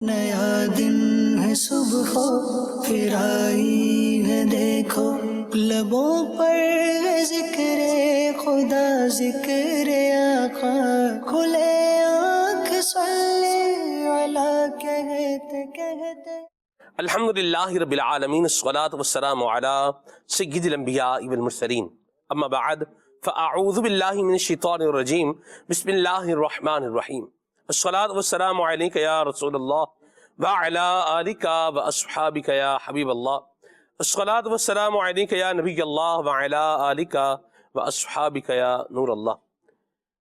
نیا دن ہے صبح پھر آئی ہے دیکھو، لبوں پر ہے ذکر خدا ذکر آقا، کھلے آنکھ صلی علی کہتے کہتے۔ الحمدللہ رب العالمین، الصلاة والسلام علی سید الانبیاء والمرسلین، اما بعد فاعوذ باللہ من الشیطان الرجیم، بسم اللہ الرحمن الرحیم۔ الصلاة والسلام علیک یا رسول اللہ وعلی آلک واصحابک یا حبیب اللہ۔ الصلاة والسلام علیک یا نبی اللہ وعلی آلک واصحابک یا نور اللہ۔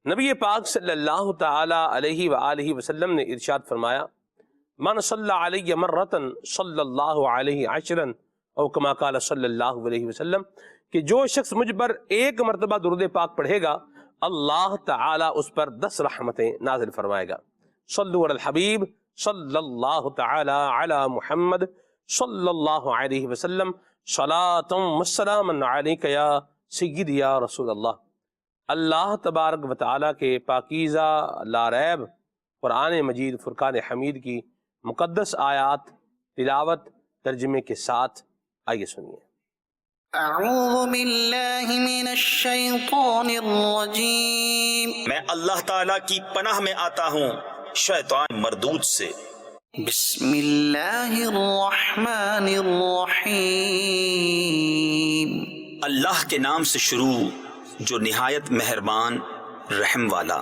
نبی پاک صلی اللہ تعالی علیہ وآلہ وسلم نے ارشاد فرمایا، من صلی علی مرتن صلی اللہ علیہ عشرن، او کما قال صلی اللہ علیہ وسلم، کہ جو شخص مجھ پر ایک مرتبہ درود پاک پڑھے گا، اللہ تعالیٰ اس پر 10 رحمتیں نازل فرمائے گا۔ صلو علی الحبیب صلی اللہ تعالی علی محمد صلی اللہ علیہ وسلم، صلاۃ و سلام علیک یا سید یا رسول اللہ۔ اللہ تبارک و تعالیٰ کے پاکیزہ لاریب قرآن مجید فرقان حمید کی مقدس آیات تلاوت ترجمے کے ساتھ آئیے سنیے۔ اعوذ باللہ من الشیطان الرجیم، میں اللہ تعالیٰ کی پناہ میں آتا ہوں شیطان مردود سے۔ بسم اللہ الرحمن الرحیم، اللہ کے نام سے شروع جو نہایت مہربان رحم والا۔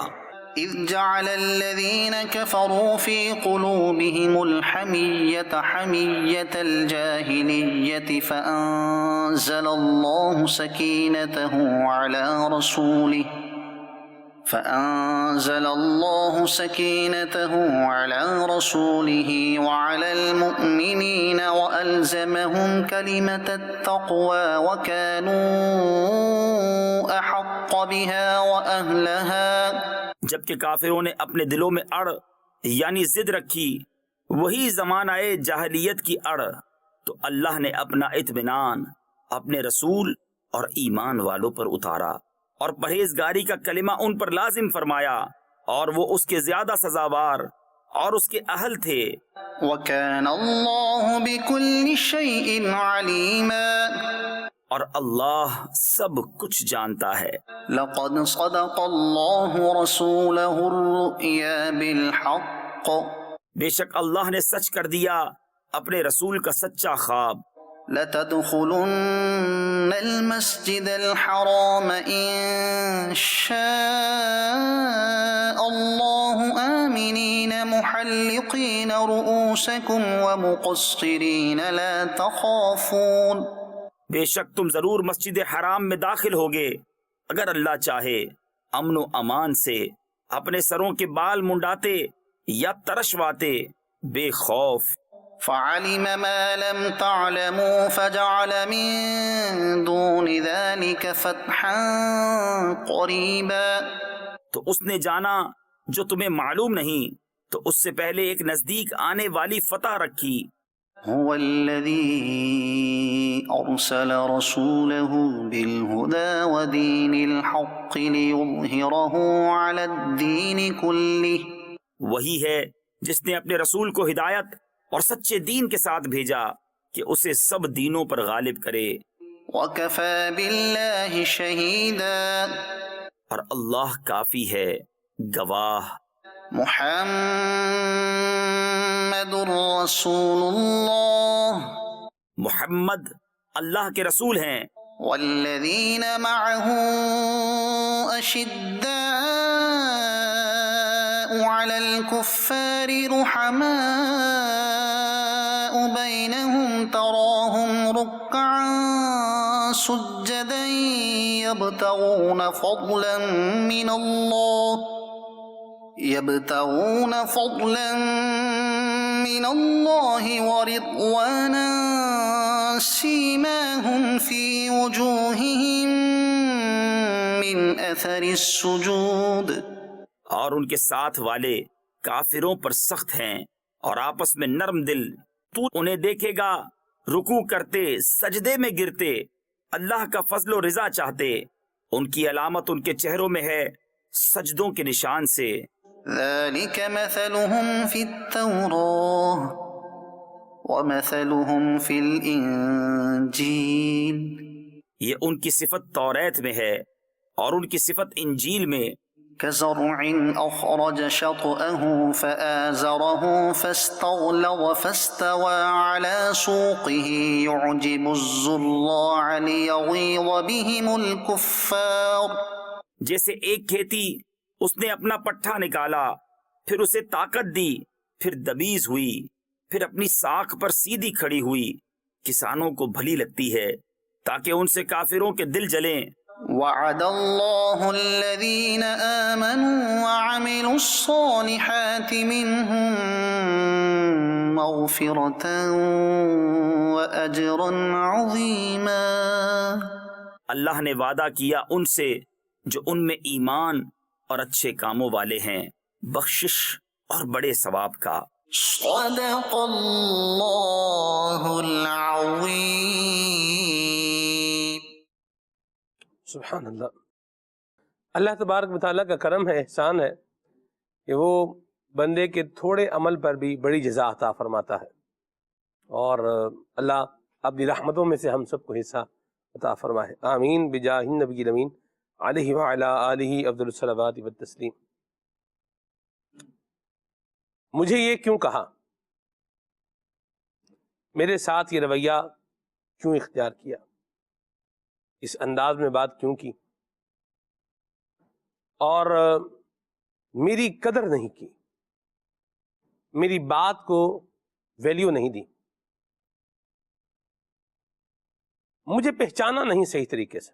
اذ جعل الذین کفروا فی قلوبہم الحمیۃ حمیۃ الجاہلیۃ فأنزل اللہ سکینتہ علی رسولہ وعلى المؤمنين وألزمهم كلمة التقوى وكانوا أحق بها وأهلها۔ جبکہ کافروں نے اپنے دلوں میں اڑ یعنی ضد رکھی، وہی زمانہ جاہلیت کی اڑ، تو اللہ نے اپنا اطمینان اپنے رسول اور ایمان والوں پر اتارا، اور پرہیزگاری کا کلمہ ان پر لازم فرمایا، اور وہ اس کے زیادہ سزاوار اور اس کے اہل تھے۔ وَكَانَ اللَّهُ بِكُلِّ شَيْءٍ عَلِيمًا، اور اللہ سب کچھ جانتا ہے۔ لَقَدْ صَدَقَ اللَّهُ رَسُولَهُ الرُّؤْيَا بِالْحَقِّ، بے شک اللہ نے سچ کر دیا اپنے رسول کا سچا خواب۔ لَتَدْخُلُنَّ الْمَسْجِدَ الْحَرَامَ إِن شَاءَ اللَّهُ آمِنِينَ مُحَلِّقِينَ رُؤُوسَكُمْ وَمُقَصِّرِينَ لَا تَخَافُونَ، بے شک تم ضرور مسجد حرام میں داخل ہوگے اگر اللہ چاہے، امن و امان سے، اپنے سروں کے بال منڈاتے یا ترشواتے، بے خوف۔ فَعَلِمَ مَا لَمْ تَعْلَمُوا فَجَعَلَ مِن دُونِ ذَلِكَ فَتْحًا قَرِيبًا، تو اس نے جانا جو تمہیں معلوم نہیں، تو اس سے پہلے ایک نزدیک آنے والی فتح رکھی۔ هُوَ الَّذِي أَرْسَلَ رَسُولَهُ بِالْهُدَى وَدِينِ الْحَقِّ لِيُظْهِرَهُ عَلَى الدِّينِ كُلِّهِ، وہی ہے جس نے اپنے رسول کو ہدایت اور سچے دین کے ساتھ بھیجا کہ اسے سب دینوں پر غالب کرے۔ وَكَفَى بِاللَّهِ شَهِيدًا، اور اللہ کافی ہے گواہ۔ محمد رسول اللہ، محمد اللہ کے رسول ہیں، والذین معه اشداء علی الکفار رحماء بینہم تراہم رکعا سجدا یبتغون فضلا من اللہ ورضوانا سیماہم فی وجوہہم من اثر السجود، اور ان کے ساتھ والے کافروں پر سخت ہیں اور آپس میں نرم دل، تو انہیں دیکھے گا رکوع کرتے سجدے میں گرتے، اللہ کا فضل و رضا چاہتے، ان کی علامت ان کے چہروں میں ہے سجدوں کے نشان سے۔ ذلك مثلهم في التوراة ومثلهم في الإنجيل یہ ان کی صفت توریت میں ہے اور ان کی صفت انجیل میں. كزرع أخرج شطأه فآزره فاستغلظ فاستوى على سوقه يعجب الزراع ليغيظ بهم الكفار. جیسے ایک کھیتی اس نے اپنا پٹھا نکالا، پھر اسے طاقت دی، پھر دبیز ہوئی، پھر اپنی ساکھ پر سیدھی کھڑی ہوئی، کسانوں کو بھلی لگتی ہے تاکہ ان سے کافروں کے دل جلیں. وعد الله الذين آمنوا وعملوا الصالحات منهم مغفرة وأجرا عظيما. اللہ نے وعدہ کیا ان سے جو ان میں ایمان اور اچھے کاموں والے ہیں، بخشش اور بڑے ثواب کا. صدق اللہ العظیم. سبحان اللہ. اللہ تبارک و تعالیٰ کا کرم ہے، احسان ہے کہ وہ بندے کے تھوڑے عمل پر بھی بڑی جزا عطا فرماتا ہے، اور اللہ اپنی رحمتوں میں سے ہم سب کو حصہ عطا فرمائے. آمین بجاہ النبی الامین علیہ وعلی آلہ افضل الصلوات والتسلیم. مجھے یہ کیوں کہا، میرے ساتھ یہ رویہ کیوں اختیار کیا، اس انداز میں بات کیوں کی، اور میری قدر نہیں کی، میری بات کو ویلیو نہیں دی، مجھے پہچانا نہیں صحیح طریقے سے.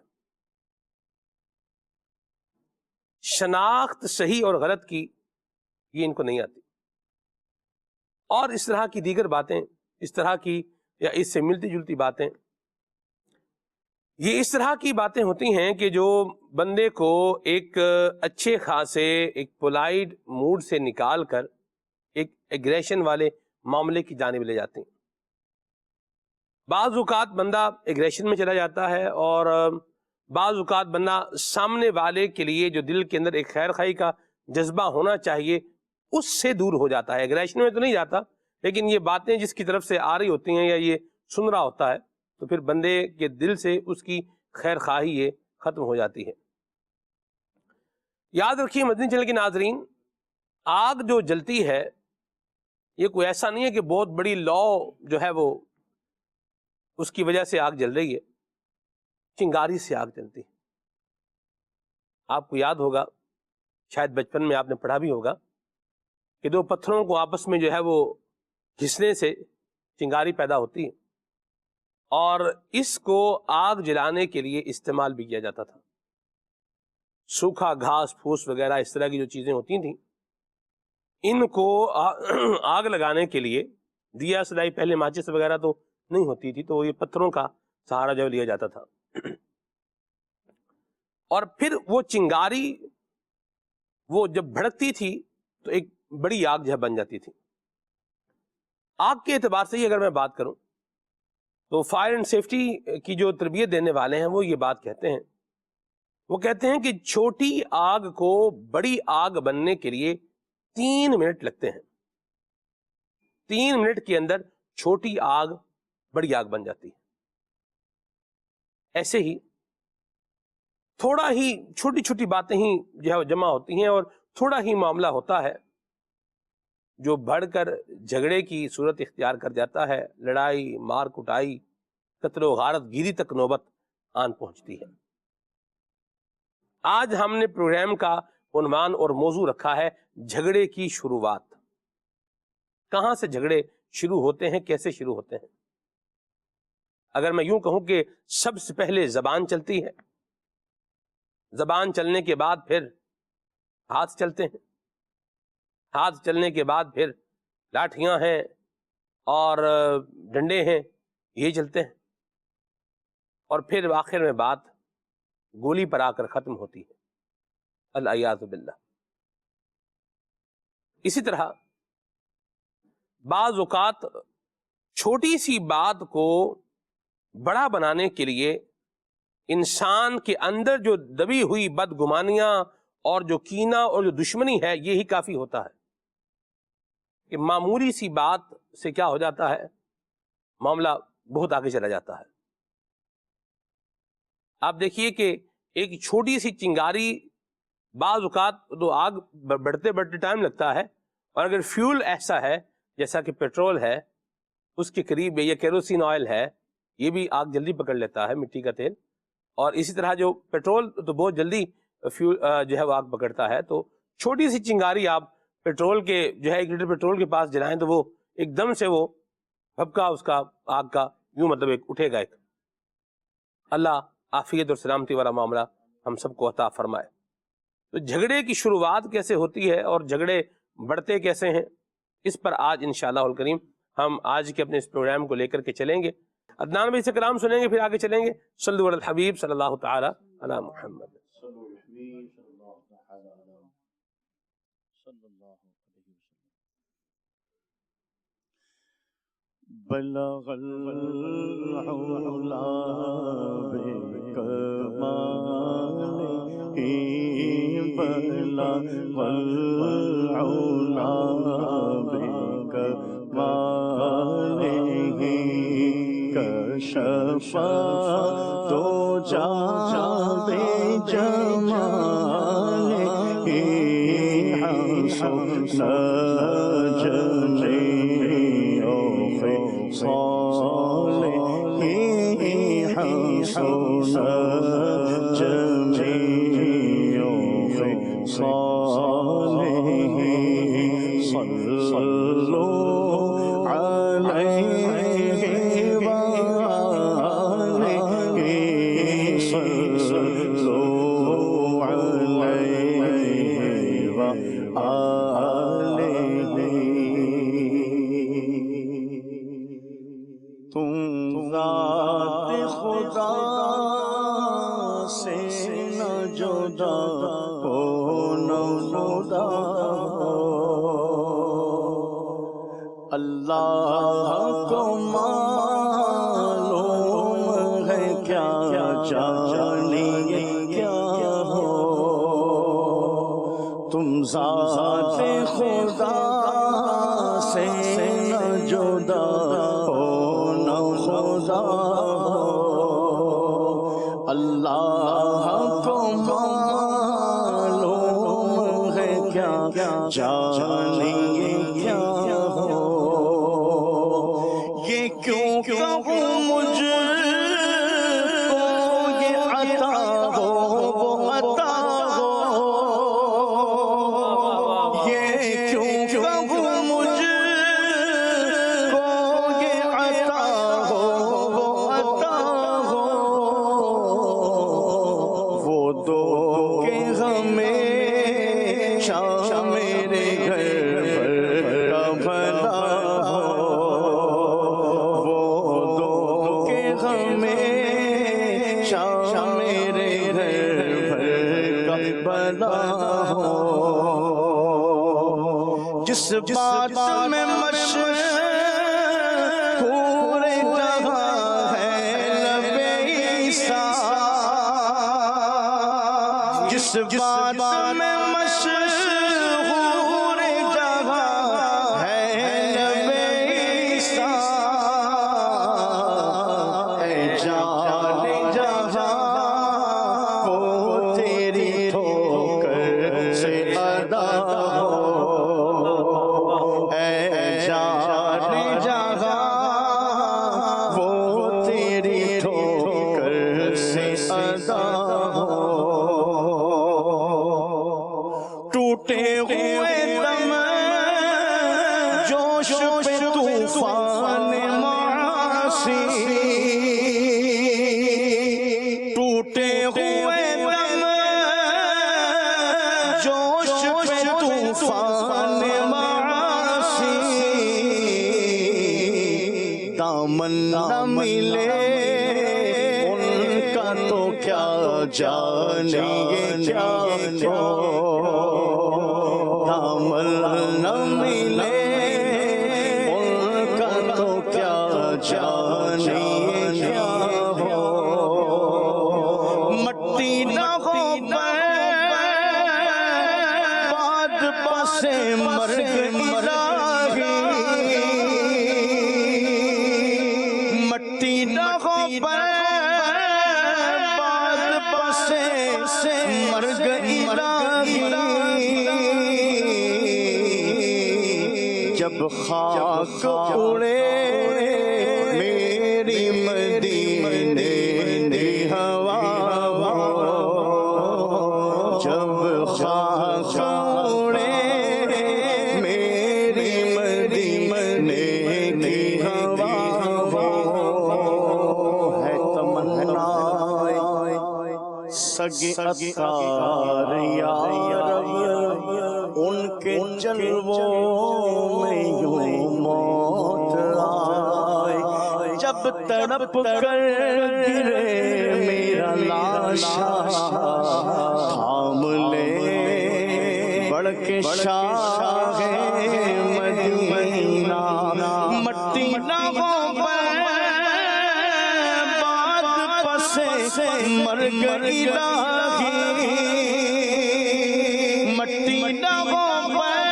شناخت صحیح اور غلط کی یہ ان کو نہیں آتی، اور اس طرح کی دیگر باتیں، اس طرح کی یا اس سے ملتی جلتی باتیں، یہ اس طرح کی باتیں ہوتی ہیں کہ جو بندے کو ایک اچھے خاصے ایک پولائٹ موڈ سے نکال کر ایک ایگریشن والے معاملے کی جانب لے جاتے ہیں. بعض اوقات بندہ ایگریشن میں چلا جاتا ہے، اور بعض اوقات بندہ سامنے والے کے لیے جو دل کے اندر ایک خیر خواہی کا جذبہ ہونا چاہیے اس سے دور ہو جاتا ہے. ایگریشن میں تو نہیں جاتا، لیکن یہ باتیں جس کی طرف سے آ رہی ہوتی ہیں یا یہ سن رہا ہوتا ہے تو پھر بندے کے دل سے اس کی خیر خواہی یہ ختم ہو جاتی ہے. یاد رکھیے مدنی چینل کے ناظرین، آگ جو جلتی ہے یہ کوئی ایسا نہیں ہے کہ بہت بڑی لو جو ہے وہ اس کی وجہ سے آگ جل رہی ہے. چنگاری سے آگ جلتی ہے. آپ کو یاد ہوگا، شاید بچپن میں آپ نے پڑھا بھی ہوگا کہ دو پتھروں کو آپس میں جو ہے وہ گھسنے سے چنگاری پیدا ہوتی ہے، اور اس کو آگ جلانے کے لیے استعمال بھی کیا جاتا تھا. سوکھا گھاس پھوس وغیرہ اس طرح کی جو چیزیں ہوتی تھیں، ان کو آگ لگانے کے لیے دیا سلائی، پہلے ماچس وغیرہ تو نہیں ہوتی تھی، تو یہ پتھروں کا سہارا جو لیا جاتا تھا، اور پھر وہ چنگاری وہ جب بھڑکتی تھی تو ایک بڑی آگ جو بن جاتی تھی. آگ کے اعتبار سے اگر میں بات کروں تو فائر اینڈ سیفٹی کی جو تربیت دینے والے ہیں وہ یہ بات کہتے ہیں، وہ کہتے ہیں کہ چھوٹی آگ کو بڑی آگ بننے کے لیے 3 منٹ لگتے ہیں. 3 منٹ کے اندر چھوٹی آگ بڑی آگ بن جاتی ہے. ایسے ہی تھوڑا ہی چھوٹی چھوٹی باتیں ہی جو ہے جمع ہوتی ہیں، اور تھوڑا ہی معاملہ ہوتا ہے جو بڑھ کر جھگڑے کی صورت اختیار کر جاتا ہے. لڑائی، مار کٹائی، قتل و غارت گیری تک نوبت آن پہنچتی ہے. آج ہم نے پروگرام کا عنوان اور موضوع رکھا ہے جھگڑے کی شروعات. کہاں سے جھگڑے شروع ہوتے ہیں، کیسے شروع ہوتے ہیں؟ اگر میں یوں کہوں کہ سب سے پہلے زبان چلتی ہے، زبان چلنے کے بعد پھر ہاتھ چلتے ہیں، ہاتھ چلنے کے بعد پھر لاٹھیاں ہیں اور ڈنڈے ہیں، یہ چلتے ہیں، اور پھر آخر میں بات گولی پر آ کر ختم ہوتی ہے، العیاذ باللہ. اسی طرح بعض اوقات چھوٹی سی بات کو بڑا بنانے کے لیے انسان کے اندر جو دبی ہوئی بدگمانیاں اور جو کینہ اور جو دشمنی ہے یہی کافی ہوتا ہے کہ معمولی سی بات سے کیا ہو جاتا ہے، معاملہ بہت آگے چلا جاتا ہے۔ آپ دیکھیے کہ ایک چھوٹی سی چنگاری بعض اوقات تو آگ بڑھتے بڑھتے ٹائم لگتا ہے، اور اگر فیول ایسا ہے جیسا کہ پیٹرول ہے اس کے قریب ہے، یا کیروسین آئل ہے، یہ بھی آگ جلدی پکڑ لیتا ہے، مٹی کا تیل۔ اور اسی طرح جو پیٹرول تو بہت جلدی فیول جو ہے وہ آگ پکڑتا ہے، تو چھوٹی سی چنگاری آپ پیٹرول کے جو ہے 1 لیٹر پیٹرول کے پاس جلائیں تو وہ ایک دم سے وہ بھبکا اس کا آگ کا یوں مطلب ایک اٹھے گا ایک۔ اللہ عافیت اور سلامتی والا معاملہ ہم سب کو عطا فرمائے۔ تو جھگڑے کی شروعات کیسے ہوتی ہے اور جھگڑے بڑھتے کیسے ہیں، اس پر آج انشاءاللہ الکریم ہم آج کے اپنے اس پروگرام کو لے کر کے چلیں گے۔ عدنان بھائی سے کلام سنیں گے، پھر آگے چلیں گے۔ صلو علی الحبیب صلی اللہ تعالی علی محمد۔ بلغ العلا بکمالہ، بلغ العلا بکمالہ، کشف دو جہاں بجمالہ، حسن جمیع صالح، حسن جمیع صالح، صلو علیہ وآلہ، صلو علیہ وآلہ۔ تم ذات خدا سے نہ جدا ہو، نہ جدا ہو، اللہ کو معلوم ہے کیا جانیے کیا ہو، تم ذات خدا سے نہ جدا ہو، نہ خدا ہو، اللہ کو معلوم ہے کیا جانیے کیا ہو، یہ کیوں کہوں مجھ کو یہ عطا ہو وہ عطا ہو، یہ کیوں کہوں مجھ کو یہ عطا ہو وہ عطا ہو، وہ دو کہ ہمیشہ میرے گھر پر کا بھلا ہو، وہ دو کہ ہمیشہ میرے گھر پر کا بھلا ہو، جس بات میں مشہور جہاں ہے لب عیسیٰ، جس بات میں مشہور جہاں ہے لب عیسیٰ، اے جان جہاں وہ تیری ٹھوکر سے ادا ہو، اے جان جہاں وہ تیری ٹھوکر سے ادا ہو، ٹوٹے ہوئے دم جوش پہ طوفان معاصی، ٹوٹے ہوئے دم جوش پہ طوفان معاصی، دامن نہ ملے ان کا تو کیا جانیے کیا ہو، دامن نہ ملے ان کا تو کیا جانیے کیا ہو، مٹی نہ ہو پر پر باد پسے مرگ الہی جب خاک اڑے میری مدینے دی ہوا جب خاک اڑے میری مدینے کی ہوا ہے تمنا سگے اطہار یا رب ان کے جلووں میں یوں موت آئے جب تڑپ کر گرے میرا لاشا تھام لے بڑھ کے شاہ مدینہ مٹی لبوں پر باد پسے مرگ الہی مٹی لبوں پر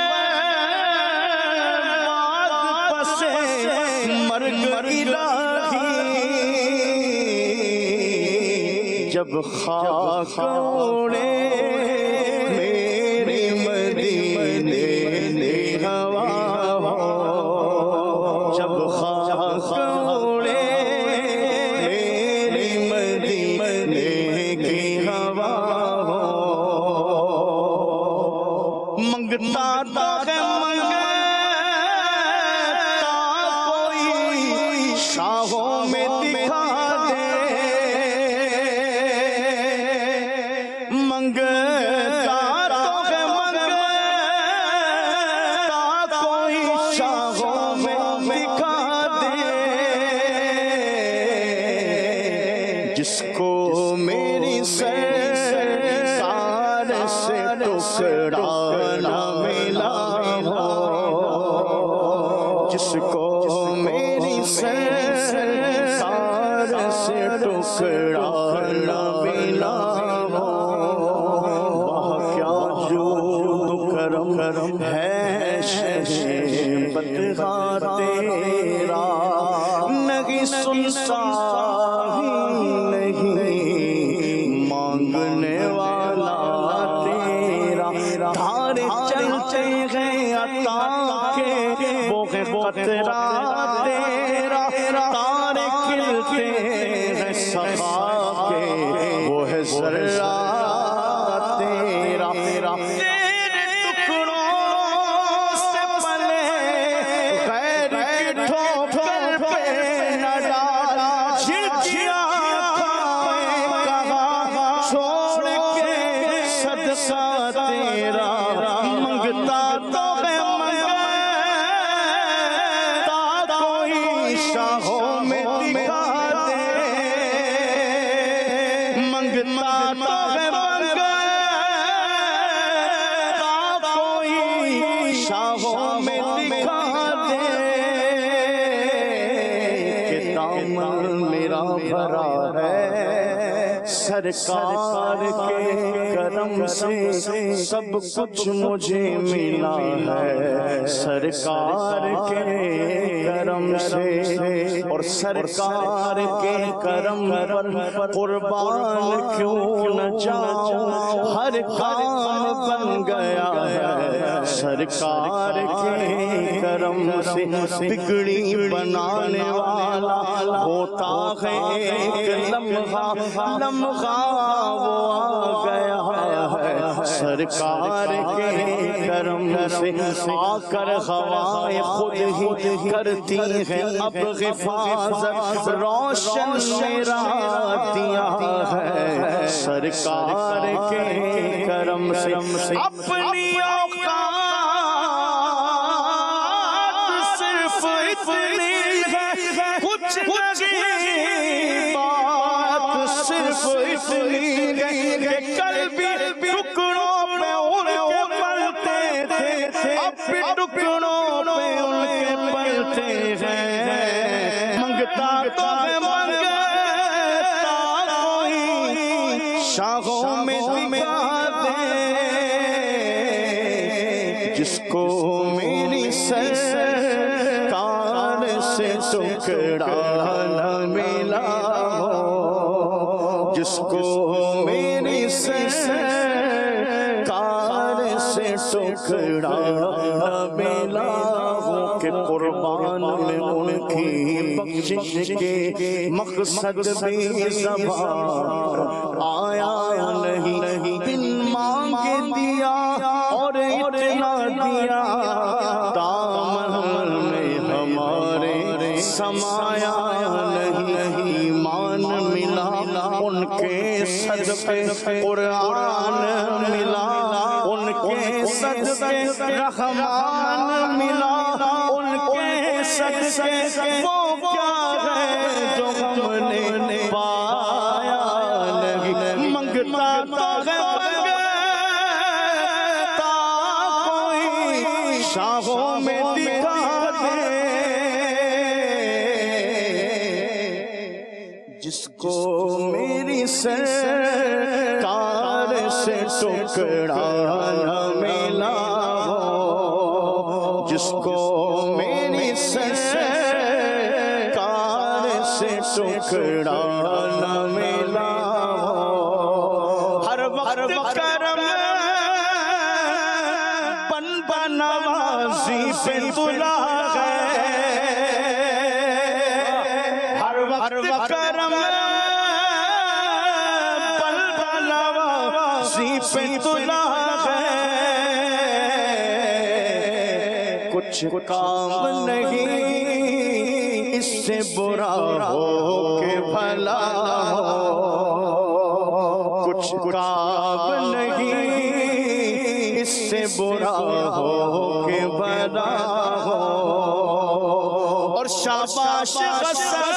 باد پسے مرگ الہی جب خاک اڑے میری مدینے دی ہوا جب خاک اڑے میری مدینے کی ہوا منگتا تو ہے منگتا کوئی شاہوں میں دکھا دے منگتا تو ہے منگتا کوئی شاہوں میں دکھا دے جس کو میری سرکار سے ٹکڑا نہ ملا ہو جس کو میری سرکار سے ٹکڑا نہ ملا ہو وہ کیا جود کرم ہے بتغا تیرا نہیں سنتا ہی نہیں مانگنے والا تیرا دھارے چلتے ہیں عطا کے وہ ہے قطرہ تیرا تارے کھلتے ہیں سخا کے وہ ہے ذرہ تیرا تیرے ٹکڑوں سے پلے غیر کی ٹھوکر پہ نہ ڈالا جھرکیاں کھائے کہا چھوڑ کے صدقہ تیرا منگتا تو ہے منگتا کوئی شاہوں میں دکھا دے منگتا تو ہے منگتا کوئی شاہوں میں دکھا دے کہ دامن میرا بھرا ہے سرکار کے کرم سے سب کچھ مجھے ملا ہے سرکار کے کرم سے اور سرکار کے کرم پر قربان کیوں نہ جاؤں ہر کام بن گیا ہے سرکار کے کرم سے بگڑی بنانے والا ہوتا ہے ایک لمحہ وہ آ گیا ہے سرکار کے کرم سے آ کر ہوائیں خود ہی کرتی ہیں اب حفاظت روشن میرا دیا ہے سرکار کے کرم سے اپنی اوقات صرف اتنی ہے کچھ بات صرف اتنی ہے کہ کل بھی ٹکڑوں پہ ان کے پلتے تھے اب بھی ٹکڑوں پہ ان کے پلتے ہیں منگتا تو ہے منگتا کوئی شاہوں میں دکھا دے جس کو میری سرکار سے ٹکڑا نہ ملا ہو، جس کو میری سرکار سے ٹکڑا نہ ملا ہو، کہ قربان میں ان کی بخشش کے مقصد بھی زبان آیا نہیں، بن مانگے دیا اور اتنا دیا، دامن میں ہمارے سمایا نہیں، ایمان ملا ان کے صدقے، قرآن ملا ان کے صدقے، رحمان ملا ان کے صدقے، وہ کیا ہے جو ہم نے پایا نہیں، منگتا تو ہے منگتا کوئی شاہوں میں دکھا دے، جس کو میری سرکار سے ٹکڑا نہ ملا ہو، جس کو میری سرکار سے ٹکڑا نہ ملا ہو، ہر وقت کرم بن نوازی پہ تلا ہے، ہر وقت کرم بن نوازی پہ تلا ہے، کچھ کام نہیں اس سے برا ہو کہ بھلا ہو، کچھ کام نہیں اس سے برا ہو کہ بھلا ہو، اور شاباش غزل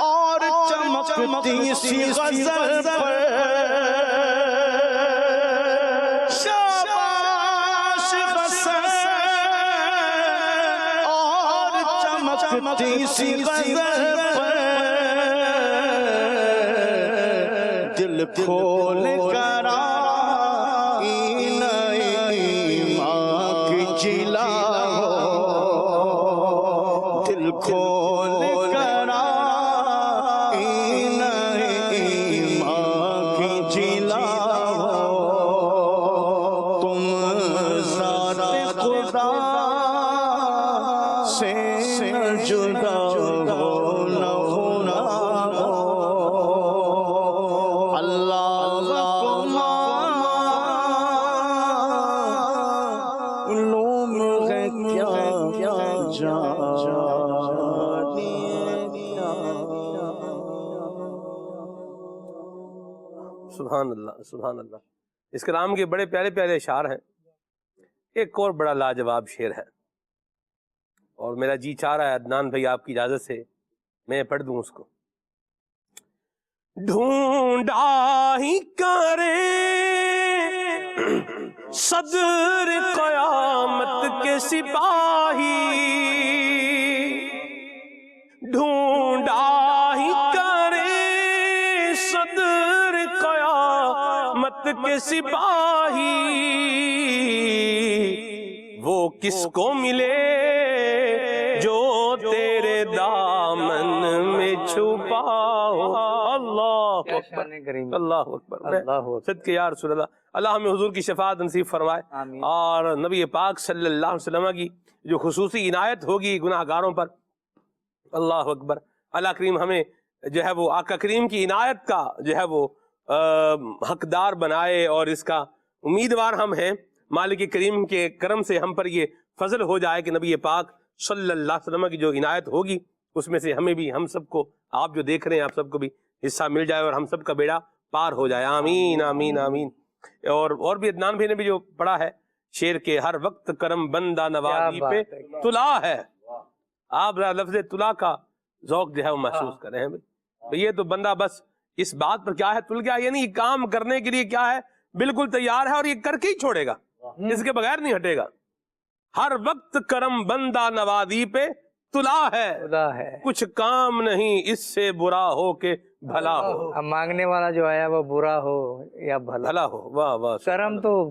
اور چمکتی سی غزل پر، شاباش غزل اور چمکتی سی غزل پر، دل کھول کر آئینہ ایمان کی جلا ہو، دل کھول کر آئینہ ایمان کی جلا ہو، تم ذات خدا سے نہ جدا ہو نہ ہونا ہو، اللہ کو معلوم ہے کیا سبحان اللہ سبحان اللہ۔ اس کلام کے بڑے پیارے پیارے اشعار ہیں۔ ایک اور بڑا لاجواب شعر ہے، اور میرا جی چاہ رہا ہے عدنان بھائی آپ کی اجازت سے میں پڑھ دوں اس کو۔ ڈھونڈا ہی کریں صدر قیامت کے سپاہی، ڈھونڈا ہی کریں صدر قیامت کے سپاہی، وہ کس کو ملے جو تیرے دامن میں چھپا ہو۔ اللہ اکبر اللہ اکبر، صدق یا رسول اللہ۔ اللہ ہمیں حضور کی شفاعت نصیب فرمائے، اور نبی پاک صلی اللہ علیہ وسلم کی جو خصوصی عنایت ہوگی گناہ گاروں پر، اللہ اکبر، اللہ کریم ہمیں جو ہے وہ آقا کریم کی عنایت کا جو ہے وہ حقدار بنائے، اور اس کا امیدوار ہم ہیں مالک کریم کے کرم سے ہم پر یہ فضل ہو جائے کہ نبی پاک صلی اللہ علیہ وسلم کی جو عنایت ہوگی اس میں سے ہمیں بھی، ہم سب کو، آپ جو دیکھ رہے ہیں آپ سب کو بھی حصہ مل جائے، اور ہم سب کا بیڑا پار ہو جائے، آمین آمین آمین۔ اور بھی عدنان بھائی نے بھی جو پڑھا ہے شعر کے، ہر وقت کرم بندہ نوازی پہ تلا ہے، آپ لفظ تلا کا ذوق جو ہے وہ محسوس کر رہے ہیں بھائی، یہ تو بندہ بس اس بات پر کیا ہے تل گیا، یعنی کام کرنے کے لیے کیا ہے بالکل تیار ہے، اور یہ کر کے ہی چھوڑے گا، اس کے بغیر نہیں ہٹے گا۔ ہر وقت کرم بندہ نوازی پہ تلا ہے، کچھ کام نہیں اس سے برا ہو کہ بھلا ہو۔ اب مانگنے والا جو ہے وہ برا ہو یا بھلا بھلا ہو، واہ واہ، کرم تو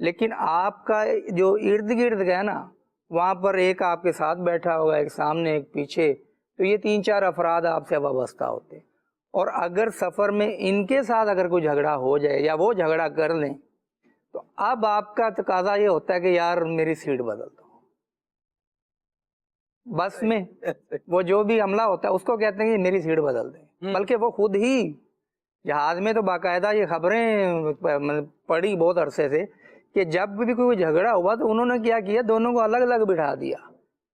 لیکن آپ کا جو ارد گرد ہے نا، وہاں پر ایک آپ کے ساتھ بیٹھا ہوگا، ایک سامنے ایک پیچھے، تو یہ 3-4 افراد آپ سے وابستہ ہوتے ہیں، اور اگر سفر میں ان کے ساتھ اگر کوئی جھگڑا ہو جائے یا وہ جھگڑا کر لیں تو اب آپ کا تقاضا یہ ہوتا ہے کہ یار میری سیٹ بدل دو۔ بس میں وہ جو بھی عملہ ہوتا ہے اس کو کہتے ہیں کہ میری سیٹ بدل دیں، بلکہ وہ خود ہی جہاز میں تو باقاعدہ یہ خبریں پڑی بہت عرصے سے کہ جب بھی کوئی جھگڑا ہوا تو انہوں نے کیا کیا، دونوں کو الگ الگ بٹھا دیا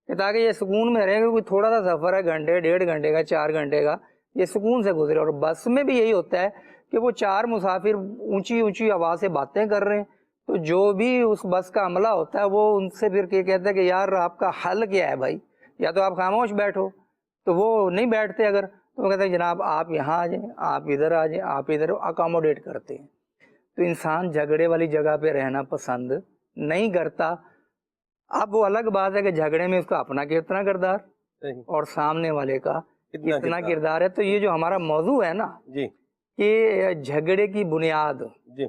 کہ تاکہ یہ سکون میں رہیں، کہ کوئی تھوڑا سا سفر ہے، گھنٹے 1.5 گھنٹے کا 4 گھنٹے کا، یہ سکون سے گزرے۔ اور بس میں بھی یہی ہوتا ہے کہ وہ 4 مسافر اونچی اونچی آواز سے باتیں کر رہے ہیں، تو جو بھی اس بس کا عملہ ہوتا ہے وہ ان سے پھر کہتا ہے کہ یار آپ کا حل کیا ہے بھائی، یا تو آپ خاموش بیٹھو، تو وہ نہیں بیٹھتے، اگر تو وہ کہتے ہیں جناب آپ یہاں آ جائیں، آپ ادھر آ جائیں، آپ ادھر، اکاموڈیٹ کرتے ہیں۔ تو انسان جھگڑے والی جگہ پہ رہنا پسند نہیں کرتا۔ اب وہ الگ بات ہے کہ جھگڑے میں اس کا اپنا کتنا کردار اور سامنے والے کا کتنا کردار ہے۔ تو یہ جو ہمارا موضوع ہے نا جی کہ جھگڑے کی بنیاد، جی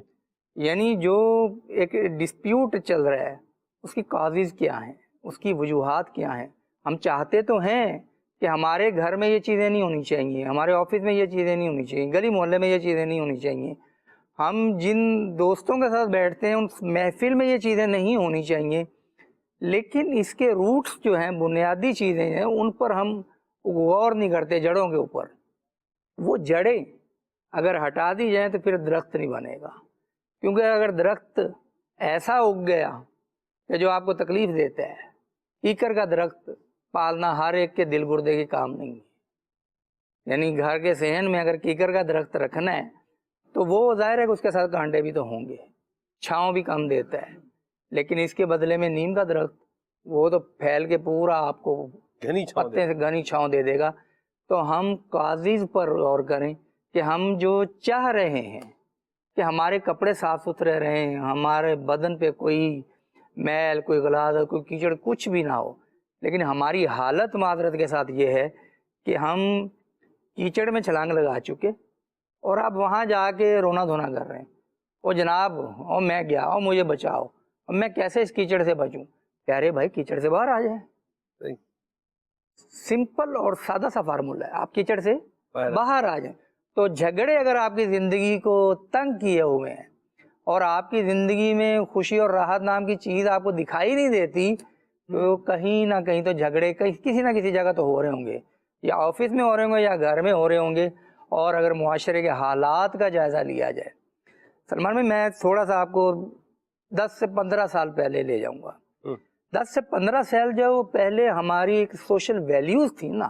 یعنی جو ایک ڈسپیوٹ چل رہا ہے اس کی کازز کیا ہیں، اس کی وجوہات کیا ہیں۔ ہم چاہتے تو ہیں کہ ہمارے گھر میں یہ چیزیں نہیں ہونی چاہیے، ہمارے آفس میں یہ چیزیں نہیں ہونی چاہیے، گلی محلے میں یہ چیزیں نہیں ہونی چاہیے، ہم جن دوستوں کے ساتھ بیٹھتے ہیں ان محفل میں یہ چیزیں نہیں ہونی چاہیے، لیکن اس کے روٹس جو ہیں، بنیادی چیزیں ہیں، ان پر ہم غور نہیں کرتے، جڑوں کے اوپر۔ وہ جڑیں اگر ہٹا دی جائیں تو پھر درخت نہیں بنے گا، کیونکہ اگر درخت ایسا اگ گیا کہ جو آپ کو تکلیف دیتا ہے، کیکر کا درخت پالنا ہر ایک کے دل گردے کے کام نہیں ہے، یعنی گھر کے صحن میں اگر کیکر کا درخت رکھنا ہے تو وہ ظاہر ہے کہ اس کے ساتھ کانٹے بھی تو ہوں گے، چھاؤں بھی کم دیتا ہے، لیکن اس کے بدلے میں نیم کا درخت وہ تو پھیل کے پورا آپ کو پتے سے گھنی چھاؤں دے دے گا۔ تو ہم کازز پر غور کریں کہ ہم جو چاہ رہے ہیں کہ ہمارے کپڑے صاف ستھرے رہیں، ہمارے بدن پہ کوئی میل، کوئی غلاظ، کوئی کیچڑ کچھ بھی نہ ہو، لیکن ہماری حالت معذرت کے ساتھ یہ ہے کہ ہم کیچڑ میں چھلانگ لگا چکے اور اب وہاں جا کے رونا دھونا کر رہے ہیں، او جناب، او میں گیا، او مجھے بچاؤ، اب میں کیسے اس کیچڑ سے بچوں؟ پیارے بھائی کیچڑ سے باہر آ جائیں، سمپل اور سادہ سا فارمولہ ہے، آپ کیچڑ سے باہر آ جائیں۔ تو جھگڑے اگر آپ کی زندگی کو تنگ کیے ہوئے ہیں اور آپ کی زندگی میں خوشی اور راحت نام کی چیز آپ کو دکھائی نہیں دیتی، تو کہیں نہ کہیں تو جھگڑے کسی نہ کسی جگہ تو ہو رہے ہوں گے، یا آفس میں ہو رہے ہوں گے یا گھر میں ہو رہے ہوں گے۔ اور اگر معاشرے کے حالات کا جائزہ لیا جائے، سلمان بھائی میں تھوڑا سا آپ کو 10 سے 15 سال پہلے لے جاؤں گا۔ 10 سے 15 سال جو پہلے ہماری ایک سوشل ویلیوز تھی نا،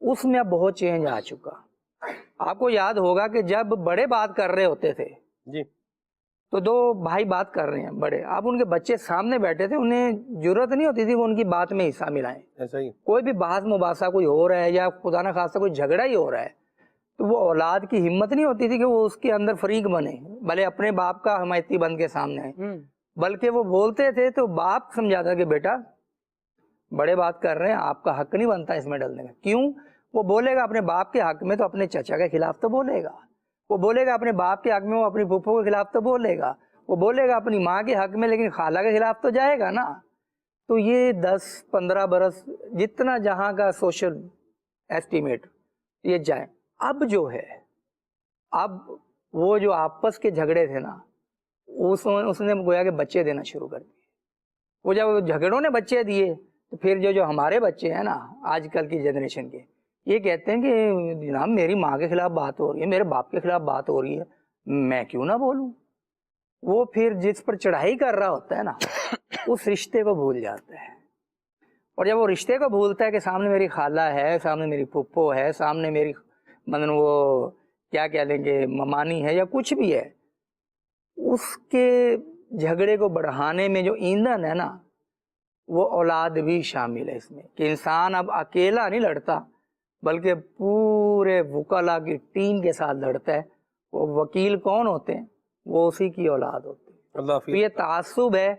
اس میں اب بہت چینج آ چکا۔ آپ کو یاد ہوگا کہ جب بڑے بات کر رہے ہوتے تھے جی تو 2 بھائی بات کر رہے ہیں بڑے، اب ان کے بچے سامنے بیٹھے تھے، انہیں ضرورت نہیں ہوتی تھی وہ ان کی بات میں حصہ ملائیں۔ ایسا ہی کوئی بھی بحث مباحثہ کوئی ہو رہا ہے یا خدا نہ خواستہ کوئی جھگڑا ہی ہو رہا ہے تو وہ اولاد کی ہمت نہیں ہوتی تھی کہ وہ اس کے اندر فریق بنے، بھلے اپنے باپ کا حمایتی بن کے سامنے ہے، بلکہ وہ بولتے تھے تو باپ سمجھاتا کہ بیٹا بڑے بات کر رہے ہیں، آپ کا حق نہیں بنتا اس میں ڈلنے کا۔ کیوں؟ وہ بولے گا اپنے باپ کے حق میں تو اپنے چچا کے خلاف تو بولے گا، وہ بولے گا اپنے باپ کے حق میں وہ اپنی پھپھو کے خلاف تو بولے گا، وہ بولے گا اپنی ماں کے حق میں لیکن خالہ کے خلاف تو جائے گا نا۔ تو یہ 10-15 برس جتنا جہاں کا سوشل ایسٹیمیٹ یہ جائے، اب جو ہے، اب وہ جو آپس کے جھگڑے تھے نا، اس نے گویا کہ بچے دینا شروع کر دیے۔ وہ جب جھگڑوں نے بچے دیے تو پھر جو ہمارے بچے ہیں نا آج کل کی جنریشن کے، یہ کہتے ہیں کہ جناب میری ماں کے خلاف بات ہو رہی ہے، میرے باپ کے خلاف بات ہو رہی ہے، میں کیوں نہ بولوں۔ وہ پھر جس پر چڑھائی کر رہا ہوتا ہے نا اس رشتے کو بھول جاتا ہے، اور جب وہ رشتے کو بھولتا ہے کہ سامنے میری خالہ ہے، سامنے میری پھپھو ہے، سامنے میری وہ کیا کہہ لیں گے ممانی ہے یا کچھ بھی ہے، اس کے جھگڑے کو بڑھانے میں جو ایندھن ہے نا وہ اولاد بھی شامل ہے اس میں، کہ انسان اب اکیلا نہیں لڑتا بلکہ پورے وکلا کی ٹیم کے ساتھ لڑتا ہے۔ وہ وکیل کون ہوتے ہیں؟ وہ اسی کی اولاد ہوتی ہے۔ اللہ تو یہ تعصب ہے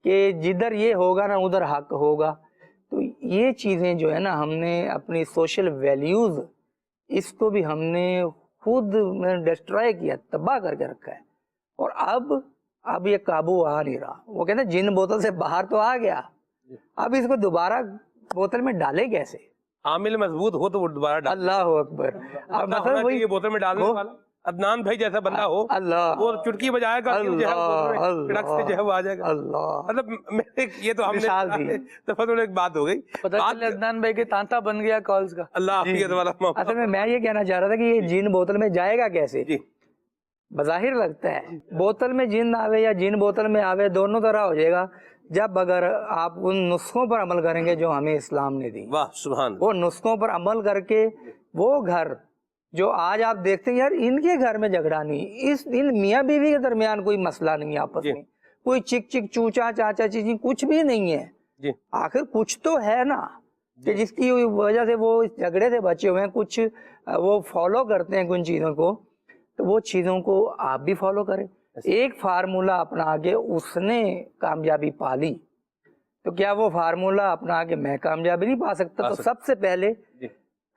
کہ جدھر یہ ہوگا نا ادھر حق ہوگا۔ تو یہ چیزیں جو ہے نا ہم نے اپنی سوشل ویلیوز اس کو بھی ہم نے خود ڈسٹرائے کیا، تباہ کر کے رکھا ہے، اور اب اب یہ قابو آ نہیں رہا. وہ کہتے ہیں جن بوتل سے باہر تو آ گیا, اب اس کو دوبارہ بوتل میں ڈالے کیسے؟ عامل مضبوط ہو تو وہ دوبارہ ڈال. اللہ اکبر. اب مطلب وہی یہ بوتل میں ڈالنے والا عدنان بھائی جیسا بندہ ہو, اللہ, وہ چٹکی بجائے گا, جو ہے وہ آ جائے گا. اللہ, مطلب یہ تو ہم مثال نے دی. تفضل ایک بات ہو گئی. پتہ چلا عدنان بھائی کے تانتا بن گیا کالز کا. اللہ حافظ والا. اصل میں یہ کہنا چاہ رہا تھا کہ یہ جن بوتل میں جائے گا کیسے؟ جی بظاہر لگتا ہے بوتل میں جن آوے یا جن بوتل میں آوے, دونوں طرح ہو جائے گا جب اگر آپ ان نسخوں پر عمل کریں گے جو ہمیں اسلام نے دی. واہ سبحان. وہ نسخوں پر عمل کر کے وہ گھر جو آج آپ دیکھتے ہیں یار ان کے گھر میں جھگڑا نہیں, ان میاں بیوی کے درمیان کوئی مسئلہ نہیں آپس میں, کوئی چک چک چوچا چاچا چیچی کچھ بھی نہیں ہے. جی آخر کچھ تو ہے نا کہ جس کی وجہ سے وہ اس جھگڑے سے بچے ہوئے ہیں, کچھ وہ فالو کرتے ہیں کن چیزوں کو, تو وہ چیزوں کو آپ بھی فالو کریں. ایک فارمولہ اپنا کے اس نے کامیابی پالی, تو کیا وہ فارمولہ اپنا کے میں کامیابی نہیں پا سکتا؟ تو سب سے پہلے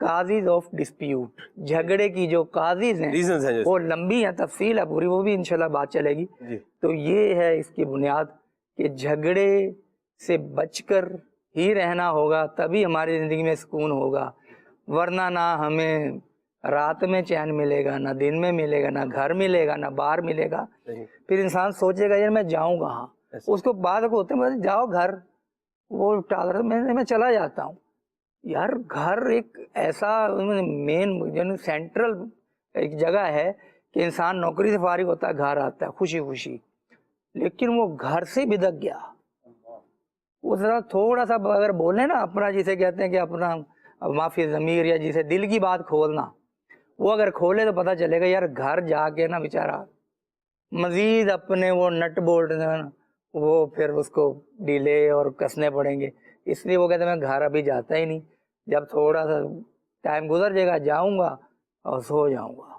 کازیز آف ڈسپیوٹ, جھگڑے کی جو کازیز ہیں وہ لمبی ہیں, تفصیل ہے پوری, وہ بھی انشاءاللہ بات چلے گی. تو یہ ہے اس کی بنیاد کہ جھگڑے سے بچ کر ہی رہنا ہوگا, تبھی ہماری زندگی میں سکون ہوگا. ورنہ نہ ہمیں رات میں چین ملے گا, نہ دن میں ملے گا, نہ گھر ملے گا, نہ باہر ملے گا. پھر انسان سوچے گا یار میں جاؤں کہاں, اس کو بعد کو ہوتے ہیں جاؤ گھر, وہ ٹال رہا میں چلا جاتا ہوں. یار گھر ایک ایسا مین یعنی سینٹرل ایک جگہ ہے کہ انسان نوکری سے فارغ ہوتا ہے, گھر آتا ہے خوشی خوشی, لیکن وہ گھر سے بدک گیا. وہ ذرا تھوڑا سا اگر بولیں نا اپنا, جسے کہتے ہیں کہ اپنا معافی ضمیر یا جسے دل کی بات کھولنا, وہ اگر کھولے تو پتہ چلے گا یار گھر جا کے نا بیچارہ مزید اپنے وہ نٹ بولٹ وہ پھر اس کو ڈیلے اور کسنے پڑیں گے. اس لیے وہ کہتے ہیں میں گھر ابھی جاتا ہی نہیں, جب تھوڑا سا ٹائم گزر جائے گا جاؤں گا اور سو جاؤں گا.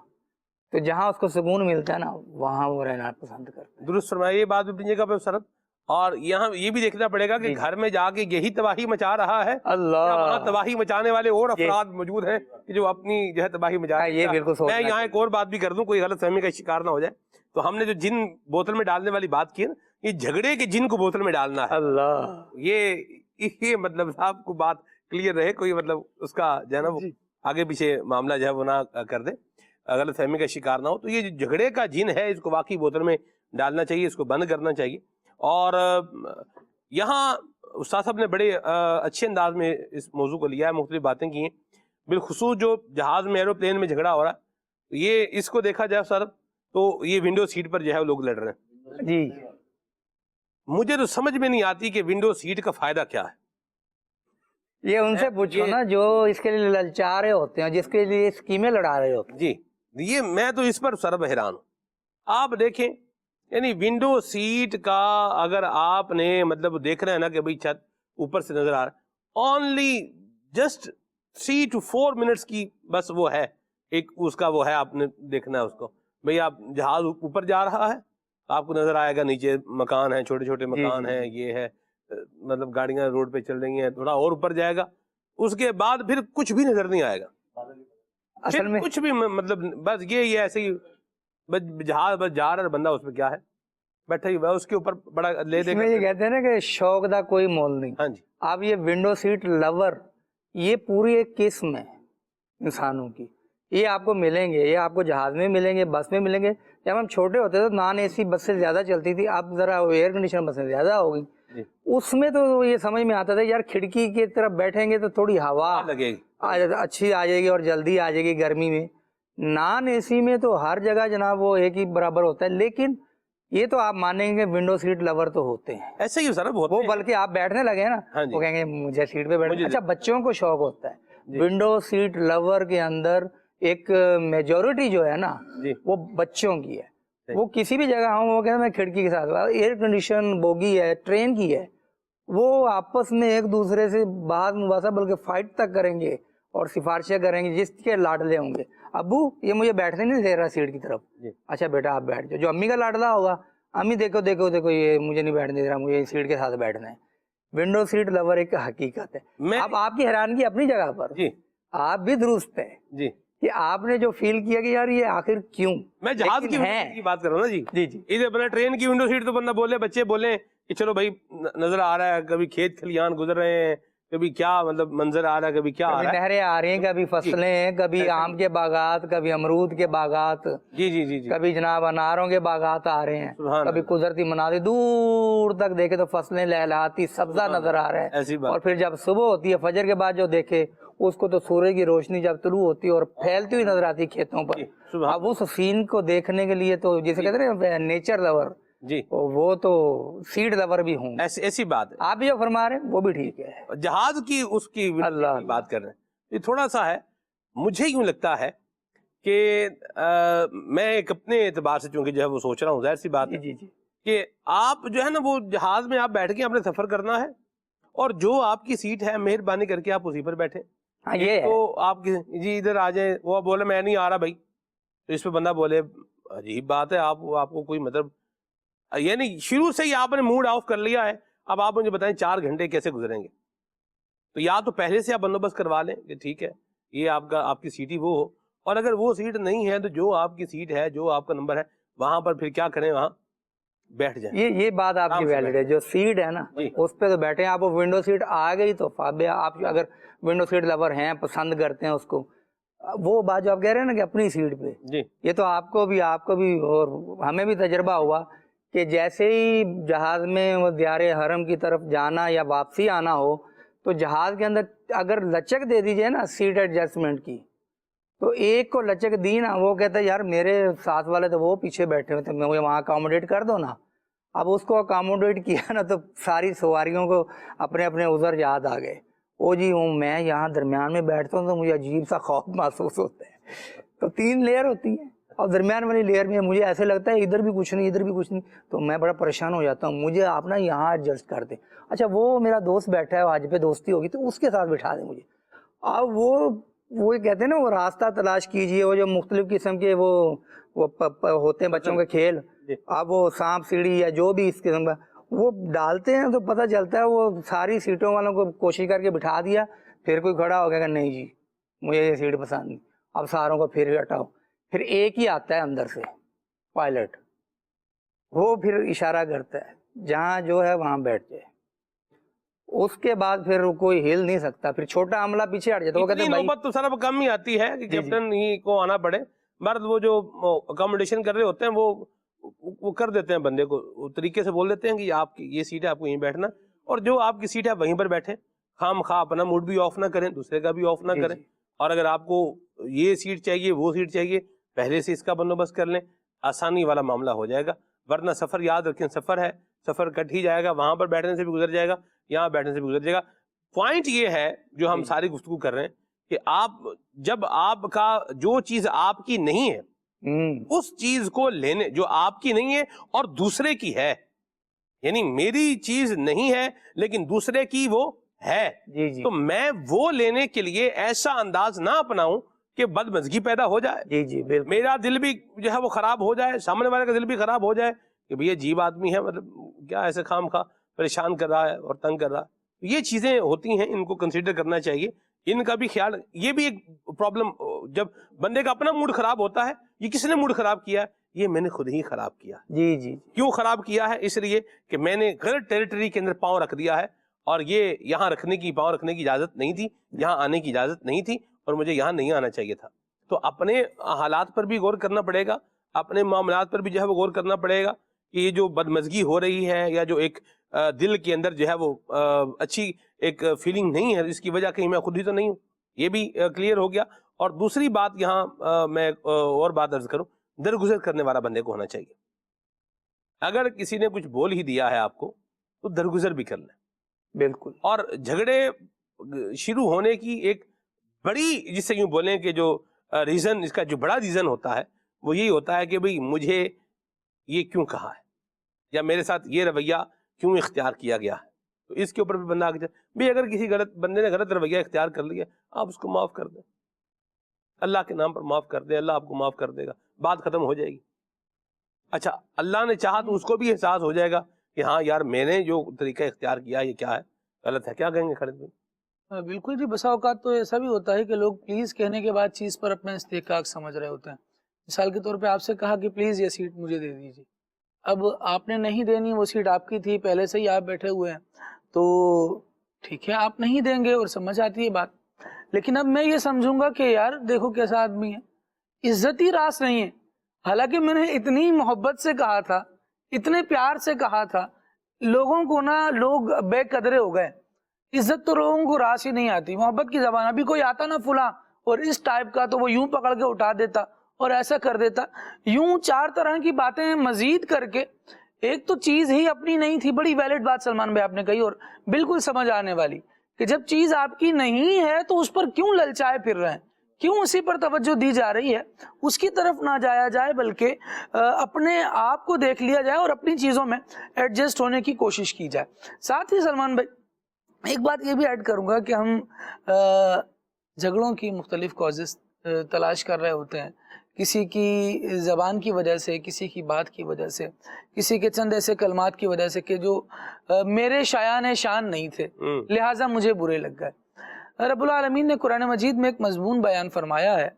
تو جہاں اس کو سکون ملتا ہے نا وہاں وہ رہنا پسند کرتا ہے. درست فرمایا, یہ بات بھی جگہ پہ سرد. اور یہاں یہ بھی دیکھنا پڑے گا کہ گھر میں جا کے یہی تباہی مچا رہا ہے, اللہ, تباہی مچانے والے اور افراد موجود ہیں جو اپنی جو ہے تباہی مچا. یہ بالکل میں یہاں ایک اور بات بھی کر دوں, کوئی غلط فہمی کا شکار نہ ہو جائے. تو ہم نے جو جن بوتل میں ڈالنے والی بات کی ہے نا, یہ جھگڑے کے جن کو بوتل میں ڈالنا ہے. اللہ, یہ مطلب صاحب کو بات کلیئر رہے, کوئی مطلب اس کا جو ہے نا وہ آگے پیچھے معاملہ جو ہے وہ نہ کر دے, غلط فہمی کا شکار نہ ہو. تو یہ جو جھگڑے کا جن ہے اس کو واقعی بوتل میں ڈالنا چاہیے, اس کو بند کرنا چاہیے. اور یہاں استاد صاحب نے بڑے اچھے انداز میں اس موضوع کو لیا ہے, مختلف باتیں کی ہیں. بالخصوص جو جہاز میں ایروپلین میں جھگڑا ہو رہا ہے, یہ اس کو دیکھا جائے صاحب تو یہ ونڈو سیٹ پر جو ہے لوگ لڑ رہے ہیں. جی مجھے تو سمجھ میں نہیں آتی کہ ونڈو سیٹ کا فائدہ کیا ہے. یہ ان سے پوچھو نا جو اس کے لیے للچا رہے ہوتے ہیں, جس کے لیے اسکیمیں لڑا رہے ہوتے ہیں. جی یہ میں تو اس پر سرب حیران ہوں. آپ دیکھیں یعنی ونڈو سیٹ کا اگر آپ نے مطلب دیکھ رہے ہیں نا کہ بھئی چھت اوپر سے نظر آ رہا ہے, اونلی جسٹ 3 to 4 منٹس کی بس وہ ہے ایک اس کا وہ ہے, آپ نے دیکھنا ہے اس کو. بھئی آپ جہاز اوپر جا رہا ہے, آپ کو نظر آئے گا نیچے مکان ہیں, چھوٹے چھوٹے مکان ہیں, یہ ہے مطلب گاڑیاں روڈ پہ چل رہی ہیں, تھوڑا اور اوپر جائے گا, اس کے بعد پھر کچھ بھی نظر نہیں آئے گا اصل میں. کچھ بھی مطلب بس یہ ایسے ہی جہاز بس جا رہا ہے, بندہ اس پہ کیا ہے بیٹھا ہی اس کے اوپر بڑا لے دے. یہ کہتے ہیں نا کہ شوق دا کوئی مول نہیں. ہاں جی, آپ یہ ونڈو سیٹ لور, یہ پوری ایک قسم ہے انسانوں کی. یہ آپ کو ملیں گے, یہ آپ کو جہاز میں ملیں گے, بس میں ملیں گے. جب ہم چھوٹے ہوتے تھے تو نان اے سی بس سے زیادہ چلتی تھی, اب ذرا ایئر کنڈیشن بسیں زیادہ ہو گئی. اس میں تو یہ سمجھ میں آتا تھا یار کھڑکی کی طرف بیٹھیں گے تو تھوڑی ہوا لگے گی, اچھی آ جائے گی اور جلدی آ جائے گی گرمی میں. نان اے سی میں تو ہر جگہ جناب وہ ایک ہی برابر ہوتا ہے. لیکن یہ تو آپ مانیں گے ونڈو سیٹ لور تو ہوتے ہیں ایسے ہی سر وہ بلکہ آپ بیٹھنے لگے ہیں نا وہ کہیں گے مجھے سیٹ پہ بیٹھنا. اچھا بچوں کو شوق ہوتا ہے ونڈو سیٹ لور کے اندر ایک میجورٹی جو ہے نا وہ بچوں کی ہے. وہ کسی بھی جگہ ہوں وہ کہتے ہیں میں کھڑکی کے ساتھ, ایئر کنڈیشن بوگی ہے, ٹرین کی ہے, وہ آپس میں ایک دوسرے سے بات مباحثہ بلکہ فائٹ تک کریں گے اور سفارشیں کریں گے جس کے لاڈلے ہوں گے. ابو یہ مجھے بیٹھنے نہیں دے رہا سیٹ کی طرف, اچھا بیٹا آپ بیٹھ جاؤ. جو امی کا لاڈلا ہوگا, امی دیکھو دیکھو دیکھو یہ مجھے نہیں بیٹھنے دے رہا, مجھے سیٹ کے ساتھ بیٹھنا ہے. ونڈو سیٹ لور ایک حقیقت ہے. اب آپ کی حیرانگی اپنی جگہ پر, آپ بھی درست ہیں, کہ آپ نے جو فیل کیا کہ یار یہ آخر کیوں. میں جہاز لیکن کی ہے. window seat کی بات کر رہا ہوں نا جی. جی جی ادھر بنا ٹرین کی ونڈو سیٹ تو بندہ بولے، بچے بولیں کہ چلو بھائی نظر آ رہا ہے، کبھی کھیت کھلیان گزر رہے ہیں، کبھی کیا مطلب منظر آ رہا ہے، کبھی کیا آ کبھی رہا ہے. نہریں آ رہی ہیں، کبھی فصلیں ہیں، کبھی آم کے باغات، کبھی امرود کے باغات، جی جی جی جی کبھی جناب اناروں کے باغات آ رہے ہیں، سبحان کبھی اللہ. قدرتی مناظر دور تک دیکھے تو فصلیں لہلاتی سبزہ نظر آ رہا ہے. ایسی بات. اور پھر جب صبح ہوتی ہے فجر کے بعد جو دیکھے اس کو تو سورج کی روشنی جب طلوع ہوتی ہے اور پھیلتی ہوئی نظر آتی ہے کھیتوں پر. سبحان اب اس سین کو دیکھنے کے لیے تو جسے کہتے ہیں نیچر لور، جی وہ تو سیڈ لور بھی ہوں. ایسی بات ہے. آپ جو فرما رہے ہیں وہ بھی ٹھیک ہے. جہاز کی اس کی window اللہ seat کی بات کر رہے ہیں. یہ تھوڑا سا ہے، مجھے یوں لگتا ہے کہ میں ایک اپنے اعتبار سے چونکہ جو ہے وہ سوچ رہا ہوں، ظاہر سی بات جی ہے جی جی کہ آپ جو ہے نا وہ جہاز میں آپ بیٹھ کے اپنے سفر کرنا ہے، اور جو آپ کی سیٹ ہے مہربانی کر کے آپ اسی پر بیٹھیں. ہاں یہ ہے. تو آپ جی ادھر آ جائیں، وہ بولے میں نہیں آ رہا بھائی، تو اس پہ بندہ بولے عجیب بات ہے، آپ کو کوئی مطلب یعنی شروع سے ہی آپ نے موڈ آف کر لیا ہے. اب آپ مجھے بتائیں 4 گھنٹے کیسے گزریں گے؟ تو یا تو پہلے سے آپ بندوبست کروا لیں کہ ٹھیک ہے یہ آپ کی سیٹ ہی وہ ہو، اور اگر وہ سیٹ نہیں ہے تو جو آپ کی سیٹ ہے، جو آپ کا نمبر ہے، وہاں پر پھر کیا کریں، وہاں بیٹھ جائیں. یہ بات آپ کی آرام سے ویلڈ ہے. جو سیٹ ہے نا جی. اس پہ تو بیٹھے ہیں. آپ ونڈو سیٹ آ گئی تو آپ اگر ونڈو سیٹ لور ہیں، پسند کرتے ہیں اس کو، وہ بات جو آپ کہہ رہے ہیں نا کہ اپنی سیٹ پہ، جی یہ تو آپ کو بھی اور ہمیں بھی تجربہ ہوا کہ جیسے ہی جہاز میں وہ دیار حرم کی طرف جانا یا واپسی آنا ہو تو جہاز کے اندر اگر لچک دے دیجئے نا سیٹ ایڈجسٹمنٹ کی، تو ایک کو لچک دی نا، وہ کہتا ہے یار میرے ساتھ والے تو وہ پیچھے بیٹھے ہوئے تھے، میں وہاں اکاموڈیٹ کر دو نا. اب اس کو اکاموڈیٹ کیا نا تو ساری سواریوں کو اپنے اپنے عذر یاد آ گئے. او جی میں یہاں درمیان میں بیٹھتا ہوں تو مجھے عجیب سا خوف محسوس ہوتا ہے. تو 3 لیئر ہوتی ہیں اور درمیان والی لیئر میں مجھے ایسے لگتا ہے ادھر بھی کچھ نہیں، ادھر بھی کچھ نہیں، تو میں بڑا پریشان ہو جاتا ہوں. مجھے آپ نا یہاں ایڈجسٹ کر دیں. اچھا وہ میرا دوست بیٹھا ہے، آج پہ دوستی ہوگی تو اس کے ساتھ بٹھا دیں مجھے. اب وہ کہتے ہیں نا وہ راستہ تلاش کیجئے، وہ جو مختلف قسم کے وہ ہوتے ہیں بچوں کے کھیل، اب وہ سانپ سیڑھی یا جو بھی اس قسم کا وہ ڈالتے ہیں تو پتہ چلتا ہے وہ ساری سیٹوں والوں کو کوشش کر کے بٹھا دیا، پھر کوئی کھڑا ہو گیا کہ نہیں جی مجھے یہ سیٹ پسند نہیں، اب ساروں کو پھر ہٹاؤ. پھر ایک ہی آتا ہے اندر سے پائلٹ، وہ پھر اشارہ کرتا ہے جہاں جو ہے وہاں بیٹھ جائے. اس کے بعد پھر کوئی ہل نہیں سکتا، پھر چھوٹا عملہ پیچھے ہٹ جاتا. وہ کہتے ہیں بھائی نوبت تو سر اب کم ہی آتی ہے کہ کیپٹن ہی کو آنا پڑے. مرد وہ جو اکاموڈیشن کر رہے ہوتے ہیں وہ کر دیتے ہیں، بندے کو طریقے سے بول دیتے ہیں کہ آپ کی یہ سیٹ ہے، آپ کو یہیں بیٹھنا، اور جو آپ کی سیٹ ہے وہیں پر بیٹھیں. خام خواہ اپنا موڈ بھی آف نہ کریں، دوسرے کا بھی آف نہ کریں. اور اگر آپ کو یہ سیٹ چاہیے، وہ سیٹ چاہیے، پہلے سے اس کا بندوبست کر لیں، آسانی والا معاملہ ہو جائے گا. ورنہ سفر یاد رکھیں سفر ہے، سفر کٹ ہی جائے گا، وہاں پر بیٹھنے سے بھی گزر جائے گا، یہاں بیٹھنے سے بھی گزر جائے گا. پوائنٹ یہ ہے جو ہم ساری گفتگو کر رہے ہیں کہ جب آپ کا جو چیز آپ کی نہیں ہے اس چیز کو لینے، جو آپ کی نہیں ہے اور دوسرے کی ہے، یعنی میری چیز نہیں ہے لیکن دوسرے کی وہ ہے، تو میں وہ لینے کے لیے ایسا انداز نہ اپناؤں کہ بدمزگی پیدا ہو جائے، میرا دل بھی جو ہے وہ خراب ہو جائے، سامنے والے کا دل بھی خراب ہو جائے کہ بھئی عجیب آدمی ہے، مطلب کیا ایسے خام خواہ پریشان کر رہا ہے اور تنگ کر رہا ہے. یہ چیزیں ہوتی ہیں، ان کو کنسیڈر کرنا چاہیے، ان کا بھی خیال. یہ بھی ایک پرابلم، جب بندے کا اپنا موڈ خراب ہوتا ہے، یہ کس نے موڈ خراب کیا ہے؟ یہ میں نے خود ہی خراب کیا. کیوں خراب کیا ہے؟ اس لیے کہ میں نے غلط ٹیریٹری کے اندر پاؤں رکھ دیا ہے، اور یہ یہاں پاؤں رکھنے کی اجازت نہیں تھی، یہاں آنے کی اجازت نہیں تھی، اور مجھے یہاں نہیں آنا چاہیے تھا. تو اپنے حالات پر بھی غور کرنا پڑے گا، اپنے معاملات پر بھی جو ہے وہ غور کرنا پڑے گا کہ یہ جو بدمزگی ہو رہی ہے یا جو ایک دل کے اندر جو ہے وہ اچھی ایک فیلنگ نہیں ہے، اس کی وجہ کہیں میں خود ہی تو نہیں ہوں. یہ بھی کلیئر ہو گیا. اور دوسری بات یہاں میں اور بات عرض کروں، درگزر کرنے والا بندے کو ہونا چاہیے. اگر کسی نے کچھ بول ہی دیا ہے آپ کو تو درگزر بھی کر لیں. بالکل. اور جھگڑے شروع ہونے کی ایک بڑی، جس سے یوں بولیں کہ جو ریزن، اس کا جو بڑا ریزن ہوتا ہے وہ یہی ہوتا ہے کہ بھئی مجھے یہ کیوں کہا ہے، یا میرے ساتھ یہ رویہ کیوں اختیار کیا گیا ہے. تو اس کے اوپر بھی بندہ آگے بھی، اگر کسی بندے نے غلط رویہ اختیار کر لیا، آپ اس کو معاف کر دیں، اللہ کے نام پر معاف کر دیں، اللہ آپ کو معاف کر دے گا، بات ختم ہو جائے گی. اچھا اللہ نے چاہا تو اس کو بھی احساس ہو جائے گا کہ ہاں یار میں نے جو طریقہ اختیار کیا یہ کیا ہے، غلط ہے، کیا کہیں گے خالد بھائی؟ بالکل جی، بسا اوقات تو ایسا بھی ہوتا ہے کہ لوگ پلیز کہنے کے بعد چیز پر اپنا استحقاق سمجھ رہے ہوتے ہیں. مثال کے طور پہ آپ سے کہا کہ پلیز یہ سیٹ مجھے دے دیجیے. اب آپ نے نہیں دینی، وہ سیٹ آپ کی تھی، پہلے سے ہی آپ بیٹھے ہوئے ہیں، تو ٹھیک ہے آپ نہیں دیں گے اور سمجھ آتی ہے بات. لیکن اب میں یہ سمجھوں گا کہ یار دیکھو کیسا آدمی ہے، عزتی راس نہیں ہے. حالانکہ میں نے اتنی محبت سے کہا تھا، اتنے پیار سے کہا تھا، لوگوں کو نا لوگ بے قدرے ہو گئے. عزت تو لوگوں کو راس ہی نہیں آتی. محبت کی زبان ابھی کوئی آتا نا فلاں اور اس ٹائپ کا، تو وہ یوں پکڑ کے اٹھا دیتا اور ایسا کر دیتا، یوں 4 طرح کی باتیں مزید کر کے. ایک تو چیز ہی اپنی نہیں تھی. بڑی ویلڈ بات سلمان بھائی آپ نے کہی اور بالکل سمجھ آنے والی، کہ جب چیز آپ کی نہیں ہے تو اس پر کیوں للچائے پھر رہے ہیں، کیوں اسی پر توجہ دی جا رہی ہے. اس کی طرف نہ جایا جائے بلکہ اپنے آپ کو دیکھ لیا جائے اور اپنی چیزوں میں ایڈجسٹ ہونے کی کوشش کی جائے. ساتھ ہی سلمان بھائی ایک بات یہ بھی ایڈ کروں گا کہ ہم جھگڑوں کی مختلف کازز تلاش کر رہے ہوتے ہیں. کسی کی زبان کی وجہ سے، کسی کی بات کی وجہ سے، کسی کے چند ایسے کلمات کی وجہ سے کہ جو میرے شایان شان نہیں تھے، لہٰذا مجھے برے لگ گئے. رب العالمین نے قرآن مجید میں ایک مضمون بیان فرمایا ہے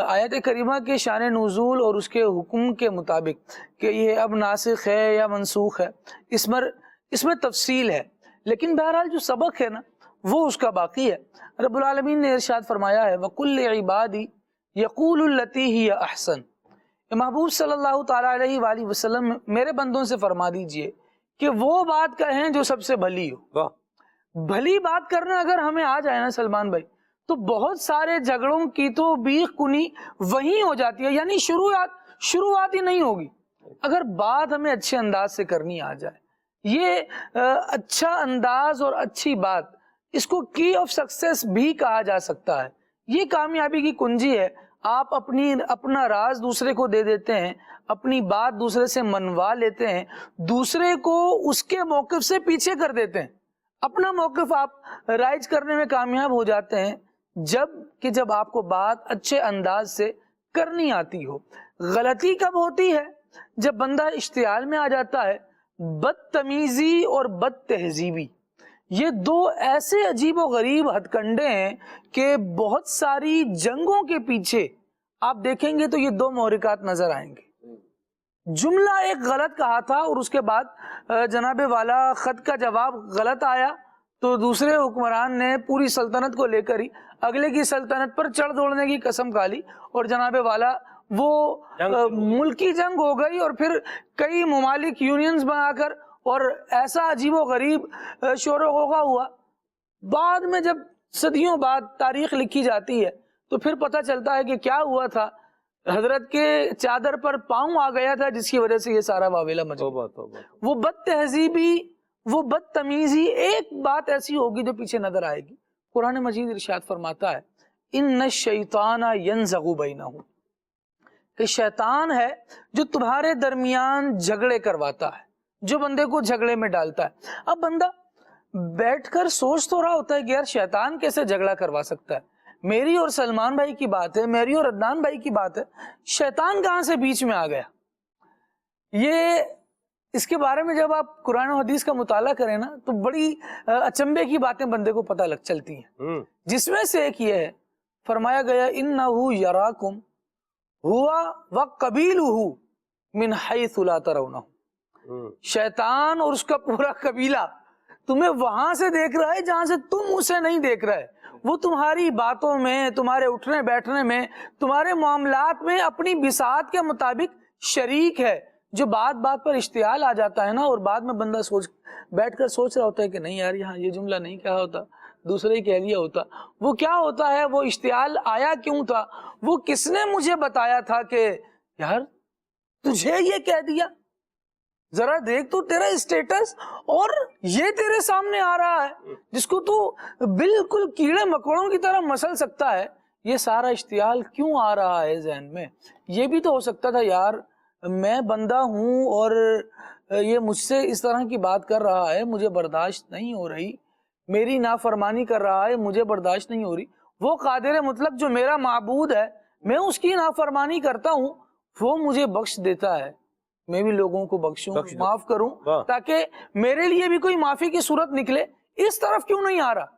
آیت کریمہ کے شان نزول اور اس کے حکم کے مطابق کہ یہ اب ناسخ ہے یا منسوخ ہے، اس میں تفصیل ہے، لیکن بہرحال جو سبق ہے نا وہ اس کا باقی ہے. رب العالمین نے ارشاد فرمایا ہے وَقُلِّ عِبَادِي یقول التی ہی احسن. محبوب صلی اللہ تعالیٰ علیہ وآلہ وسلم میرے بندوں سے فرما دیجئے کہ وہ بات کہیں جو سب سے بھلی ہو. بھلی بات کرنا اگر ہمیں آ جائے نا سلمان بھائی تو بہت سارے جھگڑوں کی تو بیخ کنی وہیں ہو جاتی ہے. یعنی شروعات ہی نہیں ہوگی اگر بات ہمیں اچھے انداز سے کرنی آ جائے. یہ اچھا انداز اور اچھی بات، اس کو کی آف سکسیس بھی کہا جا سکتا ہے. یہ کامیابی کی کنجی ہے. آپ اپنا راز دوسرے کو دے دیتے ہیں، اپنی بات دوسرے سے منوا لیتے ہیں، دوسرے کو اس کے موقف سے پیچھے کر دیتے ہیں، اپنا موقف آپ رائج کرنے میں کامیاب ہو جاتے ہیں جب آپ کو بات اچھے انداز سے کرنی آتی ہو. غلطی کب ہوتی ہے؟ جب بندہ اشتعال میں آ جاتا ہے. بدتمیزی اور بد تہذیبی یہ 2 ایسے عجیب و غریب ہتھ کنڈے ہیں کہ بہت ساری جنگوں کے پیچھے آپ دیکھیں گے تو یہ 2 محرکات نظر آئیں گے. جملہ ایک غلط کہا تھا اور اس کے بعد جناب والا خط کا جواب غلط آیا تو دوسرے حکمران نے پوری سلطنت کو لے کر ہی اگلے کی سلطنت پر چڑھ دوڑنے کی قسم کھا لی اور جناب والا وہ ملکی جنگ ہو گئی اور پھر کئی ممالک یونینز بنا کر اور ایسا عجیب و غریب شور و غوغا ہوا. بعد میں جب صدیوں بعد تاریخ لکھی جاتی ہے تو پھر پتہ چلتا ہے کہ کیا ہوا تھا. حضرت کے چادر پر پاؤں آ گیا تھا جس کی وجہ سے یہ سارا واویلا مچ گیا. وہ بد تہذیبی، وہ بدتمیزی ایک بات ایسی ہوگی جو پیچھے نظر آئے گی. قرآن مجید ارشاد فرماتا ہے ان الشیطان ینزغ بینہم، کہ شیطان ہے جو تمہارے درمیان جھگڑے کرواتا ہے، جو بندے کو جھگڑے میں ڈالتا ہے. اب بندہ بیٹھ کر سوچ تو رہا ہوتا ہے کہ یار شیطان کیسے جھگڑا کروا سکتا ہے. میری اور سلمان بھائی کی بات ہے، میری اور عدنان بھائی کی بات ہے، شیطان کہاں سے بیچ میں آ گیا؟ یہ اس کے بارے میں جب آپ قرآن و حدیث کا مطالعہ کریں نا تو بڑی اچنبے کی باتیں بندے کو پتہ لگ چلتی ہیں. جس میں سے ایک یہ ہے، فرمایا گیا انہ یراکم ہوا وقبیلہ من حیث لا ترونہ. شیطان اور اس کا پورا قبیلہ تمہیں وہاں سے دیکھ رہا ہے جہاں سے تم اسے نہیں دیکھ رہے. وہ تمہاری باتوں میں، تمہارے اٹھنے بیٹھنے میں، تمہارے معاملات میں اپنی بساط کے مطابق شریک ہے. جو بات بات پر اشتعال آ جاتا ہے نا اور بعد میں بندہ بیٹھ کر سوچ رہا ہوتا ہے کہ نہیں یار یہاں یہ جملہ نہیں کہا ہوتا، دوسرے ہی کہہ لیا ہوتا. وہ کیا ہوتا ہے، وہ اشتعال آیا کیوں تھا، وہ کس نے مجھے بتایا تھا کہ یار تجھے یہ کہہ دیا، ذرا دیکھ تو تیرا اسٹیٹس اور یہ تیرے سامنے آ رہا ہے جس کو تو بالکل کیڑے مکوڑوں کی طرح مسل سکتا ہے. یہ سارا اشتعال کیوں آ رہا ہے ذہن میں؟ یہ بھی تو ہو سکتا تھا یار میں بندہ ہوں اور یہ مجھ سے اس طرح کی بات کر رہا ہے، مجھے برداشت نہیں ہو رہی، میری نافرمانی کر رہا ہے، مجھے برداشت نہیں ہو رہی. وہ قادر مطلق جو میرا معبود ہے، میں اس کی نافرمانی کرتا ہوں، وہ مجھے بخش دیتا ہے. میں بھی لوگوں کو بخشوں، معاف کروں تاکہ میرے لیے بھی کوئی معافی کی صورت نکلے. اس طرف کیوں نہیں آ رہا؟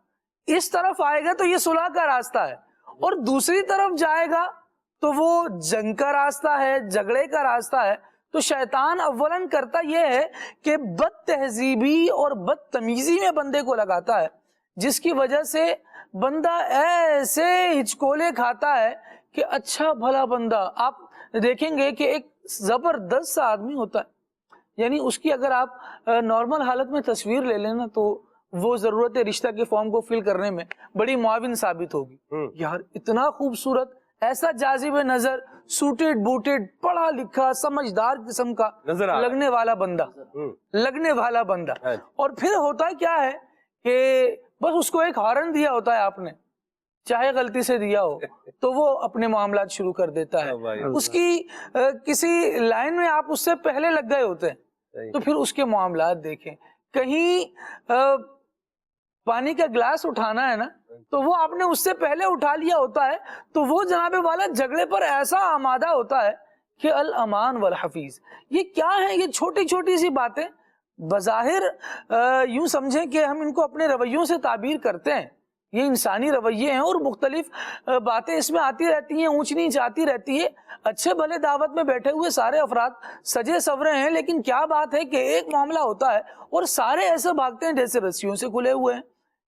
اس طرف آئے گا تو یہ صلح کا راستہ ہے، اور دوسری طرف جائے گا تو وہ جنگ کا راستہ ہے، جھگڑے کا راستہ ہے. تو شیطان اولاً کرتا یہ ہے کہ بد تہذیبی اور بدتمیزی میں بندے کو لگاتا ہے، جس کی وجہ سے بندہ ایسے ہچکولے کھاتا ہے کہ اچھا بھلا بندہ. آپ دیکھیں گے کہ ایک زبردست سا آدمی ہوتا ہے، یعنی اس کی اگر آپ نارمل حالت میں تصویر لے لیں نا تو وہ ضرورت رشتہ کے فارم کو فل کرنے میں بڑی معاون ثابت ہوگی. یار اتنا خوبصورت، ایسا جاذب نظر، سوٹڈ بوٹڈ، پڑھا لکھا، سمجھدار قسم کا لگنے والا بندہ، لگنے والا بندہ. اور پھر ہوتا کیا ہے کہ بس اس کو ایک ہارن دیا ہوتا ہے آپ نے، چاہے غلطی سے دیا ہو، تو وہ اپنے معاملات شروع کر دیتا ہے. اس کی کسی لائن میں آپ اس سے پہلے لگ گئے ہوتے ہیں، تو پھر اس کے معاملات دیکھیں. کہیں پانی کا گلاس اٹھانا ہے نا، تو وہ آپ نے اس سے پہلے اٹھا لیا ہوتا ہے، تو وہ جناب والا جھگڑے پر ایسا آمادہ ہوتا ہے کہ الامان والحفیظ. یہ کیا ہے؟ یہ چھوٹی چھوٹی سی باتیں بظاہر یوں سمجھیں کہ ہم ان کو اپنے رویوں سے تعبیر کرتے ہیں، یہ انسانی رویے ہیں، اور مختلف باتیں اس میں آتی رہتی ہیں، اونچ نیچ آتی رہتی ہے. اچھے بھلے دعوت میں بیٹھے ہوئے سارے افراد سجے سورے ہیں، لیکن کیا بات ہے کہ ایک معاملہ ہوتا ہے اور سارے ایسے بھاگتے ہیں جیسے رسیوں سے کھلے ہوئے ہیں.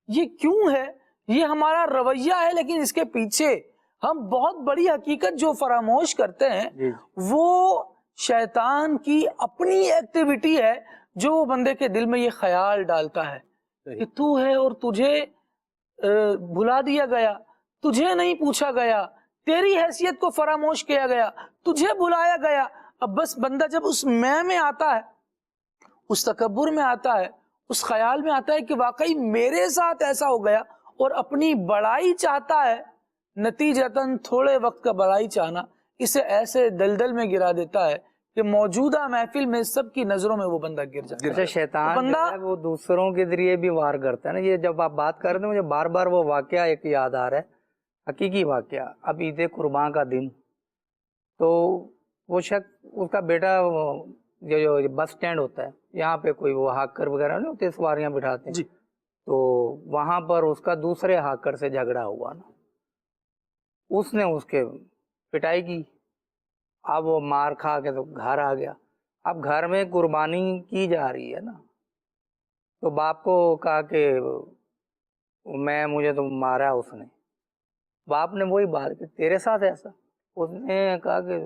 یہ کیوں ہے؟ یہ ہمارا رویہ ہے، لیکن اس کے پیچھے ہم بہت بڑی حقیقت جو فراموش کرتے ہیں وہ شیطان کی اپنی ایکٹیویٹی ہے، جو وہ بندے کے دل میں یہ خیال ڈالتا ہے کہ تو ہے اور تجھے بھلا دیا گیا، تجھے نہیں پوچھا گیا، تیری حیثیت کو فراموش کیا گیا، تجھے بلایا گیا. اب بس بندہ جب اس میں آتا ہے، اس تکبر میں آتا ہے، اس خیال میں آتا ہے کہ واقعی میرے ساتھ ایسا ہو گیا، اور اپنی بڑائی چاہتا ہے، نتیجتاً تھوڑے وقت کا بڑائی چاہنا اسے ایسے دلدل میں گرا دیتا ہے کہ موجودہ محفل میں سب کی نظروں میں وہ بندہ گر جاتا ہے. اچھا، شیطان جو ہے وہ دوسروں کے ذریعے بھی وار کرتا ہے نا. یہ جب آپ بات کر رہے ہیں مجھے بار بار وہ واقعہ ایک یاد آ رہا ہے، حقیقی واقعہ. اب عید قربان کا دن، تو وہ شخص، اس کا بیٹا جو بس سٹینڈ ہوتا ہے یہاں پہ کوئی وہ ہاکر وغیرہ نہیں ہوتے، سواریاں بٹھاتے ہیں، تو وہاں پر اس کا دوسرے ہاکر سے جھگڑا ہوا نا، اس نے اس کے پٹائی کی. اب وہ مار کھا کے تو گھر آ گیا. اب گھر میں قربانی کی جا رہی ہے نا، تو باپ کو کہا کہ مجھے تو مارا اس نے. باپ نے وہی بات کی، تیرے ساتھ ایسا؟ اس نے کہا کہ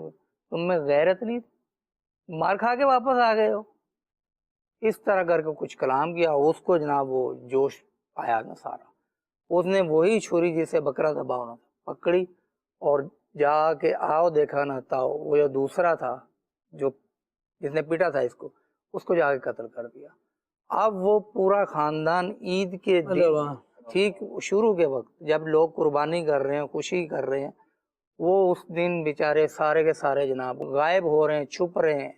تم میں غیرت نہیں تھی، مار کھا کے واپس آ گئے ہو. اس طرح کر کے کچھ کلام کیا. اس کو جناب وہ جوش آیا نا سارا، اس نے وہی چھری جسے بکرا دبا ہونا تھا پکڑی، اور جا کے آؤ دیکھا نہ تاؤ، وہ جو دوسرا تھا جو جس نے پیٹا تھا اس کو جا کے قتل کر دیا. اب وہ پورا خاندان عید کے دن، ٹھیک شروع کے وقت جب لوگ قربانی کر رہے ہیں، خوشی کر رہے ہیں، وہ اس دن بیچارے سارے کے سارے جناب غائب ہو رہے ہیں، چھپ رہے ہیں.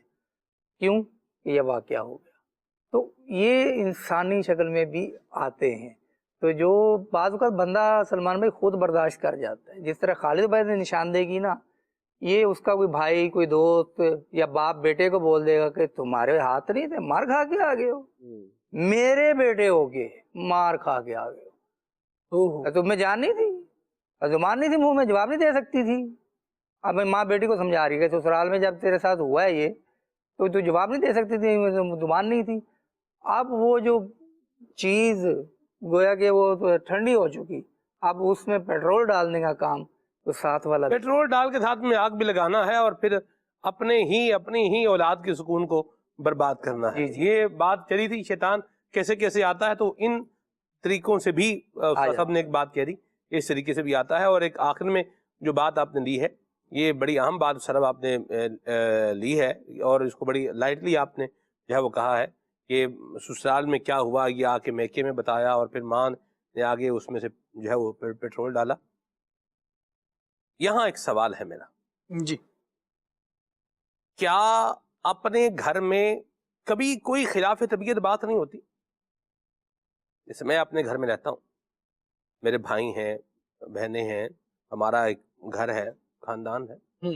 کیوں؟ کہ یہ واقعہ ہو گیا. تو یہ انسانی شکل میں بھی آتے ہیں. تو جو بعض اوقات بندہ سلمان بھائی خود برداشت کر جاتا ہے، جس طرح خالد بھائی نے نشاندہی کی نا، یہ اس کا کوئی بھائی، کوئی دوست یا باپ بیٹے کو بول دے گا کہ تمہارے ہاتھ نہیں تھے، مار کھا کے آ گئے ہو، میرے بیٹے ہو کے مار کھا کے آ گئے ہو، تمہیں جان نہیں تھی، زبان نہیں تھی، منہ میں جواب نہیں دے سکتی تھی. اب میں ماں بیٹی کو سمجھا رہی ہے کہ سسرال میں جب تیرے ساتھ ہوا ہے یہ، تو تو جواب نہیں دے سکتی تھی، زبان نہیں تھی. اب وہ جو چیز گویا کہ وہ تو ٹھنڈی ہو چکی، اب اس میں پیٹرول ڈالنے کا کام تو ساتھ والا پیٹرول ڈال کے ساتھ میں آگ بھی لگانا ہے، اور پھر اپنی ہی اولاد کے سکون کو برباد کرنا ہے. یہ بات چلی تھی شیطان کیسے کیسے آتا ہے، تو ان طریقوں سے بھی سب نے ایک بات کہہ دی، اس طریقے سے بھی آتا ہے. اور ایک آخر میں جو بات آپ نے لی ہے، یہ بڑی اہم بات سرب آپ نے لی ہے، اور اس کو بڑی لائٹلی آپ نے جو ہے وہ کہا ہے کہ سسرال میں کیا ہوا یہ آ کے میکے میں بتایا، اور پھر ماں نے آگے اس میں سے جو ہے وہ پیٹرول ڈالا. یہاں ایک سوال ہے میرا، جی، کیا اپنے گھر میں کبھی کوئی خلاف طبیعت بات نہیں ہوتی؟ جیسے میں اپنے گھر میں رہتا ہوں، میرے بھائی ہیں، بہنیں ہیں، ہمارا ایک گھر ہے، خاندان ہے،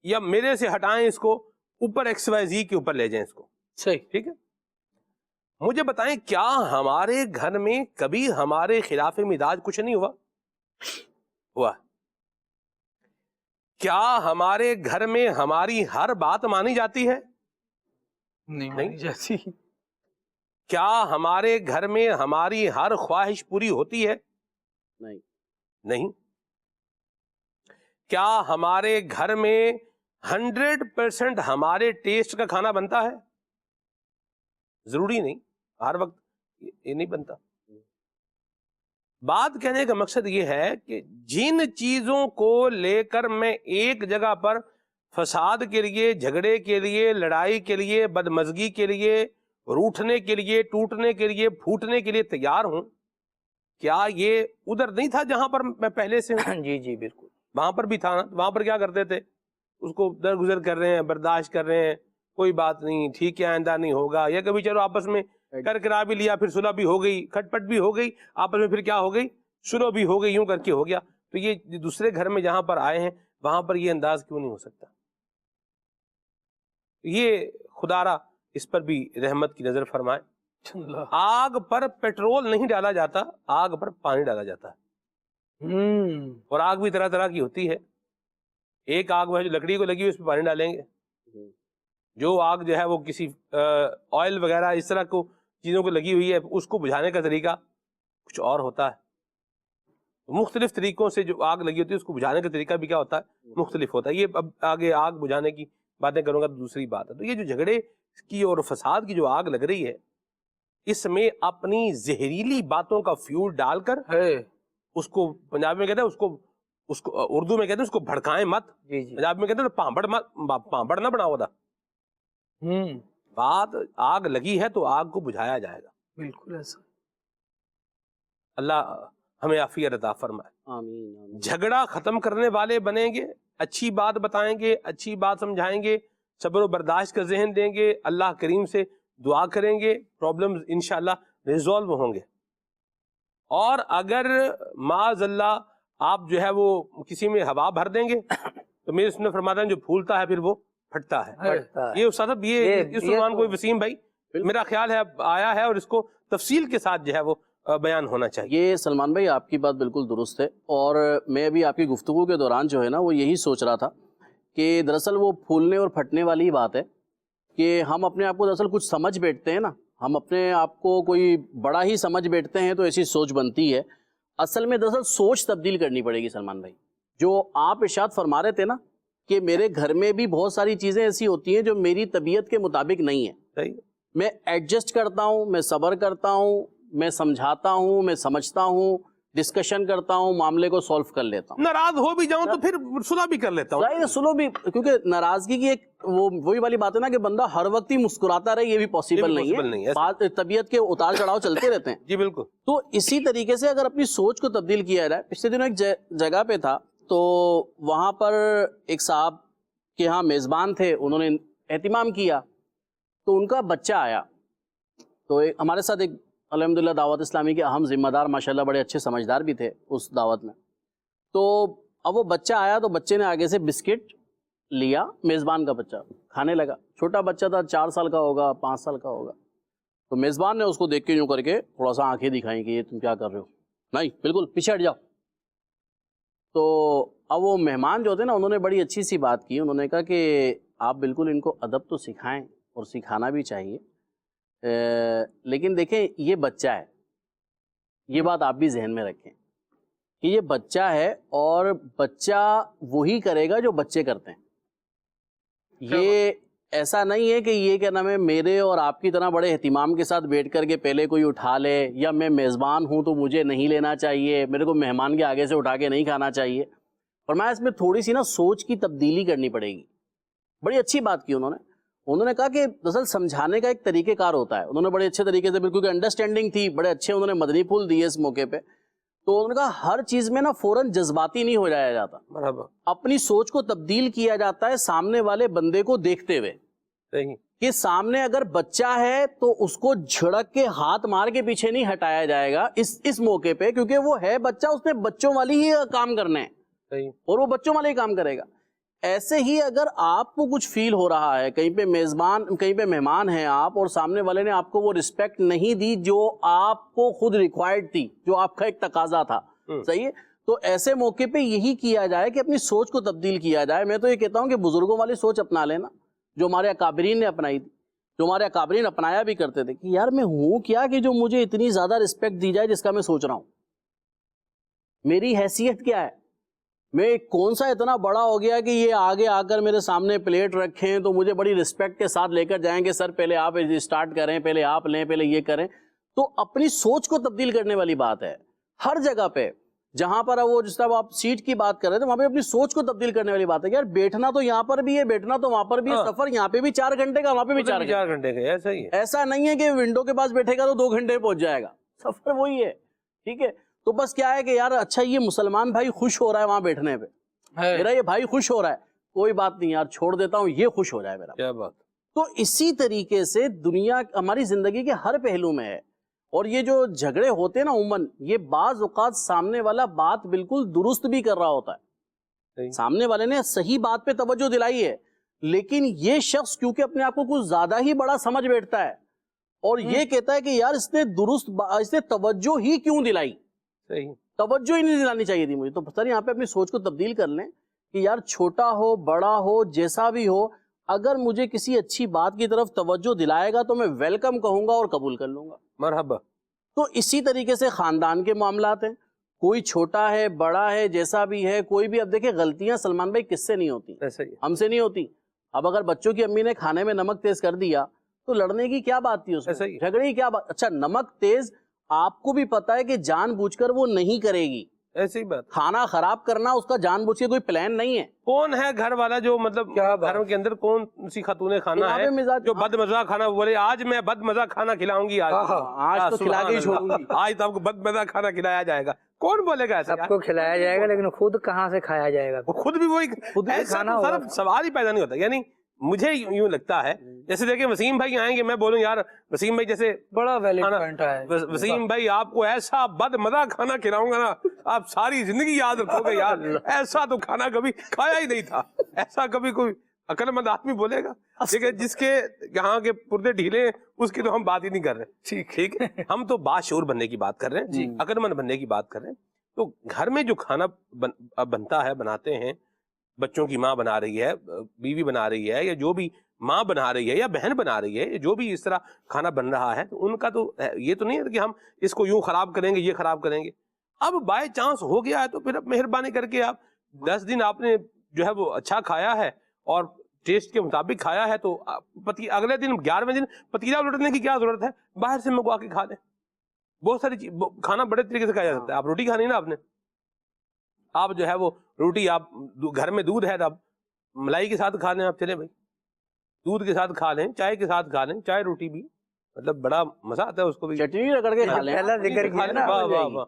یا میرے سے ہٹائیں اس کو، اوپر XYZ کے اوپر لے جائیں اس کو، صحیح، ٹھیک ہے. مجھے بتائیں کیا ہمارے گھر میں کبھی ہمارے خلاف مزاج کچھ نہیں ہوا؟ کیا ہمارے گھر میں ہماری ہر بات مانی جاتی ہے؟ نہیں مانی جاتی. کیا ہمارے گھر میں ہماری ہر خواہش پوری ہوتی ہے؟ نہیں. کیا ہمارے گھر میں 100% ہمارے ٹیسٹ کا کھانا بنتا ہے؟ ضروری نہیں، ہر وقت یہ نہیں بنتا. بات کہنے کا مقصد یہ ہے کہ جن چیزوں کو لے کر میں ایک جگہ پر فساد کے لیے، جھگڑے کے لیے، لڑائی کے لیے، بدمزگی کے لیے، روٹھنے کے لیے، ٹوٹنے کے لیے، پھوٹنے کے لیے تیار ہوں، کیا یہ ادھر نہیں تھا جہاں پر میں پہلے سے ہوں؟ جی جی بالکل. وہاں پر بھی تھا نا. وہاں پر کیا کرتے تھے؟ اس کو درگزر کر رہے ہیں، برداشت کر رہے ہیں، کوئی بات نہیں، ٹھیک ہے، آئندہ نہیں ہوگا. یا کبھی چلو آپس میں کر کرا بھی لیا، پھر صلح بھی ہو گئی، کھٹ پٹ بھی ہو گئی آپس میں، پھر کیا ہو گئی؟ صلح بھی ہو گئی، یوں کر کے ہو گیا. تو یہ دوسرے گھر میں جہاں پر آئے ہیں وہاں پر یہ انداز کیوں نہیں ہو سکتا؟ یہ خدا را اس پر بھی رحمت کی نظر فرمائے. آگ پر پیٹرول نہیں ڈالا جاتا، آگ پر پانی ڈالا جاتا ہے. اور آگ بھی طرح طرح کی ہوتی ہے. ایک آگ ہے جو لکڑی کو لگی ہوئی، اس پہ پانی ڈالیں گے. جو آگ جو ہے وہ کسی آئل وغیرہ اس طرح کو چیزوں کو لگی ہوئی ہے، اس کو بجھانے کا طریقہ کچھ اور ہوتا ہے. مختلف طریقوں سے جو آگ لگی ہوتی ہے اس کو بجھانے کا طریقہ بھی کیا ہوتا ہے؟ مختلف ہوتا ہے. یہ اب آگے آگ بجھانے کی باتیں کروں گا تو دوسری بات ہے. تو یہ جو جھگڑے کی اور فساد کی جو آگ لگ رہی ہے، اس میں اپنی زہریلی باتوں کا فیول ڈال کر اس کو پنجابی میں کہتے ہیں، اس کو اردو میں کہتے ہیں اس کو بھڑکائیں مت. پنجابی میں کہتے ہیں پانبڑ نہ بناؤ. بات آگ لگی ہے تو آگ کو بجھایا جائے گا. بالکل ایسا. اللہ ہمیں عافیت عطا فرمائے. آمین. جھگڑا ختم کرنے والے بنیں گے، اچھی بات بتائیں گے، اچھی بات سمجھائیں گے، صبر و برداشت کا ذہن دیں گے، اللہ کریم سے دعا کریں گے، پرابلمز انشاءاللہ ریزولو ہوں گے. اور اگر معاذ اللہ آپ جو ہے وہ کسی میں ہوا بھر دیں گے تو میرے سنت فرماتے ہیں جو پھولتا ہے پھر وہ پھٹتا ہے. یہ استاد صاحب یہ اس عنوان کو وسیم بھائی میرا خیال ہے آیا ہے اور اس کو تفصیل کے ساتھ جو ہے وہ بیان ہونا چاہیے. یہ سلمان بھائی آپ کی بات بالکل درست ہے، اور میں ابھی آپ کی گفتگو کے دوران جو ہے نا وہ یہی سوچ رہا تھا کہ دراصل وہ پھولنے اور پھٹنے والی بات ہے کہ ہم اپنے آپ کو دراصل کچھ سمجھ بیٹھتے ہیں نا، ہم اپنے آپ کو کوئی بڑا ہی سمجھ بیٹھتے ہیں تو ایسی سوچ بنتی ہے. اصل میں دراصل سوچ تبدیل کرنی پڑے گی سلمان بھائی. جو آپ ارشاد فرما رہے تھے نا کہ میرے گھر میں بھی بہت ساری چیزیں ایسی ہوتی ہیں جو میری طبیعت کے مطابق نہیں ہیں، میں ایڈجسٹ کرتا ہوں، میں صبر کرتا ہوں، میں سمجھاتا ہوں، میں سمجھتا ہوں، ڈسکشن کرتا ہوں، معاملے کو سولف کر لیتا ہوں. ناراض ہو بھی جاؤں تو پھر صلح بھی کر لیتا ہوں. ظاہر ہے سلو بھی، کیونکہ ناراضگی کی ایک وہی والی بات ہے نا کہ بندہ ہر وقت ہی مسکراتا رہے، یہ بھی پاسبل نہیں ہے. طبیعت کے اتار چڑھاؤ چلتے رہتے ہیں. جی بالکل. تو اسی طریقے سے اگر اپنی سوچ کو تبدیل کیا جائے، پچھلے دنوں ایک جگہ پہ تھا تو وہاں پر ایک صاحب کے ہاں میزبان تھے، انہوں نے اہتمام کیا تو ان کا بچہ آیا. تو ہمارے ساتھ ایک الحمدللہ دعوت اسلامی کے اہم ذمہ دار ماشاءاللہ بڑے اچھے سمجھدار بھی تھے اس دعوت میں. تو اب وہ بچہ آیا تو بچے نے آگے سے بسکٹ لیا، میزبان کا بچہ کھانے لگا. چھوٹا بچہ تھا، 4 سال کا ہوگا، 5 سال کا ہوگا. تو میزبان نے اس کو دیکھ کے یوں کر کے تھوڑا سا آنکھیں دکھائیں کہ یہ تم کیا کر رہے ہو، نہیں بالکل پیچھے ہٹ جاؤ. تو اب وہ مہمان جو تھے نا انہوں نے بڑی اچھی سی بات کی. انہوں نے کہا کہ آپ بالکل ان کو ادب تو سکھائیں اور سکھانا بھی چاہیے، لیکن دیکھیں یہ بچہ ہے، یہ بات آپ بھی ذہن میں رکھیں کہ یہ بچہ ہے اور بچہ وہی کرے گا جو بچے کرتے ہیں. یہ ایسا نہیں ہے کہ یہ کیا نام ہے میرے اور آپ کی طرح بڑے اہتمام کے ساتھ بیٹھ کر کے پہلے کوئی اٹھا لے، یا میں میزبان ہوں تو مجھے نہیں لینا چاہیے، میرے کو مہمان کے آگے سے اٹھا کے نہیں کھانا چاہیے. فرمایا اس میں تھوڑی سی نا سوچ کی تبدیلی کرنی پڑے گی. بڑی اچھی بات کی انہوں نے کہا کہ دراصل سمجھانے کا ایک طریقہ کار ہوتا ہے. انہوں نے بڑے اچھے طریقے سے، بالکل انڈرسٹینڈنگ تھی، بڑے اچھے انہوں نے مدنی پھول دیے اس موقع پہ. تو انہوں نے کہا ہر چیز میں نا فوراً جذباتی نہیں ہو جایا جاتا، اپنی سوچ کو تبدیل کیا جاتا ہے سامنے والے بندے کو دیکھتے ہوئے. کہ سامنے اگر بچہ ہے تو اس کو جھڑک کے ہاتھ مار کے پیچھے نہیں ہٹایا جائے گا اس موقع پہ، کیونکہ وہ ہے بچہ، اس نے بچوں والی ہی کام کرنے ہیں اور وہ بچوں والے ہی کام کرے گا. ایسے ہی اگر آپ کو کچھ فیل ہو رہا ہے، کہیں پہ مہمان ہیں آپ، اور سامنے والے نے آپ کو وہ رسپیکٹ نہیں دی جو آپ کو خود ریکوائرڈ تھی، جو آپ کا ایک تقاضا تھا، صحیح ہے، تو ایسے موقع پہ یہی کیا جائے کہ اپنی سوچ کو تبدیل کیا جائے۔ میں تو یہ کہتا ہوں کہ بزرگوں والی سوچ اپنا لینا جو ہمارے اکابرین نے اپنائی تھی، جو ہمارے اکابرین اپنایا بھی کرتے تھے، کہ یار میں ہوں کیا کہ جو مجھے اتنی زیادہ رسپیکٹ دی جائے جس کا میں سوچ رہا ہوں، میری حیثیت کیا ہے، میں کون سا اتنا بڑا ہو گیا کہ یہ آگے آ کر میرے سامنے پلیٹ رکھیں تو مجھے بڑی رسپیکٹ کے ساتھ لے کر جائیں گے، سر پہلے آپ اسٹارٹ کریں، پہلے آپ لیں، پہلے یہ کریں۔ تو اپنی سوچ کو تبدیل کرنے والی بات ہے ہر جگہ پہ، جہاں پر وہ جس طرح آپ سیٹ کی بات کر رہے تھے وہاں پہ اپنی سوچ کو تبدیل کرنے والی بات ہے کہ یار بیٹھنا تو یہاں پر بھی ہے، بیٹھنا تو وہاں پر بھی ہے، سفر یہاں پہ بھی 4 گھنٹے کا، وہاں پہ بھی 4 گھنٹے کا، ایسا ہی ہے۔ ایسا نہیں ہے کہ ونڈو کے پاس بیٹھے گا تو 2 گھنٹے پہنچ جائے گا، سفر وہی ہے، ٹھیک ہے۔ تو بس کیا ہے کہ یار اچھا یہ مسلمان بھائی خوش ہو رہا ہے وہاں بیٹھنے پہ، میرا یہ بھائی خوش ہو رہا ہے، کوئی بات نہیں یار چھوڑ دیتا ہوں، یہ خوش ہو جائے میرا۔ کیا بات۔ تو اسی طریقے سے دنیا ہماری زندگی کے ہر پہلو میں ہے، اور یہ جو جھگڑے ہوتے ہیں نا عموماً، یہ بعض اوقات سامنے والا بات بالکل درست بھی کر رہا ہوتا ہے، سامنے والے نے صحیح بات پہ توجہ دلائی ہے، لیکن یہ شخص کیونکہ اپنے آپ کو کچھ زیادہ ہی بڑا سمجھ بیٹھتا ہے اور یہ کہتا ہے کہ یار اس نے توجہ ہی کیوں دلائی، توجہ ہی نہیں دلانی چاہیے تھی مجھے۔ تو سر یہاں پہ اپنی سوچ کو تبدیل کر لیں کہ یار چھوٹا ہو بڑا ہو جیسا بھی ہو، اگر مجھے کسی اچھی بات کی طرف توجہ دلائے گا تو میں ویلکم کہوں گا اور قبول کر لوں گا، مرحبا۔ تو اسی طریقے سے خاندان کے معاملات ہیں، کوئی چھوٹا ہے بڑا ہے جیسا بھی ہے، کوئی بھی، اب دیکھیں غلطیاں سلمان بھائی کس سے نہیں ہوتی، ہم سے نہیں ہوتی۔ اب اگر بچوں کی امی نے کھانے میں نمک تیز کر دیا تو لڑنے کی کیا بات تھی اس میں، جھگڑے کی کیا بات؟ اچھا نمک تیز آپ کو بھی پتا ہے کہ جان بوجھ کر وہ نہیں کرے گی، ایسی بات، کھانا خراب کرنا اس کا جان بوجھ کے کوئی پلان نہیں ہے۔ کون ہے گھر والا جو مطلب گھر کے اندر کون سی خاتون کھانا ہے جو بد مزہ کھانا بولے آج میں بد مزہ کھانا کھلاؤں گی، آج تو کھلا کے ہی چھوڑوں گی، آج تو آپ کو بد مزہ کھانا کھلایا جائے گا، کون بولے گا ایسا؟ سب کو کھلایا جائے گا لیکن خود کہاں سے کھایا جائے گا؟ خود بھی وہی کھانا، سوال ہی پیدا نہیں ہوتا۔ یعنی مجھے یوں لگتا ہے جیسے دیکھیں وسیم بھائی آئیں گے، میں بولوں یار وسیم بھائی جیسے بڑا ویلڈ پوائنٹ ہے وسیم بھائی آپ کو ایسا بد مزہ کھانا کھلاؤں گا نا آپ ساری زندگی یاد رکھو گے یار ایسا تو کھانا کبھی کھایا ہی نہیں تھا، ایسا کبھی کوئی عقل مند آدمی بولے گا؟ لیکن جس کے یہاں کے پردے ڈھیلے ہیں اس کی تو ہم بات ہی نہیں کر رہے، ٹھیک ہے، ہم تو باشعور بننے کی بات کر رہے ہیں، عقل مند بننے کی بات کر رہے ہیں۔ تو گھر میں جو کھانا بنتا ہے، بناتے ہیں، بچوں کی ماں بنا رہی ہے، بیوی بنا رہی ہے، یا جو بھی ماں بنا رہی ہے یا بہن بنا رہی ہے، جو بھی اس طرح کھانا بن رہا ہے، تو ان کا تو یہ تو نہیں ہے کہ ہم اس کو یوں خراب کریں گے، یہ خراب کریں گے۔ اب بائی چانس ہو گیا ہے تو پھر اب مہربانی کر کے آپ 10 دن آپ نے جو ہے وہ اچھا کھایا ہے اور ٹیسٹ کے مطابق کھایا ہے تو اگلے دن 11ویں دن پتیلا الٹنے کی کیا ضرورت ہے؟ باہر سے منگوا کے کھا لیں۔ بہت ساری کھانا بڑے طریقے سے کھایا جاتا ہے۔ آپ روٹی کھانی نا، آپ نے آپ جو ہے وہ روٹی، آپ گھر میں دودھ ہے تو آپ ملائی کے ساتھ کھا لیں، آپ چلے بھائی دودھ کے ساتھ کھا لیں، چائے کے ساتھ کھا لیں، چائے روٹی بھی مطلب بڑا مزہ آتا ہے اس کو بھی، چٹنی رگڑ کے کھا لیں،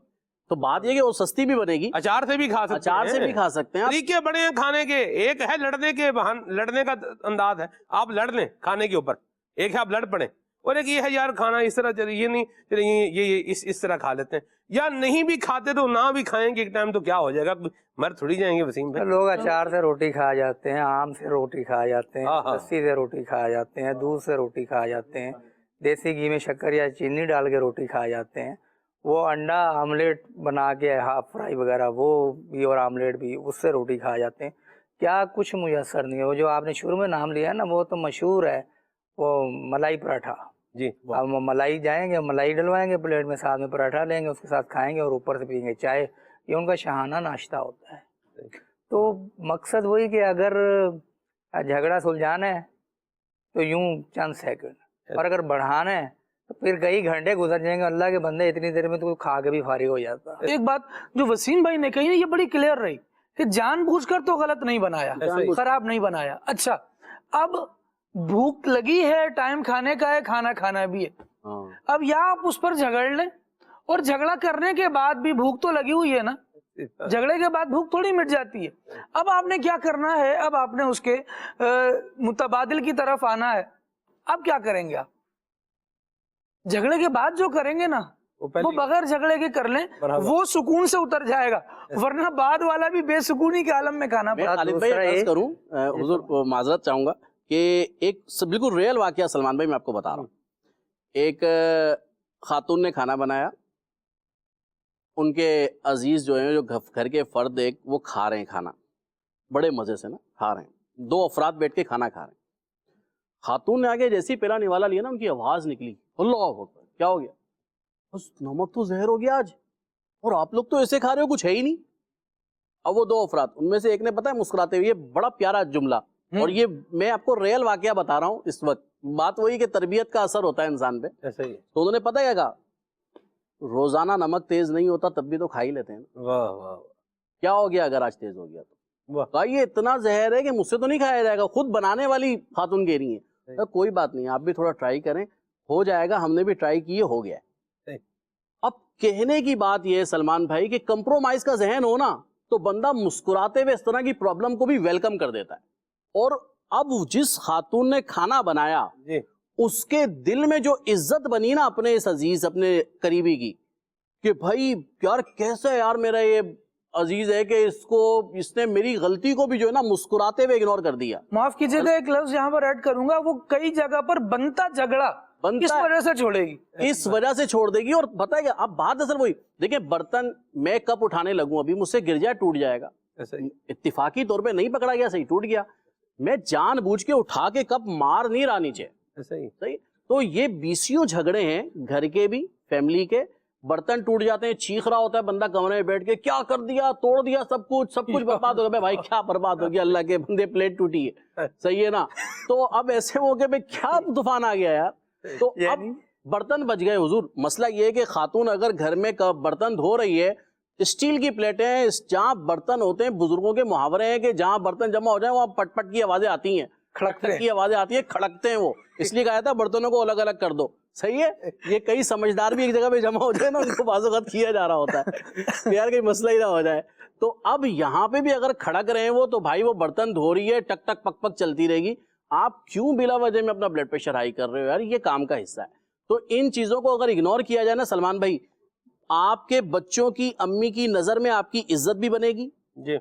تو بات یہ کہ وہ سستی بھی بنے گی، اچار سے بھی کھا سکتے ہیں، اچار سے بھی کھا سکتے ہیں۔ طریقے بڑے ہیں کھانے کے، ایک ہے لڑنے کا انداز ہے، آپ لڑ لیں کھانے کے اوپر، ایک ہے آپ لڑ پڑیں، اور ایک یہ ہے یار کھانا اس طرح چلے، یہ نہیں چلے یہ اس طرح کھا لیتے ہیں، یا نہیں بھی کھاتے تو نہ بھی کھائیں گے ایک ٹائم تو کیا ہو جائے گا، مر تھوڑی جائیں گے وسیم بھائی۔ لوگ اچار سے روٹی کھا جاتے ہیں، آم سے روٹی کھا جاتے ہیں، لسی سے روٹی کھا جاتے ہیں، دودھ سے روٹی کھا جاتے ہیں، دیسی گھی میں شکر یا چینی ڈال کے روٹی کھا جاتے ہیں، وہ انڈا آملیٹ بنا کے ہاف فرائی وغیرہ وہ بھی اور آملیٹ بھی اس سے روٹی کھا جاتے ہیں، کیا کچھ میسر نہیں ہے۔ وہ جو آپ نے شروع میں نام لیا نا وہ تو مشہور ہے، وہ ملائی پراٹھا، جی اب ملائی جائیں گے، ملائی ڈلوائیں گے پلیٹ میں، ساتھ میں پراٹھا لیں گے، اس کے ساتھ کھائیں گے اور اوپر سے پئیں گے چائے، یہ ان کا شاہانہ ناشتہ ہوتا ہے۔ تو مقصد وہی کہ اگر جھگڑا سلجھانا ہے تو یوں چند سیکنڈ، اور اگر بڑھانا ہے تو پھر کئی گھنٹے گزر جائیں گے، اللہ کے بندے اتنی دیر میں تو کھا کے بھی فارغ ہو جاتا ہے۔ ایک بات جو وسیم بھائی نے کہی نا یہ بڑی کلیئر رہی کہ جان بوجھ کر تو غلط نہیں بنایا، خراب نہیں بنایا۔ اچھا اب بھوک لگی ہے، ٹائم کھانے کا ہے، کھانا کھانا بھی ہے، اب یا آپ اس پر جھگڑ لیں، اور جھگڑا کرنے کے بعد بھی بھوک تو لگی ہوئی ہے نا، جھگڑے کے بعد بھوک تھوڑی مٹ جاتی ہے۔ اب آپ نے کیا کرنا ہے، اب آپ نے اس کے متبادل کی طرف آنا ہے۔ اب کیا کریں گے آپ؟ جھگڑے کے بعد جو کریں گے نا وہ بغیر جھگڑے کے کر لیں, وہ سکون سے اتر جائے گا, ورنہ بعد والا بھی بے سکونی کے عالم میں کھانا میں پڑا. غالب بھائی عرض کروں, حضور معذرت چاہوں گا کہ ایک بالکل ریئل واقعہ سلمان بھائی میں آپ کو بتا رہا ہوں. ایک خاتون نے کھانا بنایا, ان کے عزیز جو ہیں, جو گھر کے فرد ایک, وہ کھا رہے ہیں کھانا بڑے مزے سے نا, کھا رہے ہیں, 2 افراد بیٹھ کے کھانا کھا رہے ہیں. خاتون نے آگے جیسے ہی پہلا نوالا لیا نا, ان کی آواز نکلی, اللہ اکبر, کیا ہو گیا؟ بس نمک تو زہر ہو گیا آج, اور آپ لوگ تو ایسے کھا رہے ہو, کچھ ہے ہی نہیں. اب وہ 2 افراد, ان میں سے ایک نے پتا ہے مسکراتے ہوئے, یہ بڑا پیارا جملہ, اور یہ میں آپ کو ریئل واقعہ بتا رہا ہوں اس وقت, بات وہی کہ تربیت کا اثر ہوتا ہے انسان پہ. تو انہوں نے پتا کیا کہا, روزانہ نمک تیز نہیں ہوتا تب بھی تو کھا ہی لیتے ہیں. واہ واہ, کیا ہو گیا اگر آج تیز ہو گیا تو؟ کہا یہ اتنا زہر ہے کہ مجھ سے تو نہیں کھایا جائے گا. خود بنانے والی خاتون کہہ رہی ہیں کوئی بات نہیں, آپ بھی تھوڑا ٹرائی کریں, ہو جائے گا, ہم نے بھی ٹرائی کی, ہو گیا. اب کہنے کی بات یہ ہے سلمان بھائی کہ کمپرومائز کا ذہن ہو نا, تو بندہ مسکراتے ہوئے اس طرح کی پرابلم کو بھی ویلکم کر دیتا ہے. اور اب جس خاتون نے کھانا بنایا, اس کے دل میں جو عزت بنی نا اپنے اس عزیز, اپنے قریبی کی, کہ بھائی یار کیسا یار میرا یہ عزیز ہے کہ اس نے میری غلطی کو بھی جو ہے نا مسکراتے ہوئے اگنور کر دیا. معاف کیجئے گا, ایک لفظ یہاں پر ایڈ کروں گا, وہ کئی جگہ پر بنتا جھگڑا اس وجہ سے چھوڑے گی, اس وجہ سے چھوڑ دے گی. اور بتائے گا اب بات اصل وہی, دیکھیں برتن میں کپ اٹھانے لگوں, ابھی مجھ سے گر جائے ٹوٹ جائے گا, اتفاقی طور پہ نہیں پکڑا گیا, صحیح ٹوٹ گیا, میں جان بوجھ کے اٹھا کے کپ مار نہیں رہا نیچے, صحیح. تو یہ بیسیوں جھگڑے ہیں گھر کے بھی, فیملی کے. برتن ٹوٹ جاتے ہیں, چیخ رہا ہوتا ہے بندہ کمرے میں بیٹھ کے, کیا کر دیا, توڑ دیا سب کچھ برباد ہو گیا. بھائی کیا برباد ہو گیا, اللہ کے بندے پلیٹ ٹوٹی ہے, صحیح ہے نا. تو اب ایسے موقع پہ کیا طوفان آ گیا یار. تو اب برتن بچ گئے حضور. مسئلہ یہ ہے کہ خاتون اگر گھر میں برتن دھو رہی ہے, اسٹیل کی پلیٹیں, جہاں برتن ہوتے ہیں, بزرگوں کے محاورے ہیں کہ جہاں برتن جمع ہو جائیں وہاں پٹ پٹ کی آوازیں آتی ہیں, کھڑکتے کی آوازیں آتی ہیں, کھڑکتے ہیں وہ, اس لیے کہا تھا برتنوں کو الگ الگ کر دو, صحیح ہے. یہ کئی سمجھدار بھی ایک جگہ پہ جمع ہو جائے نا, ان کو بعض اوقات کیا جا رہا ہوتا ہے یار کوئی مسئلہ ہی نہ ہو جائے. تو اب یہاں پہ بھی اگر کھڑک رہے ہیں وہ, تو بھائی وہ برتن دھو رہی ہے, ٹک ٹک پک پک چلتی رہے گی, آپ کیوں بلا وجہ میں اپنا بلڈ پریشر ہائی کر رہے ہو یار, یہ کام کا حصہ ہے. تو ان چیزوں کو اگر اگنور کیا جائے نا سلمان بھائی, آپ کے بچوں کی امی کی نظر میں آپ کی عزت بھی بنے گی,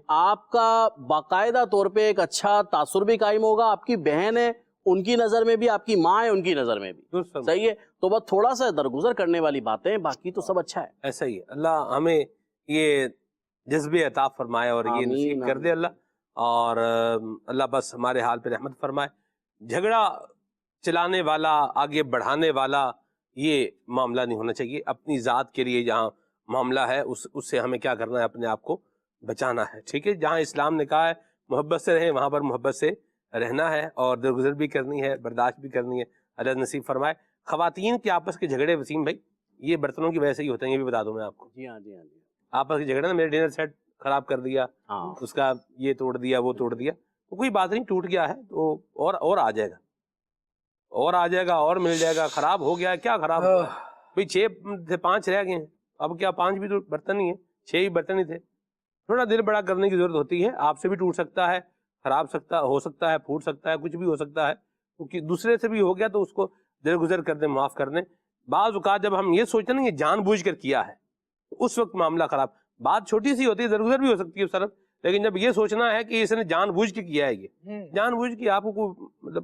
آپ کا باقاعدہ طور پہ ایک اچھا تاثر بھی قائم ہوگا. آپ کی بہن ہے, ان کی نظر میں بھی, آپ کی ماں ہے, ان کی نظر میں بھی, صحیح ہے. تو بس تھوڑا سا درگزر کرنے والی باتیں, باقی تو سب اچھا ہے. ایسا ہی ہے. اللہ ہمیں یہ جذبے عطا فرمائے اور یہ نصیب کر دے اللہ, اور اللہ بس ہمارے حال پہ رحمت فرمائے. جھگڑا چلانے والا, آگے بڑھانے والا, یہ معاملہ نہیں ہونا چاہیے. اپنی ذات کے لیے جہاں معاملہ ہے اس سے ہمیں کیا کرنا ہے, اپنے آپ کو بچانا ہے. ٹھیک ہے, جہاں اسلام نے کہا ہے محبت سے رہیں, وہاں پر محبت سے رہنا ہے, اور درگزر بھی کرنی ہے, برداشت بھی کرنی ہے. اللہ نصیب فرمائے. خواتین کے آپس کے جھگڑے وسیم بھائی, یہ برتنوں کی وجہ سے ہی ہوتے ہیں, یہ بھی بتا دوں میں آپ کو. جی ہاں, جی ہاں, جی. آپس کے جھگڑے نا, میرے ڈنر سیٹ خراب کر دیا, اس کا یہ توڑ دیا, وہ توڑ دیا, تو کوئی بات نہیں, ٹوٹ گیا ہے تو اور آ جائے گا, اور آ جائے گا, اور مل جائے گا. خراب ہو گیا ہے, کیا خراب ہو گیا بھائی, 6 تھے 5 رہ گئے ہیں, اب کیا 5 بھی تو برتن ہی ہیں, 6 ہی برتن ہی تھے. تھوڑا دل بڑا کرنے کی ضرورت ہوتی ہے. آپ سے بھی ٹوٹ سکتا ہے, خراب ہو سکتا ہے, پھوٹ سکتا ہے, کچھ بھی ہو سکتا ہے, کیونکہ دوسرے سے بھی ہو گیا تو اس کو درگزر کر دیں, معاف کر دیں. بعض اوقات جب ہم یہ سوچتے ہیں نا یہ جان بوجھ کر کیا ہے, اس وقت معاملہ خراب. بات چھوٹی سی ہوتی ہے, درگزر بھی ہو سکتی ہے اس طرف, لیکن جب یہ سوچنا ہے کہ اس نے جان بوجھ کے کیا ہے, یہ جان بوجھ کے, آپ کو مطلب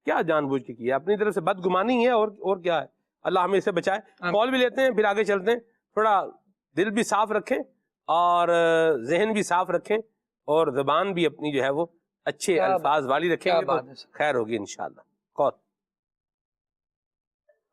کیا جان بوجھ کے کیا, اپنی طرف سے بدگمانی ہے, اور کیا ہے. اللہ ہمیں اسے بچائے. کال بھی لیتے ہیں, پھر آگے چلتے ہیں. تھوڑا دل بھی صاف رکھیں, اور ذہن بھی صاف رکھیں, اور زبان بھی اپنی جو ہے وہ اچھے الفاظ والی رکھیں گے تو خیر ہوگی انشاءاللہ. کال.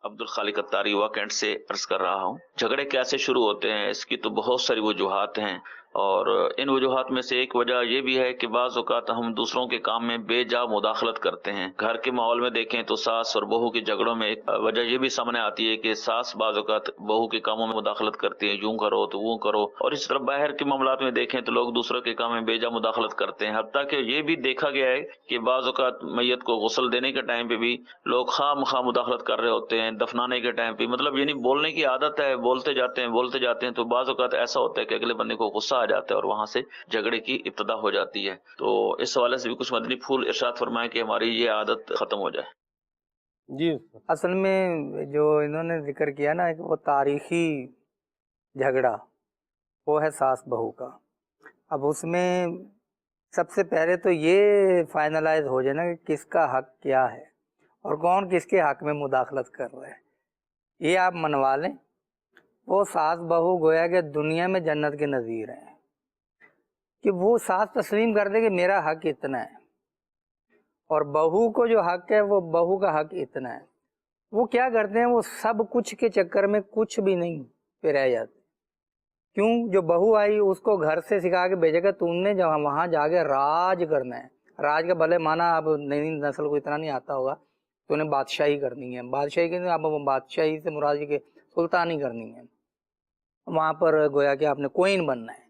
عبد الخالق اتاری ہوا کینٹ سے عرض کر رہا ہوں. جھگڑے کیسے شروع ہوتے ہیں, اس کی تو بہت ساری وجوہات ہیں, اور ان وجوہات میں سے ایک وجہ یہ بھی ہے کہ بعض اوقات ہم دوسروں کے کام میں بے جا مداخلت کرتے ہیں. گھر کے ماحول میں دیکھیں تو ساس اور بہو کے جھگڑوں میں ایک وجہ یہ بھی سامنے آتی ہے کہ ساس بعض اوقات بہو کے کاموں میں مداخلت کرتی ہے, یوں کرو تو وہ کرو. اور اس طرح باہر کے معاملات میں دیکھیں تو لوگ دوسروں کے کام میں بے جا مداخلت کرتے ہیں. حتیٰ کہ یہ بھی دیکھا گیا ہے کہ بعض اوقات میت کو غسل دینے کے ٹائم پہ بھی لوگ خواہ مخواہ مداخلت کر رہے ہوتے ہیں, دفنانے کے ٹائم پہ. مطلب یعنی بولنے کی عادت ہے, بولتے جاتے ہیں, تو بعض اوقات ایسا ہوتا ہے کہ اگلے بندے کو غصہ آ جاتا ہے اور وہاں سے جھگڑے کی ابتدا ہو جاتی ہے. تو اس حوالے سے بھی کچھ مدنی پھول ارشاد فرمائیں کہ ہماری یہ عادت ختم ہو جائے. جی اصل میں جو انہوں نے ذکر کیا نا کہ وہ تاریخی جھگڑا وہ ہے ساس بہو کا. اب اس میں سب سے پہلے تو یہ فائنلائز ہو جائے نا کہ کس کا حق کیا ہے اور کون کس کے حق میں مداخلت کر رہا ہے. یہ آپ منوا لیں. وہ ساس بہو گویا کہ دنیا میں جنت کے نظیر ہیں کہ وہ ساس تسلیم کر دے کہ میرا حق اتنا ہے اور بہو کو جو حق ہے وہ بہو کا حق اتنا ہے. وہ کیا کرتے ہیں, وہ سب کچھ کے چکر میں کچھ بھی نہیں پہ رہ جاتے. کیوں؟ جو بہو آئی اس کو گھر سے سکھا کے بھیجے گا تم نے جب وہاں جا کے راج کرنا ہے. راج کا بھلے مانا اب نئی نسل کو اتنا نہیں آتا ہوگا, تو انہیں بادشاہی کرنی ہے. بادشاہی کی اب بادشاہی سے مراد کے سلطانی کرنی ہے. وہاں پر گویا کہ آپ نے کوئن بننا ہے,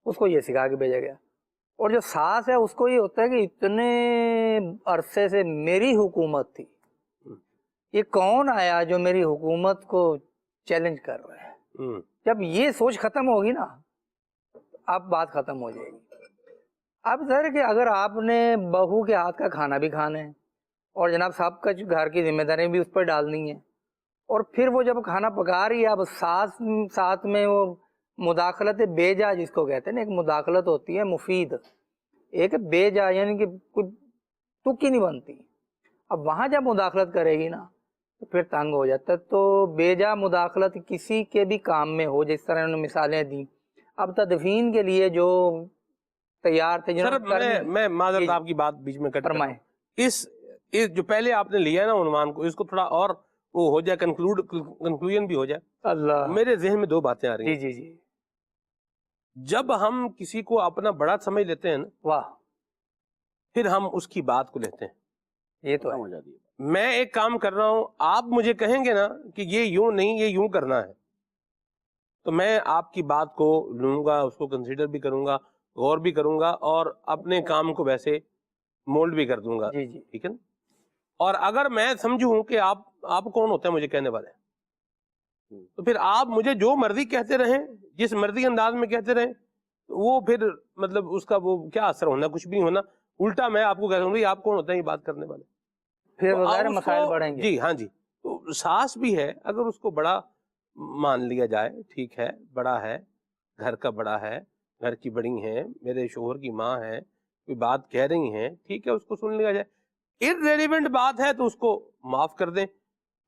اس کو یہ سکھا کے بھیجا گیا. اور جو ساس ہے اس کو یہ ہوتا ہے کہ اتنے عرصے سے میری حکومت تھی, یہ کون آیا جو میری حکومت کو چیلنج کر رہا ہے. جب یہ سوچ ختم ہوگی نا اب بات ختم ہو جائے گی. اب ظاہر ہے کہ اگر آپ نے بہو کے ہاتھ کا کھانا بھی کھانا ہے اور جناب سب کا گھر کی ذمہ داری بھی اس پر ڈالنی ہے, اور پھر وہ جب کھانا پکا رہی ہے اب ساتھ میں وہ مداخلت بے جا جس کو کہتے ہیں نا, ایک مداخلت ہوتی ہے مفید, ایک بے جا یعنی کہ کوئی تک ہی نہیں بنتی. اب وہاں جب مداخلت کرے گی نا تو پھر تنگ ہو جاتا ہے. تو بے جا مداخلت کسی کے بھی کام میں ہو, جس طرح انہوں نے مثالیں دیں. اب تدفین کے لیے جو تیار تھے سر میں معذرت آپ کی بات بیچ میں کٹ فرمائیں. اس جو پہلے آپ نے لیا نا عنوان کو, اس کو تھوڑا اور وہ ہو جائے, کنکلوژن بھی ہو جائے. اللہ میرے ذہن میں دو باتیں آ رہی ہیں. جی جی جی جب ہم کسی کو اپنا بڑا سمجھ لیتے ہیں نا, واہ پھر ہم اس کی بات کو لیتے ہیں. یہ تو ہو ہے. جاتی ہے. میں ایک کام کر رہا ہوں, آپ مجھے کہیں گے نا کہ یہ یوں نہیں یہ یوں کرنا ہے, تو میں آپ کی بات کو لوں گا, اس کو کنسیڈر بھی کروں گا, غور بھی کروں گا, اور اپنے کام کو ویسے مولڈ بھی کر دوں گا. جی جی ٹھیک ہے نا. اور اگر میں سمجھوں کہ آپ کون ہوتے ہیں مجھے کہنے والے, تو پھر آپ مجھے جو مرضی کہتے رہیں, جس مرضی انداز میں کہتے رہیں, وہ پھر مطلب اس کا وہ کیا اثر ہونا, کچھ بھی نہیں ہونا. الٹا میں آپ کو کہتا ہوں آپ کون ہوتے ہیں یہ بات کرنے والے. پھر تو وغیرہ آپ اس مسائل کو- بڑھیں گے. جی ہاں جی. تو ساس بھی ہے, اگر اس کو بڑا مان لیا جائے, ٹھیک ہے, بڑا ہے, گھر کا بڑا ہے, گھر کی بڑی ہیں, میرے شوہر کی ماں ہے, کوئی بات کہہ رہی ہیں, ٹھیک ہے, اس کو سن لیا جائے. ارریلیونٹ بات ہے تو اس کو معاف کر دیں.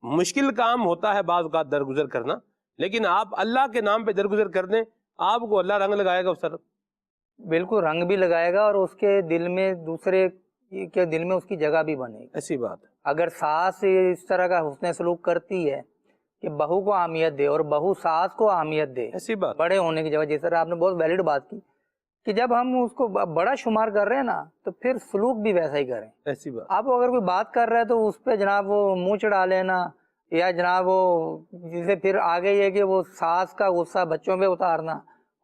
مشکل کام ہوتا ہے بعض اوقات درگزر کرنا, لیکن آپ اللہ کے نام پہ درگزر کر دیں, آپ کو اللہ رنگ لگائے گا اس طرف. بالکل رنگ بھی لگائے گا اور اس کے دل میں دوسرے کے دل میں اس کی جگہ بھی بنے گی. ایسی بات ہے. اگر ساس اس طرح کا حسن سلوک کرتی ہے کہ بہو کو اہمیت دے اور بہو ساس کو اہمیت دے ایسی بات. بڑے ہونے کی جگہ, جس طرح آپ نے بہت ویلڈ بات کی کہ جب ہم اس کو بڑا شمار کر رہے ہیں نا تو پھر سلوک بھی ویسا ہی کریں. ایسی بات. آپ اگر کوئی بات کر رہے ہیں تو اس پہ جناب وہ منہ چڑھا لینا, یا جناب وہ جسے پھر آگے یہ کہ وہ ساس کا غصہ بچوں پہ اتارنا,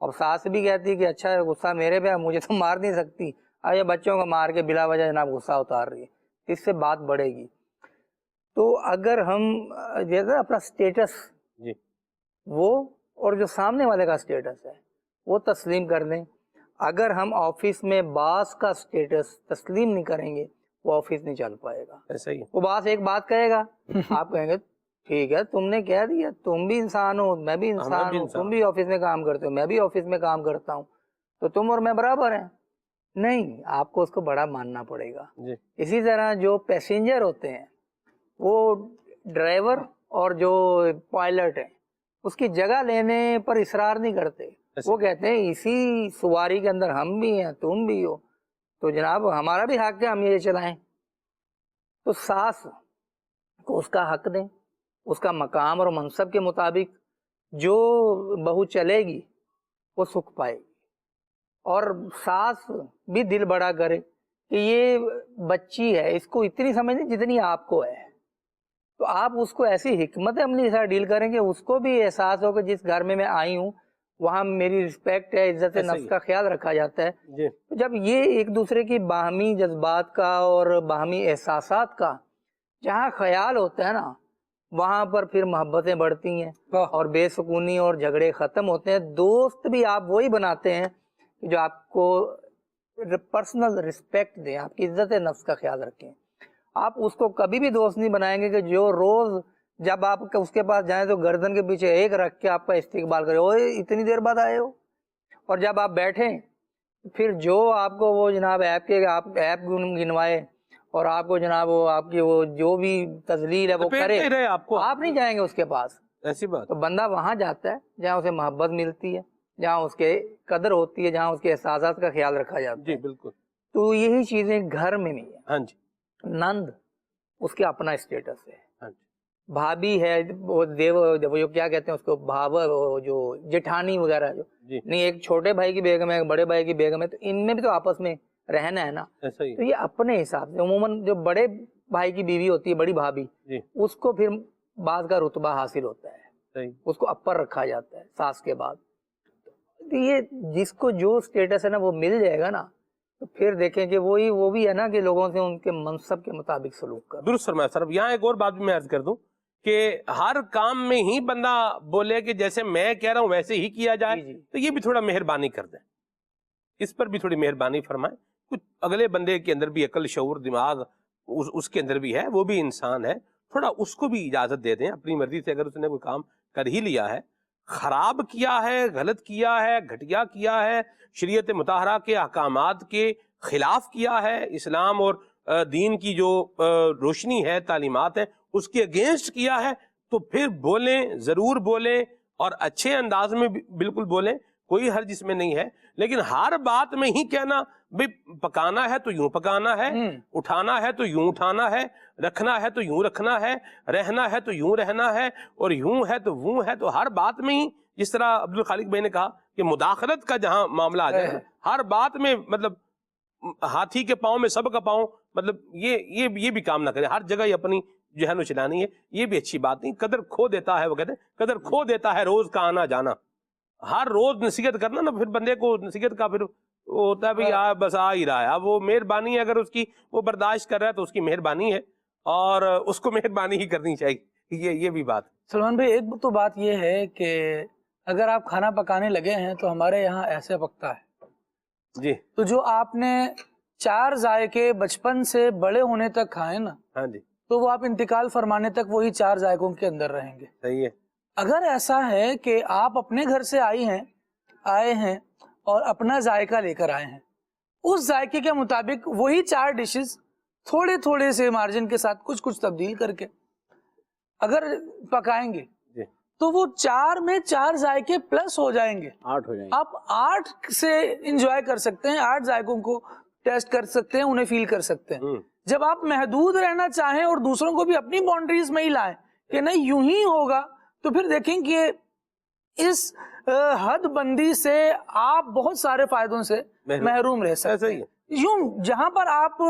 اور ساس بھی کہتی کہ اچھا غصہ میرے پہ, مجھے تو مار نہیں سکتی, یہ بچوں کو مار کے بلا وجہ جناب غصہ اتار رہی ہے, اس سے بات بڑھے گی. تو اگر ہم جیسے اپنا سٹیٹس جی وہ اور جو سامنے والے کا سٹیٹس ہے وہ تسلیم کر دیں. اگر ہم آفس میں باس کا سٹیٹس تسلیم نہیں کریں گے وہ آفس نہیں چل پائے گا. ایسا ہی. وہ باس ایک بات کہے گا, آپ کہیں گے ٹھیک ہے تم نے کہہ دیا, تم بھی انسان ہو میں بھی انسان ہوں, تم بھی آفس میں کام کرتے ہو میں بھی آفس میں کام کرتا ہوں, تو تم اور میں برابر ہیں. نہیں, آپ کو اس کو بڑا ماننا پڑے گا. جی. اسی طرح جو پیسنجر ہوتے ہیں وہ ڈرائیور اور جو پائلٹ ہیں اس کی جگہ لینے پر اصرار نہیں کرتے. وہ کہتے ہیں اسی سواری کے اندر ہم بھی ہیں تم بھی ہو, تو جناب ہمارا بھی حق ہے ہم یہ چلائیں. تو ساس کو اس کا حق دیں, اس کا مقام اور منصب کے مطابق جو بہو چلے گی وہ سکھ پائے گی. اور ساس بھی دل بڑا کرے کہ یہ بچی ہے, اس کو اتنی سمجھ نہیں جتنی آپ کو ہے, تو آپ اس کو ایسی حکمت عملی کے ساتھ ڈیل کریں کہ اس کو بھی احساس ہو کہ جس گھر میں آئی ہوں وہاں میری رسپیکٹ ہے, عزت نفس کا خیال رکھا جاتا ہے. جی. جب یہ ایک دوسرے کی باہمی جذبات کا اور باہمی احساسات کا جہاں خیال ہوتا ہے نا وہاں پر پھر محبتیں بڑھتی ہیں اور بے سکونی اور جھگڑے ختم ہوتے ہیں. دوست بھی آپ وہی بناتے ہیں جو آپ کو پرسنل رسپیکٹ دیں, آپ کی عزت نفس کا خیال رکھیں. آپ اس کو کبھی بھی دوست نہیں بنائیں گے کہ جو روز جب آپ اس کے پاس جائیں تو گردن کے پیچھے ایک رکھ کے آپ کا استقبال کرے، اوہ اتنی دیر بعد آئے ہو، اور جب آپ بیٹھیں پھر جو آپ کو وہ جناب ایپ گنوائے اور آپ کو جناب وہ آپ کی وہ جو بھی تذلیل ہے وہ کرے، آپ نہیں جائیں گے اس کے پاس. ایسی بات. تو بندہ وہاں جاتا ہے جہاں اسے محبت ملتی ہے، جہاں اس کے قدر ہوتی ہے، جہاں اس کے احساسات کا خیال رکھا جاتا ہے. جی بالکل. تو یہی چیزیں گھر میں نہیں ہیں. ہاں جی. نند اس کے اپنا اسٹیٹس ہے، ہاں جی. بھابھی ہے وہ دیو جو کیا کہتے ہیں اس کو بھاوا جو جٹھانی وغیرہ جو جی. نہیں، ایک چھوٹے بھائی کی بیگم ہے، ایک بڑے بھائی کی بیگم ہے، تو ان میں بھی تو آپس میں رہنا ہے نا. ایسا ہی. تو یہ اپنے حساب سے عموماً جو بڑے بھائی کی بیوی ہوتی ہے، بڑی بھابھی، جی. اس کو پھر بعض کا رتبہ حاصل ہوتا ہے، صحیح. اس کو اپر رکھا جاتا ہے ساس کے بعد. تو یہ جس کو جو اسٹیٹس ہے نا وہ مل جائے گا نا، تو پھر دیکھیں کہ وہ بھی ہے نا کہ لوگوں سے ان کے منصب کے مطابق سلوک کر. درست فرمایا سر. یہاں ایک اور بات بھی میں عرض کر دوں کہ ہر کام میں ہی بندہ بولے کہ جیسے میں کہہ رہا ہوں ویسے ہی کیا جائے، تو یہ بھی تھوڑا مہربانی کر دیں، اس پر بھی تھوڑی مہربانی فرمائیں. کچھ اگلے بندے کے اندر بھی عقل، شعور، دماغ اس کے اندر بھی ہے، وہ بھی انسان ہے، تھوڑا اس کو بھی اجازت دے دیں. اپنی مرضی سے اگر اس نے کوئی کام کر ہی لیا ہے، خراب کیا ہے، غلط کیا ہے، گھٹیا کیا ہے، شریعت مطہرہ کے احکامات کے خلاف کیا ہے، اسلام اور دین کی جو روشنی ہے، تعلیمات ہیں، اس کے اگینسٹ کیا ہے، تو پھر بولیں، ضرور بولیں، اور اچھے انداز میں بالکل بولیں، کوئی حرج اس میں نہیں ہے. لیکن ہر بات میں ہی کہنا بھئی پکانا ہے تو یوں پکانا ہے، اٹھانا ہے تو یوں اٹھانا ہے، رکھنا ہے تو یوں رکھنا ہے، رہنا ہے تو یوں رہنا ہے، اور یوں ہے تو وہ ہے، تو ہر بات میں ہی جس طرح عبدالخالق بھائی نے کہا کہ مداخلت کا جہاں معاملہ آ جائے، ہر بات میں مطلب ہاتھی کے پاؤں میں سب کا پاؤں، مطلب یہ بھی کام نہ کرے. ہر جگہ یہ اپنی جو ہے نا چلانی ہے، یہ بھی اچھی بات نہیں. قدر کھو دیتا ہے، وہ کہتے ہیں قدر کھو دیتا ہے روز کا آنا جانا. ہر روز نصیحت کرنا نا، پھر بندے کو نصیحت کا پھر وہ ہوتا ہے بھئی بس آ ہی رہا ہے. اب وہ مہربانی ہے، اگر اس کی وہ برداشت کر رہا ہے تو اس کی مہربانی ہے، اور اس کو مہربانی ہی کرنی چاہیے. یہ بھی بات. سلمان بھائی ایک تو بات یہ ہے کہ اگر آپ کھانا پکانے لگے ہیں تو ہمارے یہاں ایسے پکتا ہے جی. تو جو آپ نے 4 ذائقے بچپن سے بڑے ہونے تک کھائے نا، ہاں جی. تو وہ آپ انتقال فرمانے تک وہی 4 ذائقوں کے اندر رہیں گے. صحیح ہے. اگر ایسا ہے کہ آپ اپنے گھر سے آئے ہیں اور اپنا ذائقہ لے کر آئے ہیں، اس ذائقے کے مطابق وہی 4 ڈشز تھوڑے سے مارجن کے ساتھ کچھ تبدیل کر کے اگر پکائیں گے تو وہ 4 میں 4 ذائقے پلس ہو جائیں گے، 8 ہو جائیں گے. آپ 8 سے انجوائے کر سکتے ہیں، 8 ذائقوں کو ٹیسٹ کر سکتے ہیں، انہیں فیل کر سکتے ہیں. جب آپ محدود رہنا چاہیں اور دوسروں کو بھی اپنی باؤنڈریز میں ہی لائیں کہ نہیں یوں ہی ہوگا، تو پھر دیکھیں کہ اس حد بندی سے آپ بہت سارے فائدوں سے محروم رہ سکتے ہیں. یوں جہاں پر آپ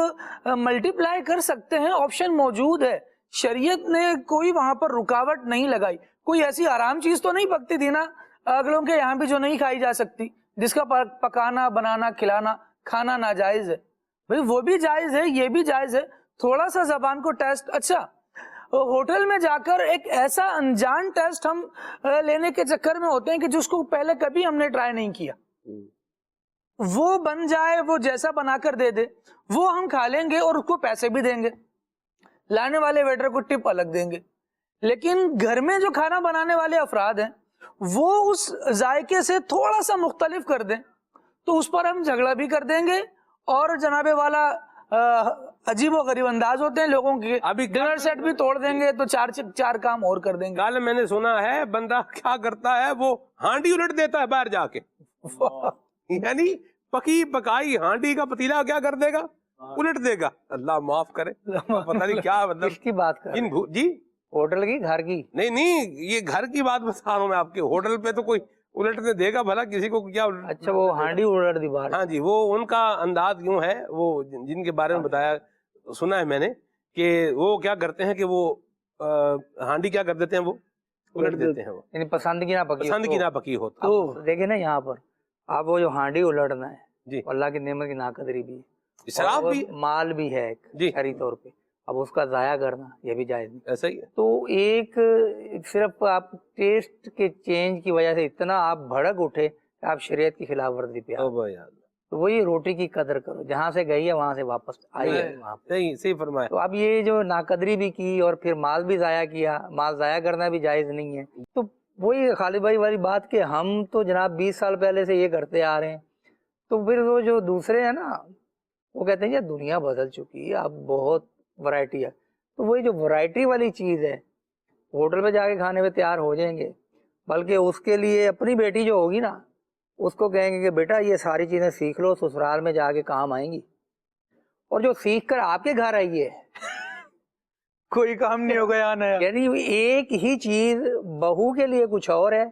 ملٹی پلائی کر سکتے ہیں، آپشن موجود ہے. شریعت نے کوئی وہاں پر رکاوٹ نہیں لگائی. کوئی ایسی آرام چیز تو نہیں پکتی تھی نا اگلوں کے یہاں بھی جو نہیں کھائی جا سکتی، جس کا پکانا، بنانا، کھلانا، کھانا ناجائز ہے. بھئی وہ بھی جائز ہے، یہ بھی جائز ہے. تھوڑا سا زبان کو ٹیسٹ. اچھا ہوٹل میں جا کر ایک ایسا انجان ٹیسٹ ہم لینے کے چکر میں ہوتے ہیں کہ جس کو پہلے کبھی ہم نے ٹرائی نہیں کیا، وہ بن جائے، وہ جیسا بنا کر دے دے، وہ ہم کھا لیں گے اور اس کو پیسے بھی دیں گے، لانے والے ویٹر کو ٹپ الگ دیں گے. لیکن گھر میں جو کھانا بنانے والے افراد ہیں وہ اس ذائقے سے تھوڑا سا مختلف کر دیں تو اس پر ہم جھگڑا بھی کر دیں گے، اور جناب والا عجیب و غریب انداز ہوتے ہیں لوگوں کے، ابھی ڈنر سیٹ بھی توڑ دیں گے تو 4 کام اور کر دیں گے. کل میں نے سنا ہے بندہ کیا کرتا ہے، وہ ہانڈی الٹ دیتا ہے باہر جا کے. یعنی پکی پکائی ہانڈی کا پتیلا کیا کر دے گا، الٹ دے گا. اللہ معاف کرے، پتہ نہیں کیا مطلب. کس کی بات کر رہے ہیں؟ جی ہوٹل کی، گھر کی؟ نہیں یہ گھر کی بات بتا رہا ہوں میں آپ کے. ہوٹل پہ تو کوئی الٹنے دے گا بھلا کسی کو کیا؟ اچھا وہ ہانڈی الٹ دی بات. ہاں جی، وہ ان کا انداز یوں ہے، وہ جن کے بارے میں بتایا سنا ہے میں نے کہ وہ کیا کرتے ہیں کہ وہ ہانڈی کیا کر دیتے ہیں، وہ الٹ دیتے ہیں. وہ یعنی پسند کی نہ پکی ہو. تو دیکھیں نا یہاں پر آپ وہ جو ہانڈی الٹنا ہے جی، اللہ کی نعمت کی ناقدری بھی ہے، اسراف بھی، مال بھی ہے ایک شرعی طور پہ. اب اس کا ضائع کرنا یہ بھی جائز نہیں. ایسا ہی ہے. تو ایک صرف آپ ٹیسٹ کے چینج کی وجہ سے اتنا آپ بھڑک اٹھے کہ آپ شریعت کی خلاف ورزی پہ آ گئے. تو وہی روٹی کی قدر کرو، جہاں سے گئی ہے وہاں سے واپس آئی ہے وہاں پہ۔ صحیح فرمایا. تو اب یہ جو ناقدری بھی کی اور پھر مال بھی ضائع کیا، مال ضائع کرنا بھی جائز نہیں ہے۔ تو وہی خالد بھائی والی بات کہ ہم تو جناب 20 سال پہلے سے یہ کرتے آ رہے ہیں، تو پھر وہ جو دوسرے ہیں نا وہ کہتے ہیں یہ دنیا بدل چکی ہے، اب بہت ورائٹی ہے، تو وہی جو ورائٹی والی چیز ہے ہوٹل پہ جا کے کھانے پہ تیار ہو جائیں گے، بلکہ اس کے لیے اپنی بیٹی جو ہوگی نا اس کو کہیں گے کہ بیٹا یہ ساری چیزیں سیکھ لو، سسرال میں جا کے کام آئیں گی، اور جو سیکھ کر آپ کے گھر آئی ہے کوئی کام نہیں ہوگا یہاں نیا۔ یعنی ایک ہی چیز بہو کے لیے کچھ اور ہے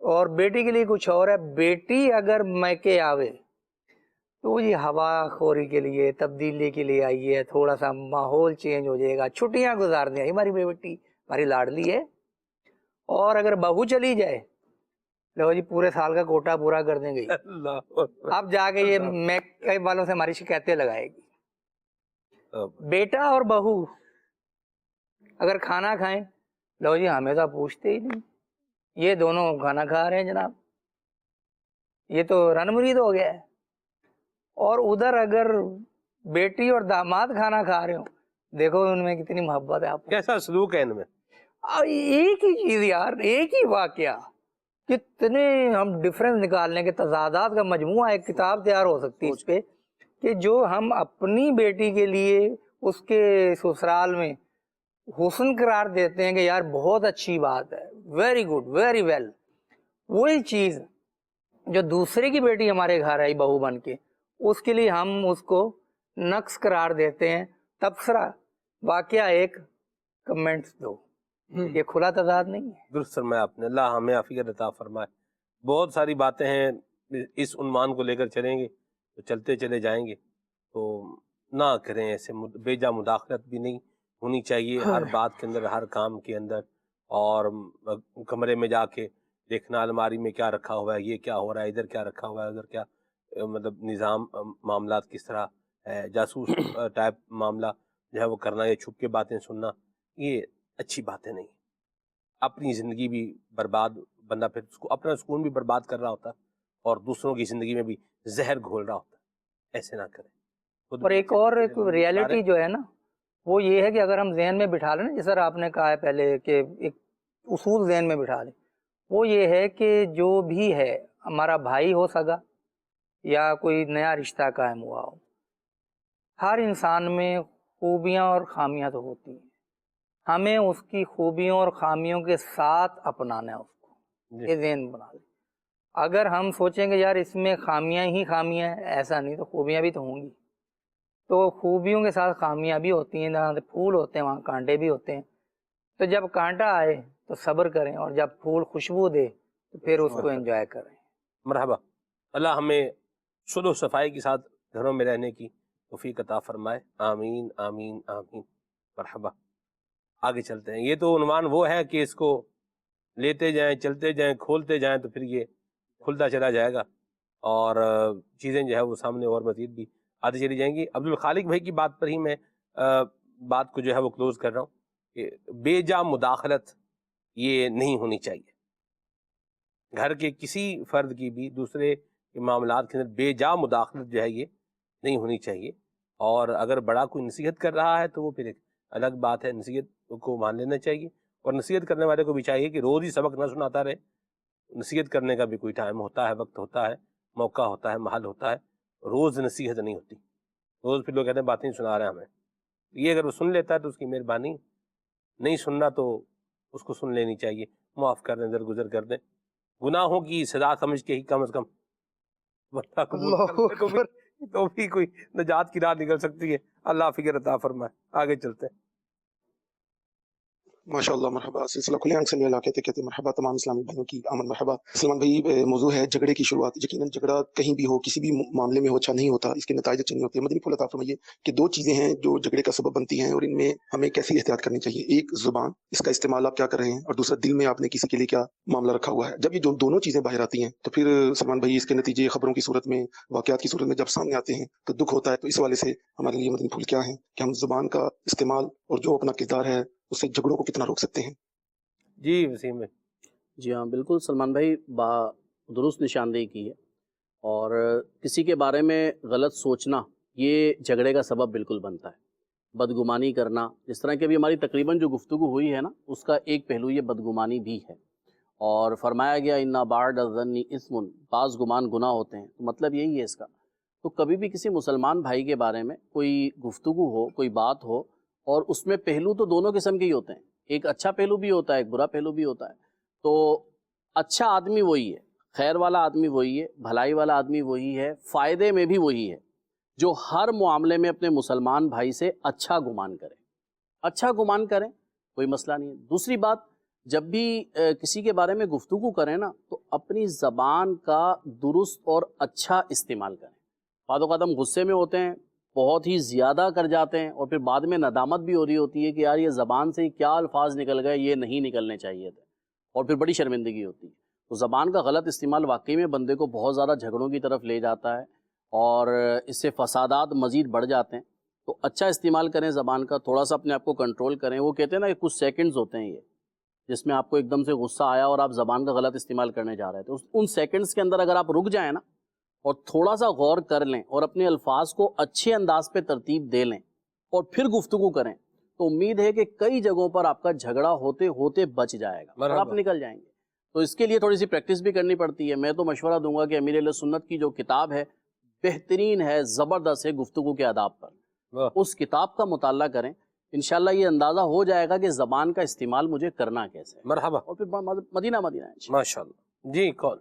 اور بیٹی کے لیے کچھ اور ہے۔ بیٹی اگر میکے آوے تو یہ ہوا خوری کے لیے، تبدیلی کے لیے آئی ہے، تھوڑا سا ماحول چینج ہو جائے گا، چھٹیاں گزارنے آئی ہماری بیٹی، ہماری لاڈلی ہے۔ اور اگر بہو چلی جائے لو جی پورے سال کا کوٹا پورا کر دیں گے، اب جا کے یہ میکے والوں سے ہماری شکایتیں لگائے گی۔ بیٹا اور بہو اگر کھانا کھائیں لو جی ہمیں تو پوچھتے ہی نہیں، یہ دونوں کھانا کھا رہے ہیں جناب، یہ تو رن مرید ہو گیا ہے۔ اور ادھر اگر بیٹی اور داماد کھانا کھا رہے ہو دیکھو ان میں کتنی محبت ہے آپ کو، کیسا سلوک ہے ان میں۔ ایک ہی چیز یار، ایک ہی واقعہ، کتنے ہم ڈفرینس نکال لیں کہ تضادات کا مجموعہ ایک کتاب تیار ہو سکتی ہے اس پہ، کہ جو ہم اپنی بیٹی کے لیے اس کے سسرال میں حسن قرار دیتے ہیں کہ یار بہت اچھی بات ہے، ویری گڈ، ویری ویل، وہی چیز جو دوسرے کی بیٹی ہمارے گھر آئی بہو بن کے اس کے لیے ہم اس کو نقص قرار دیتے ہیں۔ تبصرہ واقعہ ایک، کمنٹس دو، یہ کھلا تضاد نہیں ہے۔ درست فرمایا آپ نے، اللہ ہمیں عافیت عطا فرمائے۔ بہت ساری باتیں ہیں، اس عنوان کو لے کر چلیں گے تو چلتے چلے جائیں گے، تو نہ کریں ایسے، بے جا مداخلت بھی نہیں ہونی چاہیے ہر بات کے اندر، ہر کام کے اندر، اور کمرے میں جا کے دیکھنا الماری میں کیا رکھا ہوا ہے، یہ کیا ہو رہا ہے، ادھر کیا رکھا ہوا ہے، ادھر کیا، مطلب نظام معاملات کس طرح ہے، جاسوس ٹائپ معاملہ جو ہے وہ کرنا، یا چھپ کے باتیں سننا، یہ اچھی باتیں نہیں۔ اپنی زندگی بھی برباد، بندہ پھر اس کو اپنا سکون بھی برباد کر رہا ہوتا ہے اور دوسروں کی زندگی میں بھی زہر گھول رہا ہوتا ہے، ایسے نہ کریں۔ اور ایک اور ایک ریالٹی جو ہے نا وہ یہ ہے کہ اگر ہم ذہن میں بٹھا لیں نا، جس طرح آپ نے کہا ہے پہلے کہ ایک اصول ذہن میں بٹھا لیں، وہ یہ ہے کہ جو بھی ہے ہمارا بھائی ہو سگا یا کوئی نیا رشتہ قائم ہوا ہو، ہر انسان میں خوبیاں اور خامیاں تو ہوتی ہیں، ہمیں اس کی خوبیوں اور خامیوں کے ساتھ اپنانا ہے اس کو، یہ ذہن بنا لیں۔ اگر ہم سوچیں گے یار اس میں خامیاں ہی خامیاں ہیں، ایسا نہیں، تو خوبیاں بھی تو ہوں گی۔ تو خوبیوں کے ساتھ خامیاں بھی ہوتی ہیں، جہاں پھول ہوتے ہیں وہاں کانٹے بھی ہوتے ہیں، تو جب کانٹا آئے تو صبر کریں، اور جب پھول خوشبو دے تو پھر اس کو انجوائے کریں۔ مرحبا، اللہ ہمیں صلح و صفائی کے ساتھ گھروں میں رہنے کی توفیق عطا فرمائے، آمین آمین آمین۔ مرحبا، آگے چلتے ہیں۔ یہ تو عنوان وہ ہے کہ اس کو لیتے جائیں، چلتے جائیں، کھولتے جائیں تو پھر یہ کھلتا چلا جائے گا، اور چیزیں جو ہے وہ سامنے اور مزید بھی آتی چلی جائیں گی۔ عبدالخالق بھائی کی بات پر ہی میں بات کو جو ہے وہ کلوز کر رہا ہوں کہ بے جا مداخلت یہ نہیں ہونی چاہیے، گھر کے کسی فرد کی بھی دوسرے کے معاملات کے اندر بے جا مداخلت جو ہے یہ نہیں ہونی چاہیے۔ اور اگر بڑا کوئی نصیحت کر رہا ہے تو وہ پھر ایک الگ بات ہے، نصیحت کو مان لینا چاہیے، اور نصیحت کرنے والے کو بھی چاہیے کہ روز ہی سبق نہ سناتا رہے، نصیحت کرنے کا بھی کوئی ٹائم ہوتا ہے، وقت ہوتا ہے، موقع ہوتا ہے، محل ہوتا ہے، روز نصیحت نہیں ہوتی، روز پھر لوگ کہتے ہیں باتیں سنا رہے ہیں ہمیں۔ یہ اگر وہ سن لیتا ہے تو اس کی مہربانی، نہیں سننا تو اس کو سن لینی چاہیے، معاف کر دیں، درگزر کر دیں، گناہوں کی سزا سمجھ کے ہی کم از کم ورنہ قبول تو بھی کوئی نجات کی راہ نکل سکتی ہے۔ اللہ فکر عطا فرمائے، آگے چلتے ہیں۔ ماشاء اللہ، مرحبا، سلسلہ کھلے آنکھ سے لے لا کہتے کہتے مرحبا تمام اسلامی بھائیوں کی آمد مرحبا۔ سلمان بھائی، موضوع ہے جھگڑے کی شروعات۔ یقیناً جھگڑا کہیں بھی ہو، کسی بھی معاملے میں ہو، اچھا نہیں ہوتا، اس کے نتائج اچھے نہیں ہوتے۔ مدنی پھول عطا فرمائیے کہ دو چیزیں ہیں جو جھگڑے کا سبب بنتی ہیں، اور ان میں ہمیں کیسی احتیاط کرنی چاہیے۔ ایک زبان، اس کا استعمال آپ کیا کر رہے ہیں، اور دوسرا دل میں آپ نے کسی کے لیے کیا معاملہ رکھا ہوا ہے۔ جب یہ دونوں چیزیں باہر آتی ہیں تو پھر سلمان بھائی اس کے نتیجے خبروں کی صورت میں، واقعات کی صورت میں جب سامنے آتے ہیں تو دکھ ہوتا ہے۔ تو اس والے سے ہمارے لیے مدنی پھول کیا ہے کہ ہم زبان کا استعمال اور جو اپنا کردار ہے اس سے جھگڑوں کو کتنا روک سکتے ہیں؟ جی وسیم بھائی۔ جی ہاں بالکل، سلمان بھائی درست نشاندہی کی ہے۔ اور کسی کے بارے میں غلط سوچنا یہ جھگڑے کا سبب بالکل بنتا ہے۔ بدگمانی کرنا، جس طرح کہ ابھی ہماری تقریباً جو گفتگو ہوئی ہے نا، اس کا ایک پہلو یہ بدگمانی بھی ہے، اور فرمایا گیا اِنَّ بَعْدَ الظَّنِّ اِثْمٌ، بعض گمان گناہ ہوتے ہیں، تو مطلب یہی ہے اس کا۔ تو کبھی بھی کسی مسلمان بھائی کے بارے میں کوئی گفتگو ہو، کوئی بات ہو، اور اس میں پہلو تو دونوں قسم کے ہی ہوتے ہیں، ایک اچھا پہلو بھی ہوتا ہے، ایک برا پہلو بھی ہوتا ہے۔ تو اچھا آدمی وہی ہے، خیر والا آدمی وہی ہے، بھلائی والا آدمی وہی ہے، فائدے میں بھی وہی ہے جو ہر معاملے میں اپنے مسلمان بھائی سے اچھا گمان کرے، اچھا گمان کریں، کوئی مسئلہ نہیں ہے۔ دوسری بات، جب بھی کسی کے بارے میں گفتگو کریں نا، تو اپنی زبان کا درست اور اچھا استعمال کریں۔ بعض اوقات ہم غصے میں ہوتے ہیں، بہت ہی زیادہ کر جاتے ہیں، اور پھر بعد میں ندامت بھی ہو رہی ہوتی ہے کہ یار یہ زبان سے کیا الفاظ نکل گئے، یہ نہیں نکلنے چاہیے تھے، اور پھر بڑی شرمندگی ہوتی ہے۔ تو زبان کا غلط استعمال واقعی میں بندے کو بہت زیادہ جھگڑوں کی طرف لے جاتا ہے، اور اس سے فسادات مزید بڑھ جاتے ہیں۔ تو اچھا استعمال کریں زبان کا، تھوڑا سا اپنے آپ کو کنٹرول کریں۔ وہ کہتے ہیں نا کہ کچھ سیکنڈز ہوتے ہیں یہ جس میں آپ کو ایک دم سے غصہ آیا اور آپ زبان کا غلط استعمال کرنے جا رہے تھے، ان سیکنڈز کے اندر اگر آپ رک جائیں نا اور تھوڑا سا غور کر لیں اور اپنے الفاظ کو اچھے انداز پہ ترتیب دے لیں اور پھر گفتگو کریں، تو امید ہے کہ کئی جگہوں پر آپ کا جھگڑا ہوتے ہوتے بچ جائے گا اور آپ نکل جائیں گے۔ تو اس کے لیے تھوڑی سی پریکٹس بھی کرنی پڑتی ہے۔ میں تو مشورہ دوں گا کہ امیر اہل سنت کی جو کتاب ہے بہترین ہے، زبردست ہے گفتگو کے آداب پر، اس کتاب کا مطالعہ کریں، انشاءاللہ یہ اندازہ ہو جائے گا کہ زبان کا استعمال مجھے کرنا کیسے ہے۔ مرحبا، اور پھر مدینہ ماشاءاللہ۔ جی کون؟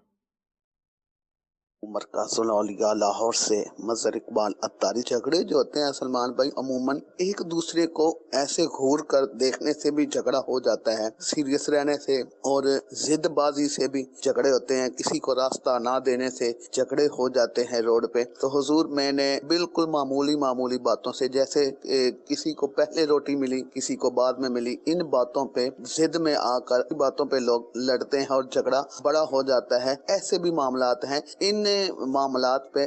مرکز الاولیاء لاہور سے مظہر اقبال اتاری۔ جھگڑے جو ہوتے ہیں سلمان بھائی عموماً ایک دوسرے کو ایسے گھور کر دیکھنے سے بھی جھگڑا ہو جاتا ہے، سیریس رہنے سے اور ضد بازی سے بھی جھگڑے ہوتے ہیں، کسی کو راستہ نہ دینے سے جھگڑے ہو جاتے ہیں روڈ پہ۔ تو حضور میں نے بالکل معمولی باتوں سے، جیسے کسی کو پہلے روٹی ملی کسی کو بعد میں ملی، ان باتوں پہ ضد میں آ کر باتوں پہ لوگ لڑتے ہیں اور جھگڑا بڑا ہو جاتا ہے۔ ایسے بھی معاملات ہیں، ان معاملات پہ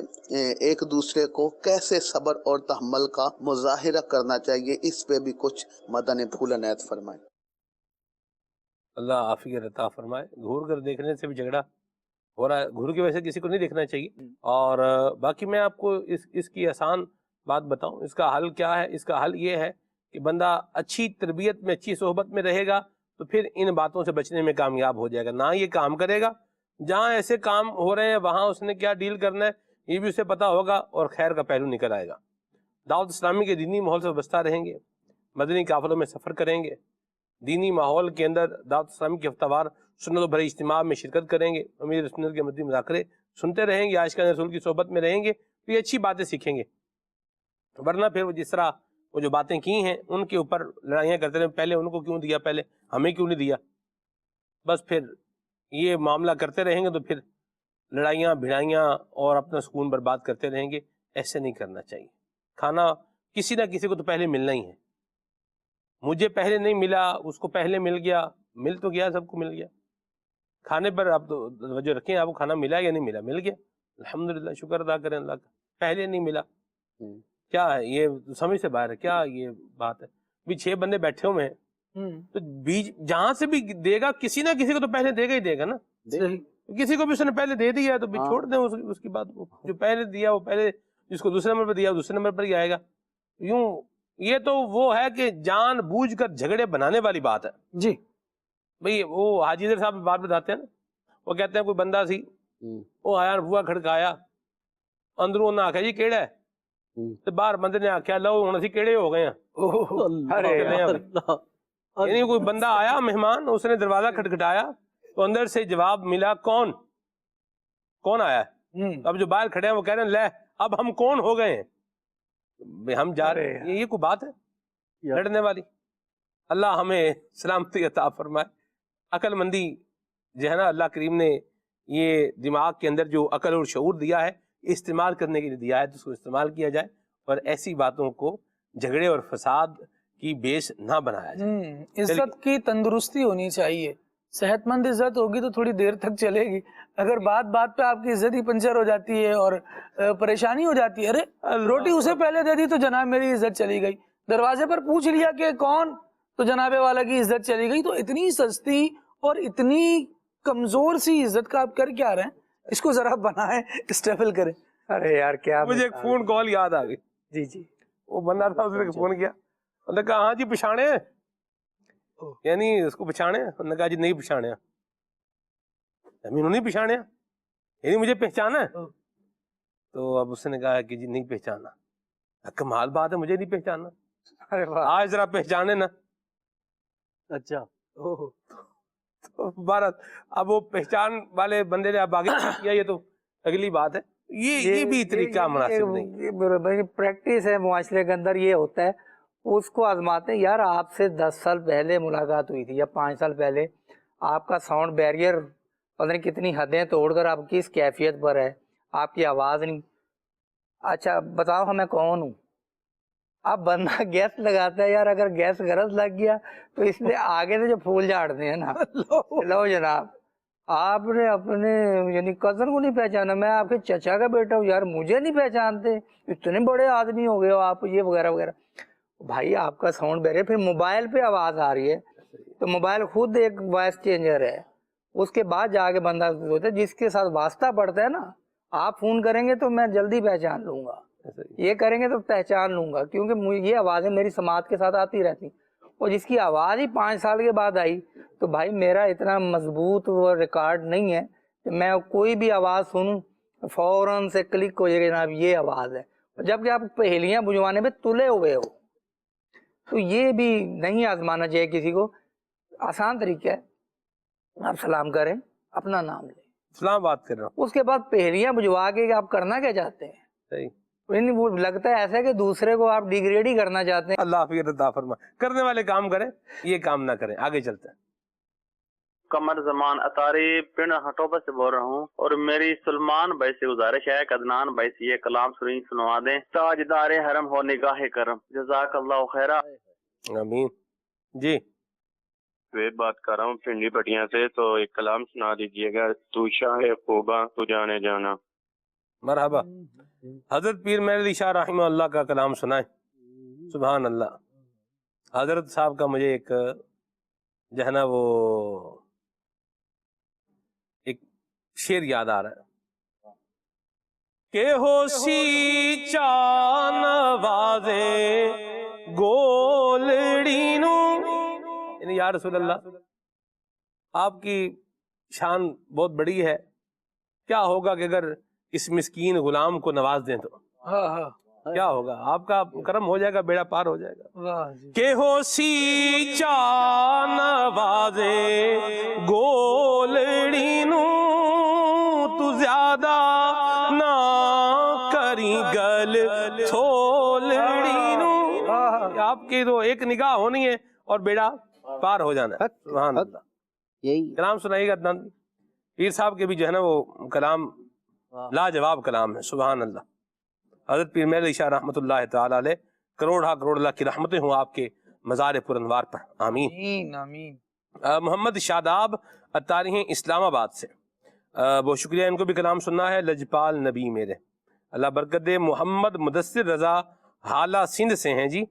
ایک دوسرے کو کیسے صبر اور تحمل کا مظاہرہ کرنا چاہیے، اس پہ بھی کچھ مدنی پھول عنایت فرمائیں۔ اللہ عافیت عطا فرمائے۔ گھور کر دیکھنے سے بھی جھگڑا ہو رہا ہے، گھور کی وجہ سے کسی کو نہیں دیکھنا چاہیے۔ اور باقی میں آپ کو اس کی آسان بات بتاؤں، اس کا حل کیا ہے؟ اس کا حل یہ ہے کہ بندہ اچھی تربیت میں، اچھی صحبت میں رہے گا تو پھر ان باتوں سے بچنے میں کامیاب ہو جائے گا۔ نہ یہ کام کرے گا، جہاں ایسے کام ہو رہے ہیں وہاں اس نے کیا ڈیل کرنا ہے یہ بھی اسے پتا ہوگا، اور خیر کا پہلو نکل آئے گا۔ دعوت اسلامی کے دینی ماحول سے وابستہ رہیں گے، مدنی قافلوں میں سفر کریں گے، دینی ماحول کے اندر دعوت اسلامی کے ہفتہ وار سنت و بھرے اجتماع میں شرکت کریں گے، امیر سنت کے مدنی مذاکرے سنتے رہیں گے، عاشقان رسول کی صحبت میں رہیں گے، تو یہ اچھی باتیں سیکھیں گے۔ ورنہ پھر وہ جس طرح وہ جو باتیں کی ہیں ان کے اوپر لڑائیاں کرتے رہیں، پہلے ان کو کیوں دیا، پہلے ہمیں کیوں نہیں دیا، بس پھر یہ معاملہ کرتے رہیں گے تو پھر لڑائیاں بھڑائیاں اور اپنا سکون برباد کرتے رہیں گے۔ ایسے نہیں کرنا چاہیے۔ کھانا کسی نہ کسی کو تو پہلے ملنا ہی ہے، مجھے پہلے نہیں ملا، اس کو پہلے مل گیا، مل تو گیا، سب کو مل گیا۔ کھانے پر آپ تو توجہ رکھیں، آپ کو کھانا ملا یا نہیں ملا، مل گیا، الحمدللہ، شکر ادا کریں اللہ کا۔ پہلے نہیں ملا کیا ہے، یہ سمجھ سے باہر ہے، کیا یہ بات ہے؟ بھی 6 بندے بیٹھے ہوئے ہیں تو بیچ جہاں سے بھی دے گا کسی نہ کسی کو تو پہلے دے گا ہی دے گا نا، کسی کو بھی اس نے پہلے دے دیا تو بھی چھوڑ دیں اس کی بات کو، جو پہلے دیا وہ پہلے، جس کو دوسرے نمبر پر دیا وہ دوسرے نمبر پر ہی آئے گا۔ یوں یہ تو وہ ہے کہ جان بوجھ کر جھگڑے بنانے والی بات ہے۔ جی بھئی وہ حاجی ادھر صاحب بات بتاتے ہیں نا، وہ کہتے ہیں کوئی بندہ سی وہ آیا بوا کھڑکایا، اندروں انہیں آخیا جی کیڑا ہے، تو باہر بندے نے آخیا لو ہوں اسی کیڑے ہو گئے ہیں۔ یعنی کوئی بندہ آیا مہمان، اس نے دروازہ کھٹکھٹایا تو اندر سے جواب ملا کون آیا ہے؟ اب جو باہر کھڑے ہیں وہ کہہ رہے ہیں لے اب ہم کون ہو گئے ہیں، ہم جا رہے ہیں۔ یہ کوئی بات ہے لڑنے والی؟ اللہ ہمیں سلامتی عطا فرمائے۔ عقل مندی جو ہے نا، اللہ کریم نے یہ دماغ کے اندر جو عقل اور شعور دیا ہے استعمال کرنے کے لیے دیا ہے، تو اس کو استعمال کیا جائے اور ایسی باتوں کو جھگڑے اور فساد کی بیس نہ بنایا جائے۔ عزت کی تندرستی ہونی چاہیے، صحت مند عزت ہوگی تو تھوڑی دیر تک چلے گی۔ اگر بات بات پہ آپ کی عزت ہی پنچر ہو جاتی ہے اور پریشانی ہو جاتی ہے، ارے روٹی اسے پہلے دے دی تو جناب میری عزت چلی گئی، دروازے پر پوچھ لیا کہ کون، تو جناب والا کی عزت چلی گئی۔ تو اتنی سستی اور اتنی کمزور سی عزت کا آپ کر کیا رہے ہیں اس کو ذرا بنائیں اسٹیبل کریں. ارے یار کیا مجھے ایک فون کال یاد آ گئی. جی جی وہ بندہ تھا, اس نے فون کیا, انہوں نے کہا ہاں جی پچھاڑے ہیں, یعنی اس کو پچھاڑے ہیں. انہوں نے کہا جی نہیں پچھاڑے, انہوں نہیں پچھاڑے, یعنی مجھے پہچانا ہے. تو اب اس نے کہا کہ جی نہیں پہچانا. کمال بات ہے, مجھے نہیں پہچانا, ارے واہ آج ذرا پہچانے نا. اچھا تو بھارت اب وہ پہچان والے بندے نے اب آگے کیا, یہ تو اگلی بات ہے. یہ بھی طریقہ مناسب نہیں. پریکٹس ہے معاشرے کے اندر, یہ ہوتا ہے اس کو آزماتے ہیں. یار آپ سے 10 سال پہلے ملاقات ہوئی تھی یا 5 سال پہلے, آپ کا ساؤنڈ بیریئر پتہ نہیں کتنی حدیں توڑ کر آپ کی اس کیفیت پر ہے, آپ کی آواز نہیں. اچھا بتاؤ ہمیں کون ہوں. اب بندہ گیس لگاتا ہے, یار اگر گیس غرض لگ گیا تو اس لیے آگے سے جو پھول جھاڑتے ہیں نا, لو جناب آپ نے اپنے یعنی کزن کو نہیں پہچانا, میں آپ کے چچا کا بیٹا ہوں, یار مجھے نہیں پہچانتے, اتنے بڑے آدمی ہو گئے ہو آپ, یہ وغیرہ وغیرہ. بھائی آپ کا ساؤنڈ بیریئر, پھر موبائل پہ آواز آ رہی ہے تو موبائل خود ایک وائس چینجر ہے. اس کے بعد جا کے بندہ ہوتا ہے جس کے ساتھ واسطہ پڑتا ہے نا, آپ فون کریں گے تو میں جلدی پہچان لوں گا, یہ کریں گے تو پہچان لوں گا, کیونکہ یہ آوازیں میری سماعت کے ساتھ آتی رہتی. اور جس کی آواز ہی 5 سال کے بعد آئی تو بھائی میرا اتنا مضبوط وہ ریکارڈ نہیں ہے کہ میں کوئی بھی آواز سنوں فوراً سے کلک ہو جائے جناب یہ آواز ہے, جبکہ آپ پہیلیاں بجوانے میں تلے ہوئے ہو. تو یہ بھی نہیں آزمانا چاہیے کسی کو. آسان طریقہ ہے, آپ سلام کریں, اپنا نام لیں, اسلام بات کر رہا ہوں, اس کے بعد پہیلیاں بجوا کے آپ کرنا کیا چاہتے ہیں. صحیح, وہ لگتا ہے ایسا کہ دوسرے کو آپ ڈیگریڈ ہی کرنا چاہتے ہیں. اللہ حافظ عطا فرما. کرنے والے کام کریں, یہ کام نہ کریں. آگے چلتے ہیں. قمر زمان اطاری پنڈ ہٹوبہ سے بول رہا ہوں, اور میری سلمان بھائی سے گزارش ہے کہ عدنان بھائی سے یہ کلام سنوا دیں. تاجدار حرم ہو نگاہ کرم, جزاک اللہ خیرہ. آمین. جی ویب بات کر رہا ہوں پنڈی پٹیاں سے, تو ایک کلام سنا دیجیے گا. تو شاہ خوباں تو جانے جانا. مرحبا. حضرت پیر مہر علی شاہ رحمہ اللہ کا کلام سنائیں. سبحان اللہ. حضرت صاحب کا مجھے ایک جو ہے نا وہ ایک شعر یاد آ رہا ہے کہ ہوسی چان وازے گولڑی نو, یعنی یا رسول اللہ آپ کی شان بہت بڑی ہے, کیا ہوگا کہ اگر اس مسکین غلام کو نواز دیں تو کیا ہوگا, آپ کا کرم ہو جائے گا, بیڑا پار ہو جائے گا. کہ ہوسی چان وازے گولڑی نو تو زیادہ نہ کری گل تھولڑی نو. آپ کی تو ایک نگاہ ہونی ہے اور بیڑا پار ہو جانا ہے. سبحان اللہ. یہی کلام سنائیے گا عدنان پیر صاحب کے بھی جو ہے نا وہ کلام لاجواب کلام ہے. سبحان اللہ. حضرت پیر مہر علی شاہ رحمۃ اللہ تعالی علیہ کروڑ اللہ کی رحمتیں ہوں آپ کے مزار پر انوار پر. آمین آمین. محمد شاداب اطاری ہیں اسلام آباد سے, بہت شکریہ, ان کو بھی کلام سننا ہے. لجپال نبی میرے, اللہ برکت دے. محمد مدثر رضا حالہ سندھ سے ہیں جی,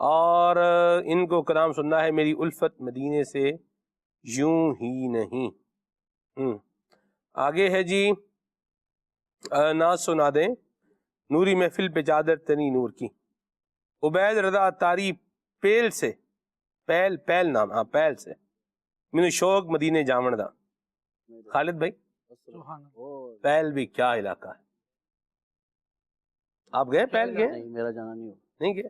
اور ان کو کلام سننا ہے. میری الفت مدینے سے یوں ہی نہیں. آگے ہے جی ناز سنا دیں. نوری محفل پہ چادر تنی نور کی. عبید رضا اطاری پیل سے, پیل نام, ہاں پیل سے. من شوق مدینے جامن دا. خالد بھائی پیل بھی کیا علاقہ ہے, آپ گئے پیل گئے؟ نہیں, میرا جانا نہیں ہو. نہیں گئے.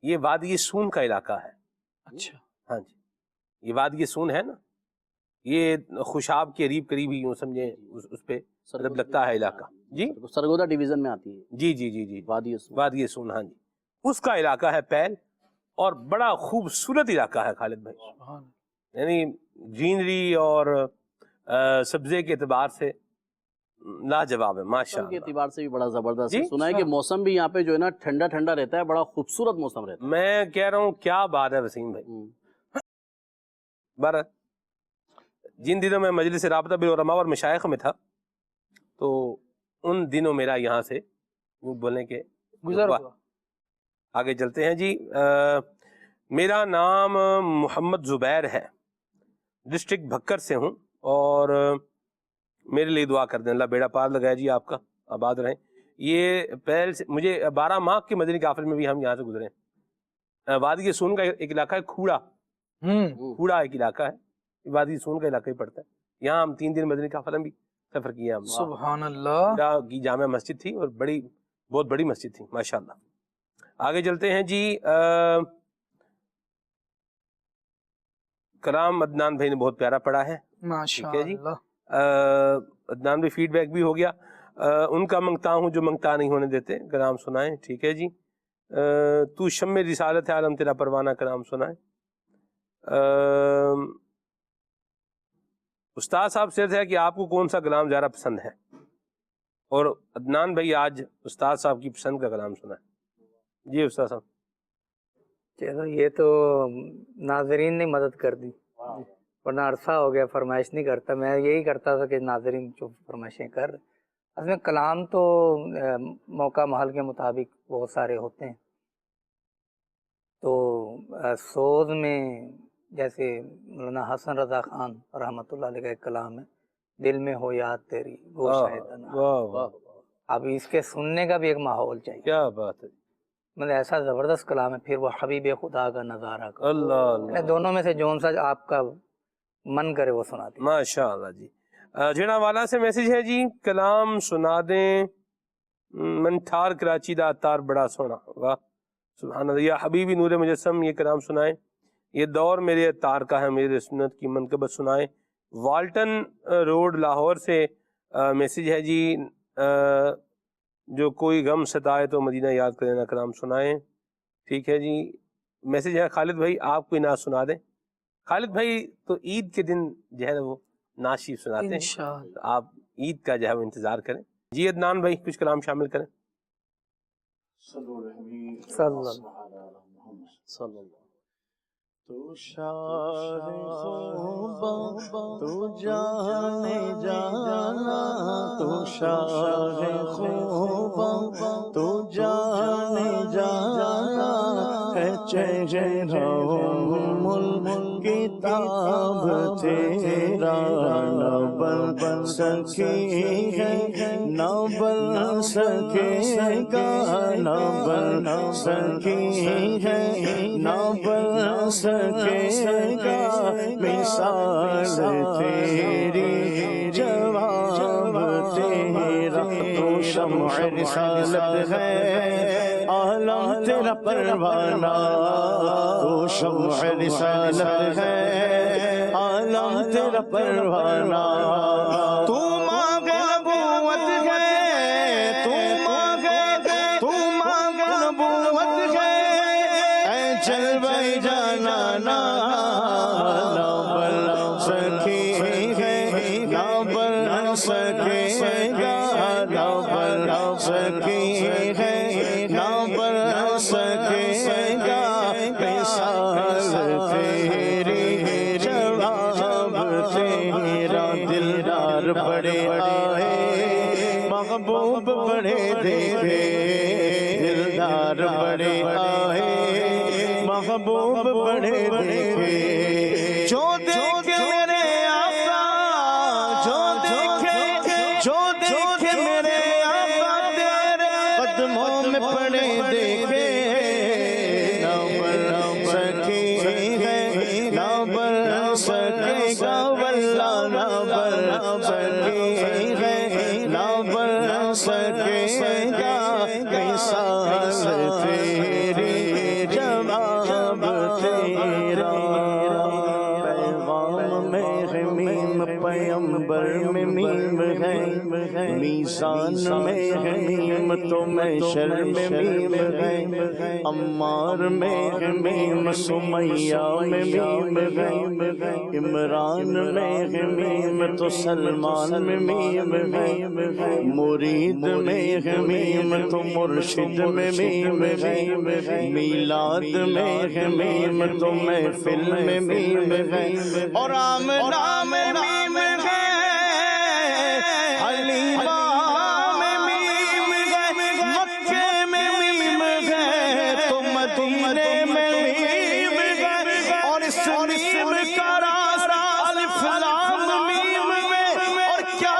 یہ وادی سون کا علاقہ ہے. اچھا ہاں جی, یہ وادی سون ہے نا, یہ خوشاب کے قریب ہی یوں سمجھیں اس پہ مطلب لگتا ہے علاقہ. جی سرگودا ڈویژن میں آتی ہے. جی جی جی جی وادی سون, ہاں جی, اس کا علاقہ ہے پیل, اور بڑا خوبصورت علاقہ ہے خالد بھائی. یعنی گرینری اور سبزے کے اعتبار سے لاجواب ہے ماشاء موسم کے اللہ. اعتبار سے بھی بڑا زبردست ہے. جی؟ سنا ہے کہ موسم بھی یہاں پہ جو ہے نا ٹھنڈا ٹھنڈا رہتا ہے, بڑا خوبصورت موسم رہتا ہے. میں کہہ رہا ہوں کیا بات ہے وسیم بھائی. بارہ جن دنوں میں مجلس رابطہ بالعلماء اور مشائخ میں تھا, تو ان دنوں میرا یہاں سے وہ بولنے کے گزر ہوا. آگے چلتے ہیں جی. میرا نام محمد زبیر ہے, ڈسٹرکٹ بھکر سے ہوں, اور میرے لیے دعا کر دیں, اللہ بیڑا پار لگائے جی آپ کا, آباد رہیں. یہ پہل سے مجھے 12 ماہ کے مدنی قافلے میں بھی ہم یہاں سے گزرے ہیں. وادی سون کا ایک علاقہ ہے کھوڑا, کھوڑا ایک علاقہ ہے, وادی سون کا علاقہ ہی پڑتا ہے. یہاں ہم 3 دن مدنی قافلے میں بھی سفر کیا ہم. سبحان اللہ. کی جامع مسجد تھی اور بہت بڑی مسجد تھی ماشاءاللہ. آگے چلتے ہیں جی. کلام عدنان بھائی نے بہت پیارا پڑھا ہے, ماشاءاللہ. عدنان بھائی فیڈ بیک بھی ہو گیا. ان کا منگتا ہوں جو منگتا نہیں ہونے دیتے, کلام سنائیں. ٹھیک ہے جی. تو شم رسالت ہے عالم تیرا پروانہ, کلام سنائیں. استاد صاحب سے ہے کہ آپ کو کون سا کلام زیادہ پسند ہے, اور عدنان بھائی آج استاد صاحب کی پسند کا کلام سنائیں. جی استاد صاحب. چلو یہ تو ناظرین نے مدد کر دی, ورنہ عرصہ ہو گیا فرمائش نہیں کرتا. میں یہی کرتا تھا کہ ناظرین جو فرمائشیں کر, اس میں کلام تو موقع محل کے مطابق بہت سارے ہوتے ہیں. تو سوز میں جیسے مولانا حسن رضا خان رحمۃ اللہ علیہ کا ایک کلام ہے, دل میں ہو یاد تیری گوشہ تنہا. اب اس کے سننے کا بھی ایک ماحول چاہیے. کیا بات ہے, مطلب ایسا زبردست کلام ہے. پھر وہ حبیب خدا کا نظارہ کا, اللہ دونوں میں سے جون سا آپ کا من کرے وہ سنا دیں. ماشاء اللہ جی. جینا والا سے میسج ہے جی, کلام سنا دیں من ٹھار کراچی دا اتار بڑا سونا. واہ سبحان اللہ. یا حبیبی نور مجسم, یہ کلام سنائیں. یہ دور میرے اتار کا ہے, میرے سنت کی منقبت سنائیں. والٹن روڈ لاہور سے میسج ہے جی, جو کوئی غم ستائے تو مدینہ یاد کرے نا, کلام سنائیں. ٹھیک ہے جی. میسج ہے خالد بھائی آپ کوئی نعت سنا دیں. خالد بھائی تو عید کے دن جو ہے نا وہ نعت شریف سناتے ہیں, انشاءاللہ. تو آپ عید کا جو ہے وہ انتظار کریں. جی عدنان بھائی کچھ کلام شامل کریں. صلی اللہ. تو شاہ خوباں تو جانے جانا, تو شاہ خوباں تو جانے جانا ہے. چہرہ ملک کتاب تیرا نہ بن سکی ہے, نہ بن سکے گا, نہ بن سکی ہے, نہ بن سکے گا. مثال تیری جواب تیرا, تو شمع رسالت ہے عالم تیرا پروانہ, تو شمع رسالت ہے عالم تیرا پروانہ. تو مانگے نبوت ہے, تو مانگے نبوت ہے, اے جلوہ جانانا نہ بن سکی ہے, نہ بن سکے گا, نہ بن سکی ہے, نہ بن سکے گا. مثال تیری جواب تیرا, دلدار بڑے آئے محبوب بڑے دیکھے, دلدار بڑے آئے محبوب بڑے دیکھے. جو دیکھے میرے آقا, جو دیکھے میرے آقا تیرے قدموں میں پڑے دیکھے. نہ بن سکی ہے, نہ بن سکے گا, واللہ نہ بن سکی ہے, نہ بن سکے گا. مثال تیری جواب تیرا. پیغام میں ہے میم, پیمبر میں میم ہے, میزان میں ہے میم تو میں شر میں میم ہے. عمار میں ہے میم, سمیہ میں میم ہے, عمران میں ہے میم تو سلمان میں میم ہے. مرید میں ہے میم تو مرشد میں میم ہے. میلاد میں ہے میم تو محفل میں میم ہے. اور آمنہ میں میم ہے, حلیمہ میں میم ہے, مکے میں میم ہے تو مدینے میں میم ہے. اور اس میم کا راز الف لام میم میں, اور کیا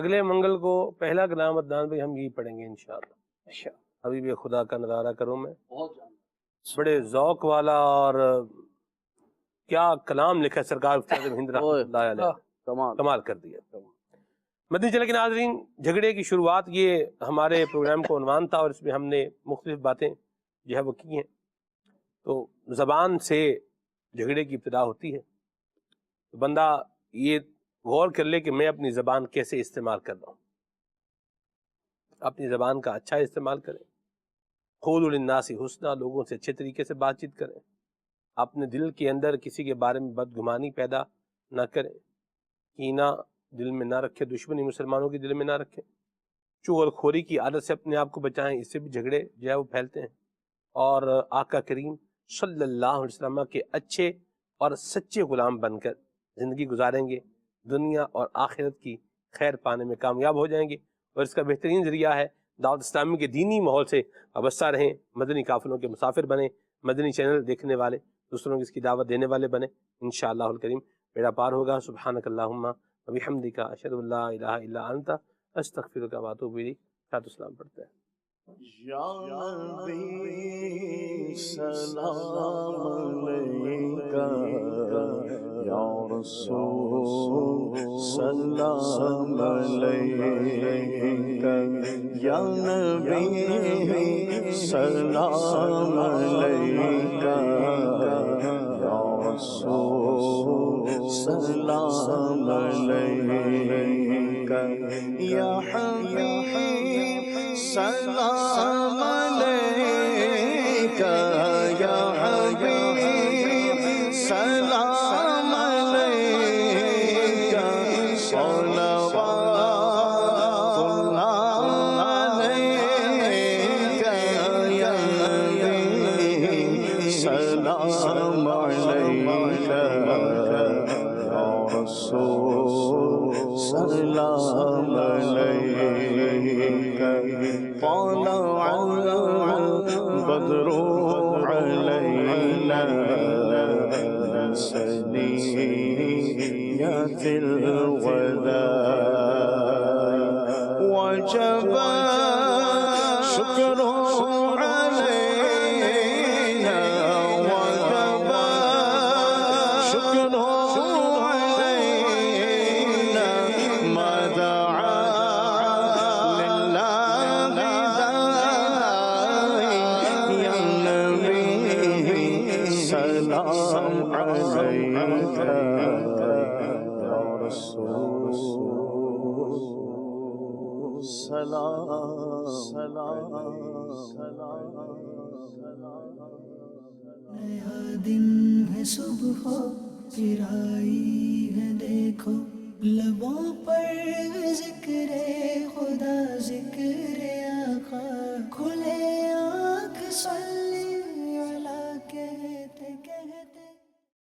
اگلے منگل کو پہلا کلام عدنان بھائی ہم یہی پڑھیں گے انشاءاللہ. حبیب خدا کا نظارہ کروں میں، بڑے ذوق والا، اور کیا کلام لکھا ہے سرکار استاد ہند رحمۃ اللہ علیہ، کمال کر دیا. مدنی چینل کے ناظرین، جھگڑے کی شروعات یہ ہمارے پروگرام کو عنوان تھا، اور اس میں ہم نے مختلف باتیں جو ہے وہ کی ہیں. تو زبان سے جھگڑے کی ابتدا ہوتی ہے، تو بندہ یہ غور کر لے کہ میں اپنی زبان کیسے استعمال کر رہا ہوں. اپنی زبان کا اچھا استعمال کریں. قولوا للناس حسنا، لوگوں سے اچھے طریقے سے بات چیت کریں. اپنے دل کے اندر کسی کے بارے میں بدگمانی پیدا نہ کریں، کینہ دل میں نہ رکھیں، دشمنی مسلمانوں کے دل میں نہ رکھیں. چغل خوری کی عادت سے اپنے آپ کو بچائیں، اس سے بھی جھگڑے جو ہے وہ پھیلتے ہیں. اور آقا کریم صلی اللہ علیہ وسلم کے اچھے اور سچے غلام بن کر زندگی گزاریں گے، دنیا اور آخرت کی خیر پانے میں کامیاب ہو جائیں گے. اور اس کا بہترین ذریعہ ہے دعوت اسلامی کے دینی ماحول سے وابستہ رہیں، مدنی قافلوں کے مسافر بنیں، مدنی چینل دیکھنے والے، دوسروں کو اس کی دعوت دینے والے بنیں. انشاءاللہ الکریم بیڑا پار ہوگا. سبحانک اللہم و بحمدک، اشہد ان لا الہ الا انت، استغفرک و اتوب الیک. صلاۃ السلام پڑھتے ہیں. یا نبی سلام علیکہ، یا رسول سلام علیکہ، یا نبی سلام علیکہ، یا رسول سلام علیکہ، یا حبیب سلام علیکہ، یا حبیب سلام علیکہ، صلوات اللہ علیکہ، یا نبی سلام علیکہ، یا رسول سلام علیکہ. طلع البدر علينا من ثنيات الوداع، وجب شكر علينا، وجب شكر علينا، ما دعا سلام علیکہ، یا رسول سلام سلام سلام. نیا دن ہے صبح پھر آئی